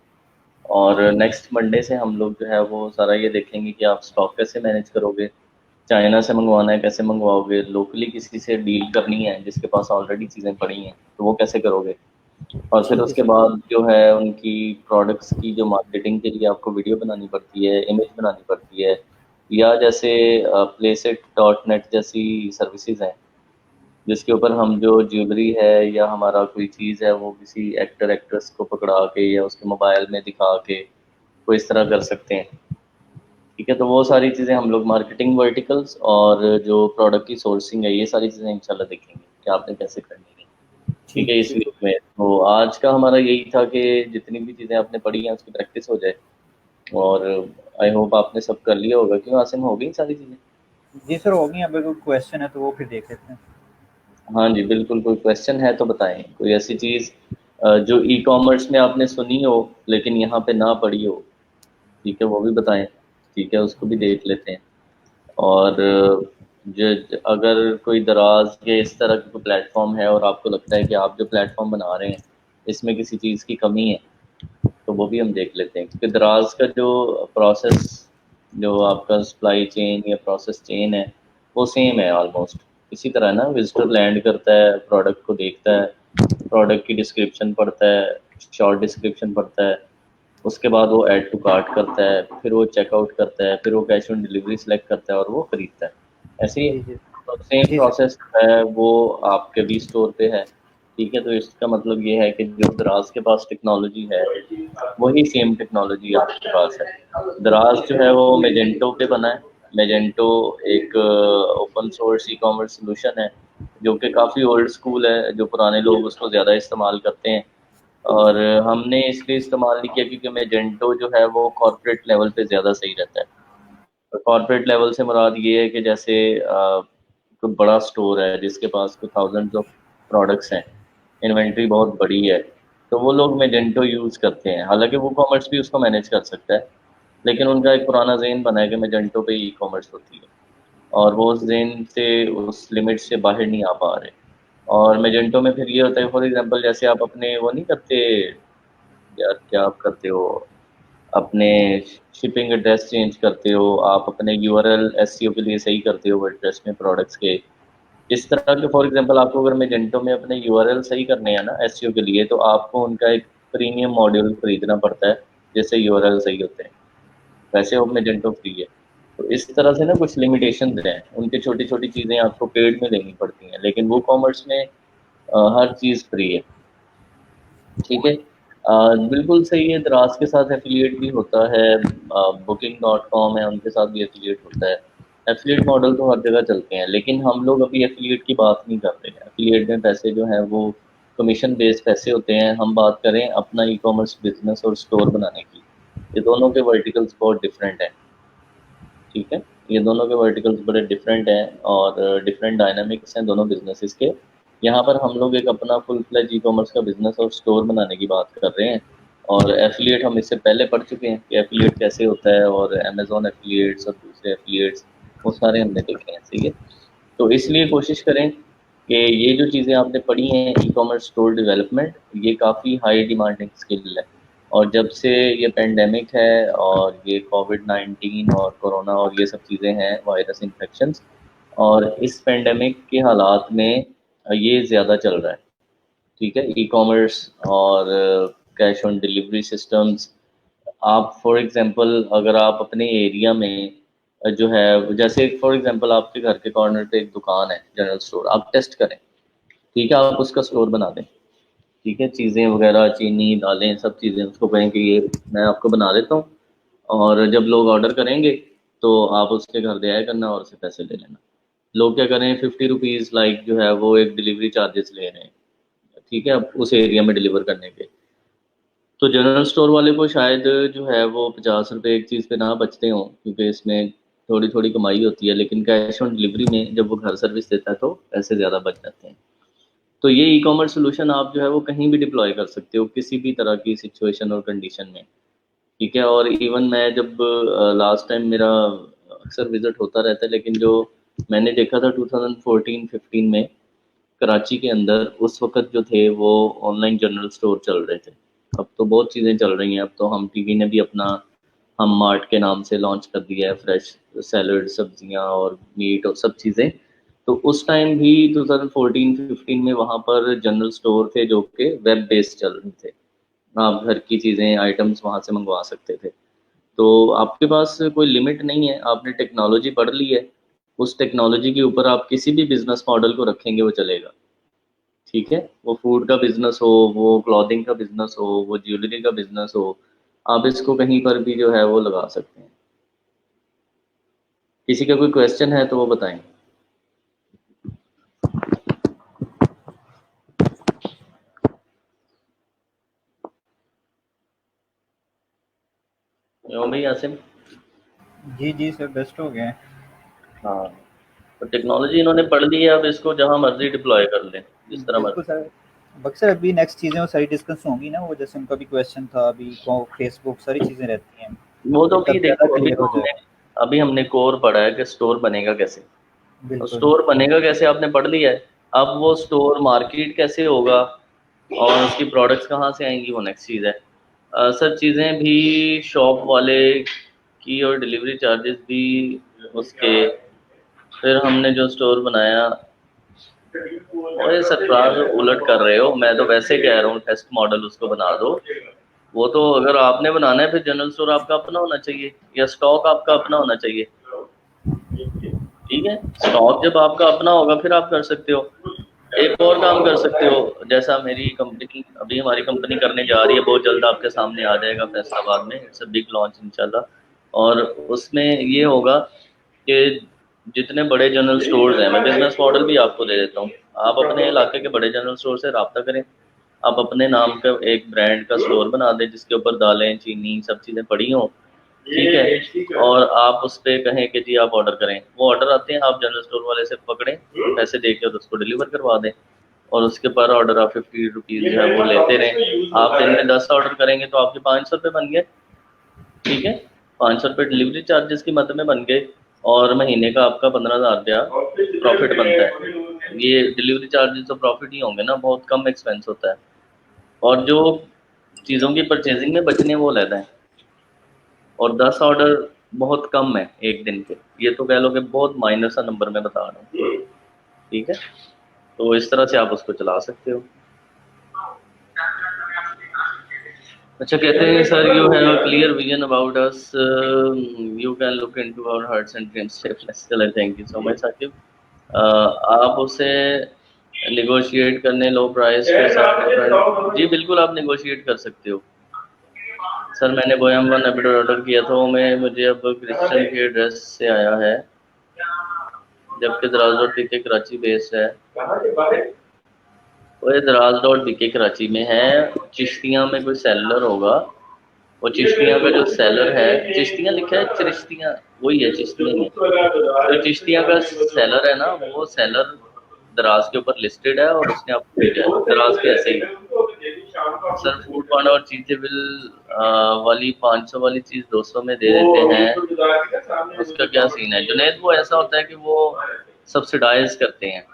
और नेक्स्ट मंडे से हम लोग जो है वो सारा ये देखेंगे कि आप स्टॉक कैसे मैनेज करोगे, चाइना से मंगवाना है कैसे मंगवाओगे, लोकली किसी से डील करनी है जिसके पास ऑलरेडी चीज़ें पड़ी हैं तो वो कैसे करोगे। और फिर ठीक है उसके सर। बाद जो है उनकी प्रोडक्ट्स की जो मार्केटिंग के लिए आपको वीडियो बनानी पड़ती है, इमेज बनानी पड़ती है, या जैसे प्लेसेट डॉट नेट जैसी सर्विसेज हैं जिसके ऊपर हम जो ज्वेलरी है या हमारा कोई चीज़ है वो किसी एक्टर एक्ट्रेस को पकड़ा के या उसके मोबाइल में दिखा के वो इस तरह कर सकते हैं। ठीक है। तो वो सारी चीज़ें हम लोग मार्केटिंग वर्टिकल्स और जो प्रोडक्ट की सोर्सिंग है, ये सारी चीज़ें इंशाल्लाह देखेंगे कि आपने कैसे करनी है। ठीक ठीक है, इस ठीक। वीक में तो आज का हमारा यही था कि जितनी भी चीज़ें आपने पढ़ी हैं उसकी प्रैक्टिस हो जाए, और आई होप आपने सब कर लिया होगा। क्यों आसिम, हो गई सारी चीज़ें? जी सर, हो गई। अगर कोई क्वेश्चन है तो वो फिर देख लेते हैं। हाँ जी बिल्कुल, कोई क्वेश्चन है तो बताएं, कोई ऐसी चीज़ जो ई कॉमर्स में आपने सुनी हो लेकिन यहाँ पे ना पढ़ी हो, ठीक है, वो भी बताएं। ठीक है, उसको भी देख लेते हैं। और जो अगर कोई दराज के इस तरह का कोई प्लेटफॉर्म है और आपको लगता है कि आप जो प्लेटफॉर्म बना रहे हैं इसमें किसी चीज़ की कमी है, तो वो भी हम देख लेते हैं। क्योंकि दराज का जो प्रोसेस, जो आपका सप्लाई चेन या प्रोसेस चेन है, वो सेम है ऑलमोस्ट। इसी तरह ना, विजिटर लैंड करता है, प्रोडक्ट को देखता है, प्रोडक्ट की डिस्क्रिप्शन पढ़ता है, शॉर्ट डिस्क्रिप्शन पढ़ता है, उसके बाद वो ऐड टू कार्ट करता है, फिर वो चेकआउट करता है, फिर वो कैश ऑन डिलीवरी सेलेक्ट करता है और वो खरीदता है। ऐसे ही जी जी। तो सेम जी सर। प्रोसेस है वो आपके भी स्टोर पे है। ठीक है, तो इसका मतलब ये है कि जो दराज के पास टेक्नोलॉजी है वही सेम टेक्नोलॉजी आपके पास है। दराज जो है वो मेजेंटो पे बना है। मेजेंटो एक open source e commerce solution है जो कि काफ़ी ओल्ड स्कूल है, जो पुराने लोग उसको ज़्यादा इस्तेमाल करते हैं। और हमने इसलिए इस्तेमाल नहीं किया क्योंकि मैजेंटो जो है वो कॉर्पोरेट लेवल पे ज़्यादा सही रहता है। तो कॉर्पोरेट लेवल से मुराद ये है कि जैसे कोई बड़ा स्टोर है जिसके पास कोई थाउजेंड्स ऑफ प्रोडक्ट्स हैं, इन्वेंट्री बहुत बड़ी है, तो वो लोग मैजेंटो यूज़ करते हैं। हालांकि वो कॉमर्स भी उसको मैनेज कर सकता है, लेकिन उनका एक पुराना ज़हन बना है कि मैजेंटो पे ई कॉमर्स होती है, और वो उस ज़हन से, उस लिमिट से बाहर नहीं आ पा रहे। और मैजेंटो में फिर ये होता है, फॉर एग्जांपल जैसे आप अपने वो नहीं करते यार, क्या आप करते हो, अपने शिपिंग एड्रेस चेंज करते हो, आप अपने यूआरएल एसईओ के लिए सही करते हो वर्डप्रेस में प्रोडक्ट्स के। इस तरह के फॉर एग्जांपल आपको अगर मैजेंटो में अपने यूआरएल सही करने हैं ना एसईओ के लिए, तो आपको उनका एक प्रीमियम मॉड्यूल खरीदना पड़ता है जिससे यूआरएल सही होते हैं। वैसे वो मैजेंटो फ्री है। तो इस तरह से ना कुछ लिमिटेशन हैं, उनकी छोटी छोटी चीज़ें आपको पेड में लेनी पड़ती हैं, लेकिन वो कॉमर्स में हर चीज़ फ्री है। ठीक है। बिल्कुल सही है, दराज के साथ एफिलिएट भी होता है, Booking.com है उनके साथ भी एफिलिएट होता है। एफिलिएट मॉडल तो हर जगह चलते हैं, लेकिन हम लोग अभी एफिलिएट की बात नहीं कर रहे हैं। एफिलिएट में पैसे जो हैं वो कमीशन बेस्ड पैसे होते हैं। हम बात करें अपना ई कॉमर्स बिजनेस और स्टोर बनाने की, ये दोनों के वर्टिकल्स बहुत डिफरेंट हैं। ठीक है, ये दोनों के वर्टिकल्स बड़े डिफरेंट हैं और डिफरेंट डायनामिक्स हैं दोनों बिजनेसेस के। यहाँ पर हम लोग एक अपना फुल फ्लेज ई कॉमर्स का बिजनेस और स्टोर बनाने की बात कर रहे हैं। और एफिलिएट हम इससे पहले पढ़ चुके हैं कि एफिलिएट कैसे होता है, और अमेजोन एफिलिएट्स और दूसरे एफिलिएट्स, वो सारे हमने देखे हैं। सही है। तो इसलिए कोशिश करें कि ये जो चीज़ें आपने पढ़ी हैं, ई कॉमर्स स्टोर डेवलपमेंट, ये काफ़ी हाई डिमांडिंग स्किल है। और जब से ये पेंडेमिक है और ये कोविड-19 और कोरोना और ये सब चीज़ें हैं, वायरस इन्फेक्शंस, और इस पेंडेमिक के हालात में ये ज़्यादा चल रहा है। ठीक है, ई कॉमर्स और कैश ऑन डिलीवरी सिस्टम्स। आप फॉर एग्जांपल अगर आप अपने एरिया में जो है, जैसे फॉर एग्जांपल आपके घर के कॉर्नर पे एक दुकान है जनरल स्टोर, आप टेस्ट करें। ठीक है, आप उसका स्टोर बना दें। ठीक है, चीज़ें वगैरह, चीनी, दालें, सब चीज़ें उसको कहें कि ये मैं आपको बना देता हूँ, और जब लोग ऑर्डर करेंगे तो आप उसके घर दे आया करना और उससे पैसे ले लेना। लोग क्या करें, 50 रुपीज़ लाइक जो है वो एक डिलीवरी चार्जेस ले रहे हैं। ठीक है, अब उस एरिया में डिलीवर करने के। तो जनरल स्टोर वाले को शायद जो है वो 50 रुपये एक चीज़ पे ना बचते हों, क्योंकि इसमें थोड़ी थोड़ी कमाई होती है, लेकिन कैश ऑन डिलीवरी में जब वो घर सर्विस देता है तो पैसे ज़्यादा बच जाते हैं। तो ये ई कॉमर्स सोल्यूशन आप जो है वो कहीं भी डिप्लॉय कर सकते हो, किसी भी तरह की सिचुएशन और कंडीशन में। ठीक है, और इवन मैं जब लास्ट टाइम मेरा अक्सर विजिट होता रहता है, लेकिन जो मैंने देखा था 2014-15 में कराची के अंदर, उस वक्त जो थे वो ऑनलाइन जनरल स्टोर चल रहे थे। अब तो बहुत चीज़ें चल रही हैं, अब तो हम टीवी ने भी अपना हम मार्ट के नाम से लॉन्च कर दिया है, फ्रेश सैलड, सब्जियां और मीट और सब चीज़ें। तो उस टाइम भी 2014-15 में वहाँ पर जनरल स्टोर थे जो कि वेब बेस्ड चल रहे थे। आप घर की चीज़ें, आइटम्स वहाँ से मंगवा सकते थे। तो आपके पास कोई लिमिट नहीं है, आपने टेक्नोलॉजी पढ़ ली है, उस टेक्नोलॉजी के ऊपर आप किसी भी बिजनेस मॉडल को रखेंगे वो चलेगा। ठीक है, वो फूड का बिजनेस हो, वो क्लॉथिंग का बिजनेस हो, वो ज्वेलरी का बिजनेस हो, आप इसको कहीं पर भी जो है वो लगा सकते हैं। किसी का कोई क्वेश्चन है तो वो बताएं। क्यों भाई आसिम? जी सर, बेस्ट हो गए। हाँ, तो टेक्नोलॉजी इन्होंने पढ़ ली है, अब इसको जहाँ मर्जी डिप्लॉय कर लें, जिस तरह बिल्कुल मर्जी। सर। बक्सर अभी नेक्स्ट चीज़ें वो सारी डिस्कस होंगी ना, वो जैसे उनका भी क्वेश्चन था अभी, फेसबुक सारी चीज़ें रहती हैं, वो तो तो अभी तब ज़्यादा देखो, क्लियर हो जाएगा। अभी हमने कोर पढ़ा है कि स्टोर बनेगा कैसे। और बिल्कुल। स्टोर बनेगा कैसे आपने पढ़ लिया है। अब वो स्टोर मार्केट कैसे होगा और उसकी प्रोडक्ट्स कहाँ से आएंगी, वो नेक्स्ट चीज़ है। सब चीज़ें भी शॉप वाले की और डिलीवरी चार्जेस भी उसके। फिर हमने जो स्टोर बनाया, और ये सरफराज उलट कर रहे हो, मैं तो वैसे कह रहा हूँ टेस्ट मॉडल उसको बना दो। वो तो अगर आपने बनाना है फिर जनरल स्टोर आपका अपना होना चाहिए या स्टॉक आपका अपना होना चाहिए। ठीक है, स्टॉक जब आपका अपना होगा फिर आप कर सकते हो। एक और काम कर सकते हो, जैसा मेरी कंपनी, अभी हमारी कंपनी करने जा रही है, बहुत जल्द आपके सामने आ जाएगा फैसलाबाद में, इट्स अ बिग लॉन्च इंशाल्लाह। और उसमें ये होगा कि जितने बड़े जनरल स्टोर्स हैं, मैं बिजनेस मॉडल भी आपको दे देता हूँ। आप अपने इलाके के बड़े जनरल स्टोर से रब्ता करें, आप अपने नाम का एक ब्रांड का स्टोर बना दें जिसके ऊपर दालें चीनी सब चीज़ें पड़ी हों। ठीक है, और आप उस पर कहें कि जी आप ऑर्डर करें, वो ऑर्डर आते हैं, आप जनरल स्टोर वाले से पकड़ें, पैसे दे के और उसको डिलीवर करवा दें। और उसके पर ऑर्डर आप 50 रुपीज़ जो है वो लेते रहें। आप दिन में 10 ऑर्डर करेंगे तो आपके 500 रुपये बन गए। ठीक है, 500 रुपये डिलीवरी चार्जेस की मद में बन गए, और महीने का आपका 15,000 रुपया प्रॉफिट बनता है। ये डिलीवरी चार्जेस तो प्रॉफिट ही होंगे ना, बहुत कम एक्सपेंस होता है। और जो चीज़ों की परचेजिंग में बचने वो लेता है। और 10 ऑर्डर बहुत कम है एक दिन के, ये तो कह लो कि बहुत माइनर सा नंबर मैं बता रहा हूँ। ठीक है, तो इस तरह से आप उसको चला सकते हो। अच्छा, कहते हैं sir you have a clear vision about us, you can look into our hearts and dreams. चलो, thank you so much Saqib. आप उसे निगोशिएट करने लो प्राइस के साथ। जी बिल्कुल, आप निगोशिएट कर सकते हो। सर मैंने बोयम वन एपिडोर ऑर्डर किया था, वो मैं मुझे अब क्रिश्चियन के एड्रेस से आया है, जबकि दराज रोड पीके कराची बेस है। वो ये दराज रोड पीके कराची में है, चिश्तियाँ में कोई सेलर होगा। वो चिश्तियाँ का जो सेलर है, चिश्तियाँ लिखा है चिश्तियाँ, वही है, चिश्तियाँ ही है। तो चिश्तियाँ का सेलर है ना, वो सेलर दराज के ऊपर लिस्टेड है और उसने आपको भेजा है दराज के ऐसे ही। सर फूड पांडा और चीजें बिल वाली 500 वाली चीज 200 में दे देते हैं, उसका क्या सीन है जुनेद? वो ऐसा होता है कि वो सब्सिडाइज करते हैं।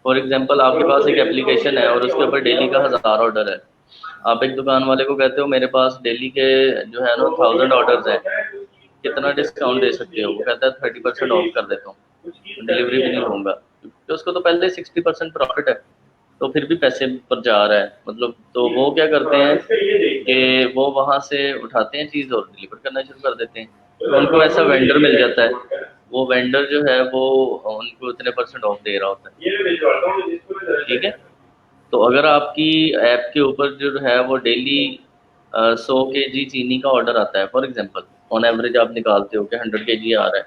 फॉर एग्जांपल आपके पास एक एप्लीकेशन है और उसके ऊपर डेली का 1000 ऑर्डर है। आप एक दुकान वाले को कहते हो मेरे पास डेली के जो है ना 1000 ऑर्डर है, कितना डिस्काउंट दे सकते हो? वो कहता है 30% ऑफ कर देता हूँ, डिलीवरी भी नहीं लूंगा, क्योंकि उसको तो पहले 60% प्रॉफिट है, तो फिर भी पैसे पर जा रहा है मतलब। तो वो क्या करते हैं कि वो वहां से उठाते हैं चीज़ और डिलीवर करना शुरू कर देते हैं, तो उनको ऐसा वेंडर मिल जाता है। वो वेंडर जो है वो उनको इतने परसेंट ऑफ दे रहा होता है। ठीक है, तो अगर आपकी ऐप के ऊपर जो है वो डेली 100 kg चीनी का ऑर्डर आता है, फॉर एग्जांपल ऑन एवरेज आप निकालते हो कि 100 kg आ रहा है,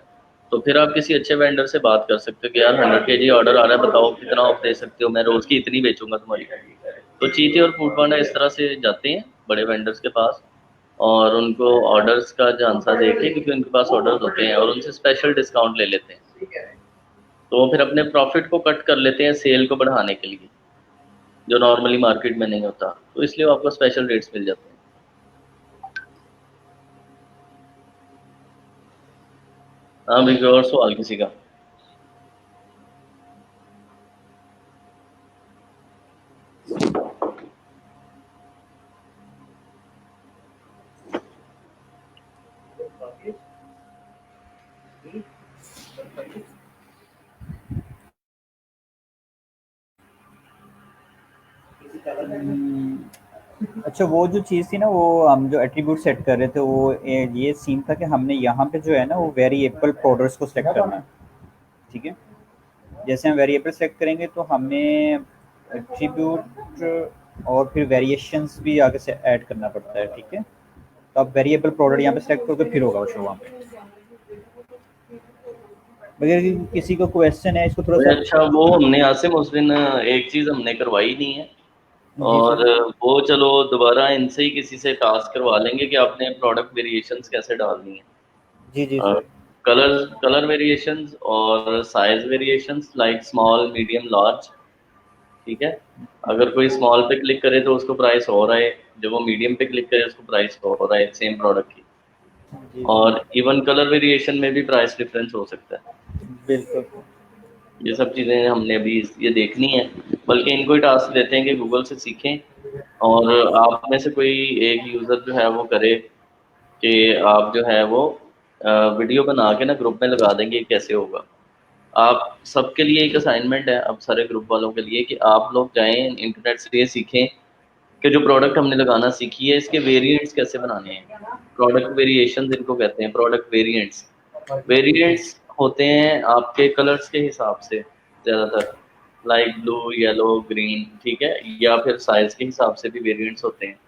तो फिर आप किसी अच्छे वेंडर से बात कर सकते हो कि यार 100 kg ऑर्डर आ रहा है, बताओ कितना ऑफ दे सकते हो, मैं रोज़ की इतनी बेचूंगा तुम्हारी। तो चीते और फूड पांडा इस तरह से जाते हैं बड़े वेंडर्स के पास, और उनको ऑर्डर्स का झांसा देके, क्योंकि उनके पास ऑर्डर्स होते हैं, और उनसे स्पेशल डिस्काउंट ले लेते हैं। तो वो फिर अपने प्रॉफिट को कट कर लेते हैं सेल को बढ़ाने के लिए, जो नॉर्मली मार्केट में नहीं होता, तो इसलिए वो आपको स्पेशल रेट्स मिल जाते हैं। हाँ भाई, कोई और सवाल किसी का? अच्छा, वो जो चीज़ थी ना, वो हम जो एट्रीब्यूट सेट कर रहे थे, वो ये सीन था कि हमने यहाँ पे जो है ना, वो वेरिएबल प्रोडक्ट्स को सेलेक्ट करना है। ठीक है, जैसे हम वेरिएबल सेलेक्ट करेंगे तो हमें एट्रीब्यूट और फिर वेरिएशंस भी आगे से ऐड करना पड़ता है। ठीक है, तो आप वेरिएबल प्रोडक्ट यहाँ पे सेलेक्ट करोगे, फिर होगा वो शो वहाँ पे। अगर किसी को क्वेश्चन है इसको थोड़ा सा। अच्छा, वो हमने आसिम उस दिन एक चीज़ हमने करवाई नहीं है, जी और सर। वो चलो दोबारा इनसे ही किसी से टास्क करवा लेंगे कि आपने प्रोडक्ट वेरिएशंस कैसे डालनी जी जी है, सर। कलर कलर वेरिएशंस और size variations like small medium large. ठीक है, अगर कोई स्मॉल पे क्लिक करे तो उसको प्राइस और आए, जब वो मीडियम पे क्लिक करे उसको प्राइस और आए सेम प्रोडक्ट की। जी सर। और इवन कलर वेरिएशन में भी प्राइस डिफरेंस हो सकता है। बिल्कुल। ये सब चीज़ें हमने अभी ये देखनी है, बल्कि इनको ही टास्क देते हैं कि गूगल से सीखें, और आप में से कोई एक यूज़र जो है वो करे कि आप जो है वो वीडियो बना के ना ग्रुप में लगा देंगे, कैसे होगा। आप सबके लिए एक असाइनमेंट है अब सारे ग्रुप वालों के लिए कि आप लोग जाएं इंटरनेट से ये सीखें कि जो प्रोडक्ट हमने लगाना सीखी है इसके वेरिएंट्स कैसे बनाने हैं। प्रोडक्ट वेरिएशन इनको कहते हैं, प्रोडक्ट वेरिएंट्स। वेरिएंट्स होते हैं आपके कलर्स के हिसाब से ज़्यादातर, लाइक ब्लू येलो ग्रीन, ठीक है, या फिर साइज के हिसाब से भी वेरिएंट्स होते हैं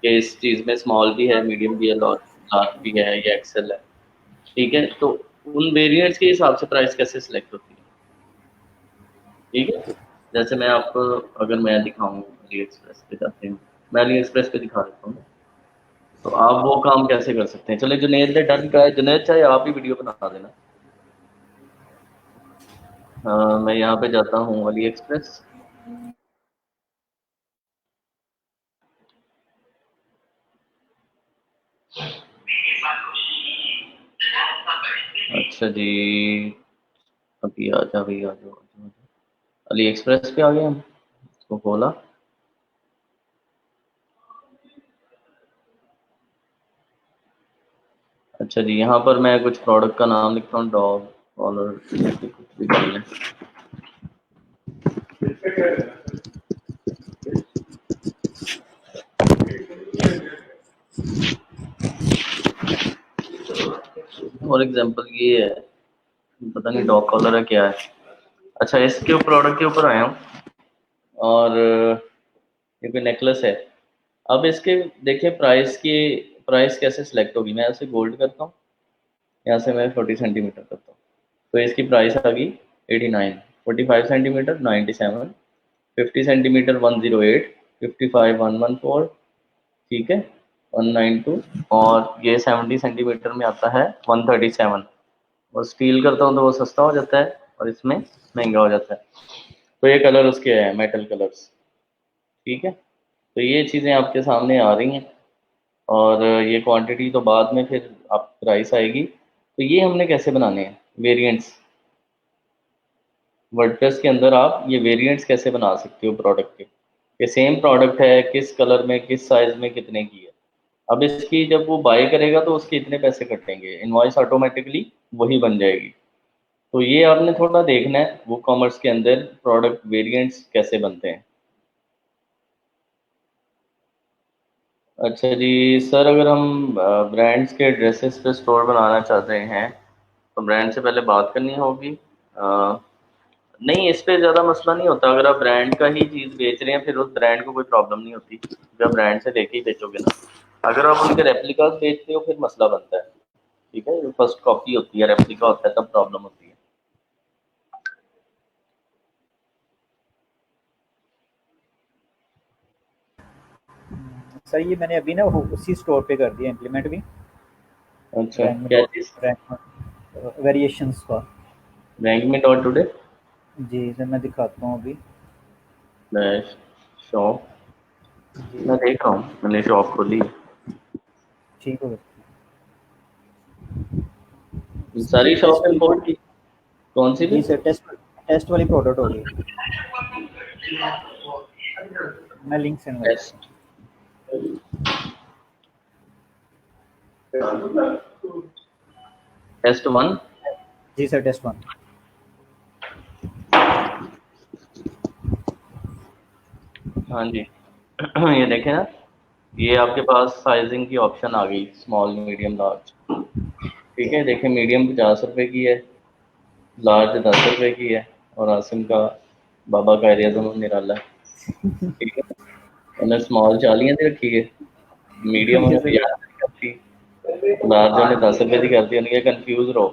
कि इस चीज़ में स्मॉल भी है, मीडियम भी है, लार्ज भी है, या एक्सेल है। ठीक है, तो उन वेरिएंट्स के हिसाब से प्राइस कैसे सिलेक्ट होती है। ठीक है, जैसे मैं आपको, अगर मैं दिखाऊं अली एक्सप्रेस पे जाते हैं, मैं अली एक्सप्रेस पे दिखा देता हूँ, तो आप वो काम कैसे कर सकते हैं। चले, जुनेद ने डन का है, जुनेद चाहे आप ही वीडियो बना देना। मैं यहाँ पे जाता हूँ अली एक्सप्रेस। अच्छा जी, अभी आ जा, अभी आ जाओ, अली एक्सप्रेस पे आ गए हम, इसको खोला। अच्छा जी, यहाँ पर मैं कुछ प्रोडक्ट का नाम लिखता हूँ, डॉग कॉलर, कुछ भी कर लें। फॉर एग्जांपल ये है, पता नहीं डॉग कॉलर है क्या है। अच्छा, इसके प्रोडक्ट के ऊपर आया हूँ, और ये कोई नेकलेस है। अब इसके देखिए प्राइस कैसे सिलेक्ट होगी। मैं ऐसे गोल्ड करता हूँ, यहाँ से मैं 40 सेंटीमीटर करता हूँ, तो इसकी प्राइस आ गई 89। 45 सेंटीमीटर 97, 50 सेंटीमीटर 108, 55 114, ठीक है 192, और ये 70 सेंटीमीटर में आता है 137। और स्टील करता हूँ तो वो सस्ता हो जाता है और इसमें महंगा हो जाता है। तो ये कलर उसके हैं, मेटल कलर्स। ठीक है, तो ये चीज़ें आपके सामने आ रही हैं, और ये क्वांटिटी तो बाद में फिर आप प्राइस आएगी। तो ये हमने कैसे बनाने हैं वेरिएंट्स, वर्डप्रेस के अंदर आप ये वेरिएंट्स कैसे बना सकते हो प्रोडक्ट के। ये सेम प्रोडक्ट है, किस कलर में किस साइज में कितने की है। अब इसकी जब वो बाय करेगा तो उसके इतने पैसे कटेंगे, इनवॉइस ऑटोमेटिकली वही बन जाएगी। तो ये आपने थोड़ा देखना है वो कॉमर्स के अंदर प्रोडक्ट वेरिएंट्स कैसे बनते हैं। अच्छा जी सर, अगर हम ब्रांड्स के ड्रेसेस पे स्टोर बनाना चाहते हैं तो ब्रांड से पहले बात करनी होगी। नहीं, इस पे ज़्यादा मसला नहीं होता, अगर आप ब्रांड का ही चीज़ बेच रहे हैं फिर उस ब्रांड को कोई प्रॉब्लम नहीं होती, जब ब्रांड से लेके ही बेचोगे ना। अगर आप उनके रेप्लिकास बेचते हो फिर मसला बनता है। ठीक है, जो फर्स्ट कॉपी होती है, रेप्लिका होता है, तब प्रॉब्लम होती है। सर ये मैंने अभी ना वो उसी स्टोर पे कर दिया इम्प्लीमेंट भी। अच्छा, रैंक में क्या डॉट चीज़? रैंक में वेरिएशंस का। बैंक में डॉट टुडे जी सर मैं दिखाता हूँ अभी। शॉप, जी मैं देख रहा हूँ, मैंने शॉप खोली है। ठीक हो गया। सारी सर शॉप टेस्ट वाली इंपोर्ट की, कौन सी भी? जी सर टेस्ट टेस्ट वाली प्रोडक्ट होगी। मैं लिंक सेंड कर देता टेस्ट, हूँ। Test one. जी सर टेस्ट वन। हाँ जी, ये देखें ना, ये आपके पास साइजिंग की ऑप्शन आ गई, स्मॉल मीडियम लार्ज। ठीक है, देखें मीडियम 50 रुपए की है, लार्ज 10 रुपए की है, और आसिम का बाबा का एरिया जमान निराला है। ठीक है, उन्हें स्मॉल 40 दी रखी है, मीडियम ये उन्हें सही 50 दी करती, लार्ज उन्हें 10 रुपए की करती। उन्हें कंफ्यूज रहो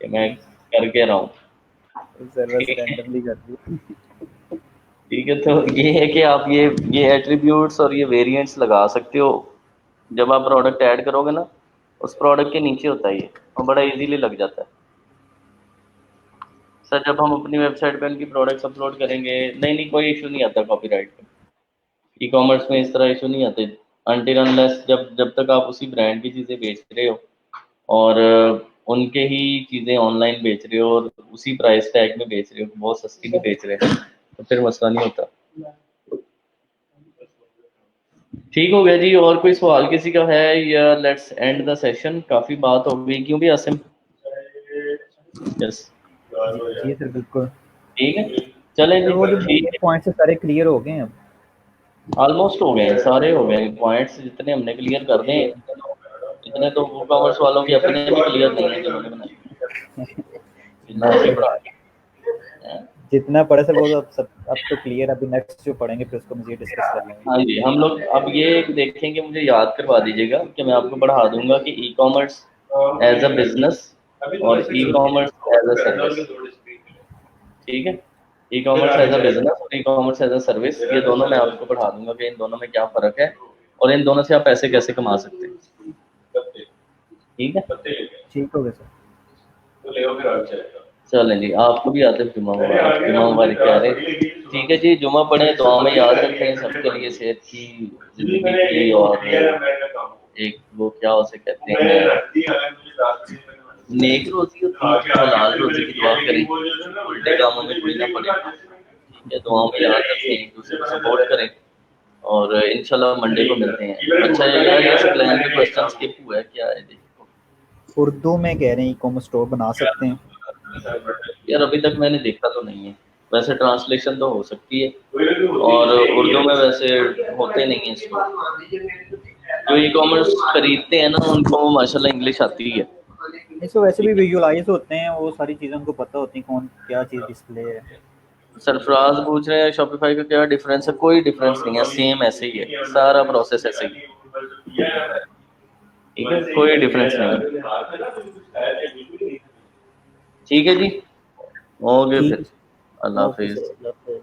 कि मैं करके रहा हूँ। सर्वर से ठीक है, रैंडमली कर दी। ठीक है। तो ये है कि आप ये एट्रीब्यूट्स और ये वेरिएंट्स लगा सकते हो। जब आप प्रोडक्ट ऐड करोगे ना, उस प्रोडक्ट के नीचे होता है ये, और बड़ा इजीली लग जाता है। सर जब हम अपनी वेबसाइट पे उनकी प्रोडक्ट्स अपलोड करेंगे, नहीं नहीं कोई इशू नहीं आता कॉपीराइट का। ई कॉमर्स में इस तरह इशू नहीं आते, अनटिल अनलेस जब तक आप उसी ब्रांड की चीज़ें बेच रहे हो और उनके ही चीज़ें ऑनलाइन बेच रहे हो और उसी प्राइस टैग में बेच रहे हो, बहुत सस्ती में बेच रहे हो, तो फिर मसला नहीं होता। ठीक हो गया जी। और कोई सवाल किसी का है, या लेट्स एंड द सेशन? काफ़ी बात हो गई, क्यों भी आसिम? यस, जी सर बिल्कुल। ठीक है, चलें सर जी, वो जो ठीक मेन है। पॉइंट्स है सारे क्लियर हो गए हैं अब। ऑलमोस्ट हो गए हैं, सारे हो गए हैं पॉइंट्स, जितने हमने क्लियर कर दें। इतने तो वो कॉमर्स वालों की अपने भी क्लियर नहीं है जिन्होंने बनाई, जिन्होंने बस अभी सर, पढ़ा है। जितना पढ़ा सर वो तो अब तो क्लियर। अभी नेक्स्ट जो पढ़ेंगे फिर उसको मुझे डिस्कस कर लेंगे। हाँ जी, हम लोग अब ये देखेंगे, मुझे याद करवा दीजिएगा कि मैं आपको पढ़ा दूंगा कि e commerce as a business और e commerce as a service. ठीक है, e commerce as a business और e commerce as a service, ये दोनों मैं आपको पढ़ा दूंगा कि इन दोनों में क्या फ़र्क है और इन दोनों से आप पैसे कैसे कमा सकते हैं। ठीक है, ठीक हो गया सर। चलें जी, आपको भी आते जुम्मा मुबारक, जुम्मा मुबारक कह रहे। ठीक है जी, जुम्मा पढ़े, दुआ में याद रखें सबके लिए सेहत की, जिंदगी की, और एक वो क्या उसे कहते हैं, नेक रोजी होती है, हलाल रोजी की दुआ करें, उल्टे कामों में कोई ना पड़े। ठीक है, दुआ में याद रखें, एक दूसरे को सपोर्ट करें, और इंशाल्लाह मंडे को मिलते हैं। अच्छा यार, ये प्लान के क्वेश्चन स्किप हुआ है क्या है जी? उर्दू में कह रहे हैं ई कॉमर्स स्टोर बना सकते हैं। यार अभी तक मैंने देखा तो नहीं है, वैसे ट्रांसलेशन तो हो सकती है, और उर्दू में वैसे होते नहीं है स्टोर। जो ई कॉमर्स खरीदते हैं ना, उनको माशाल्लाह इंग्लिश आती है। इसको वैसे भी विजुअलाइज होते हैं, वो सारी चीज़ें उनको पता होती हैं कौन क्या चीज़ डिस्प्ले है। सरफराज पूछ रहे हैं शॉपिफाई का क्या डिफरेंस है? कोई डिफरेंस नहीं है, सेम ऐसे ही है, सारा प्रोसेस ऐसे ही है। ठीक है, कोई डिफरेंस नहीं है। ठीक है जी, ओके ठीक फिर, है अल्लाह ओके सर, हाफिज़। अल्लाह हाफ़िज़।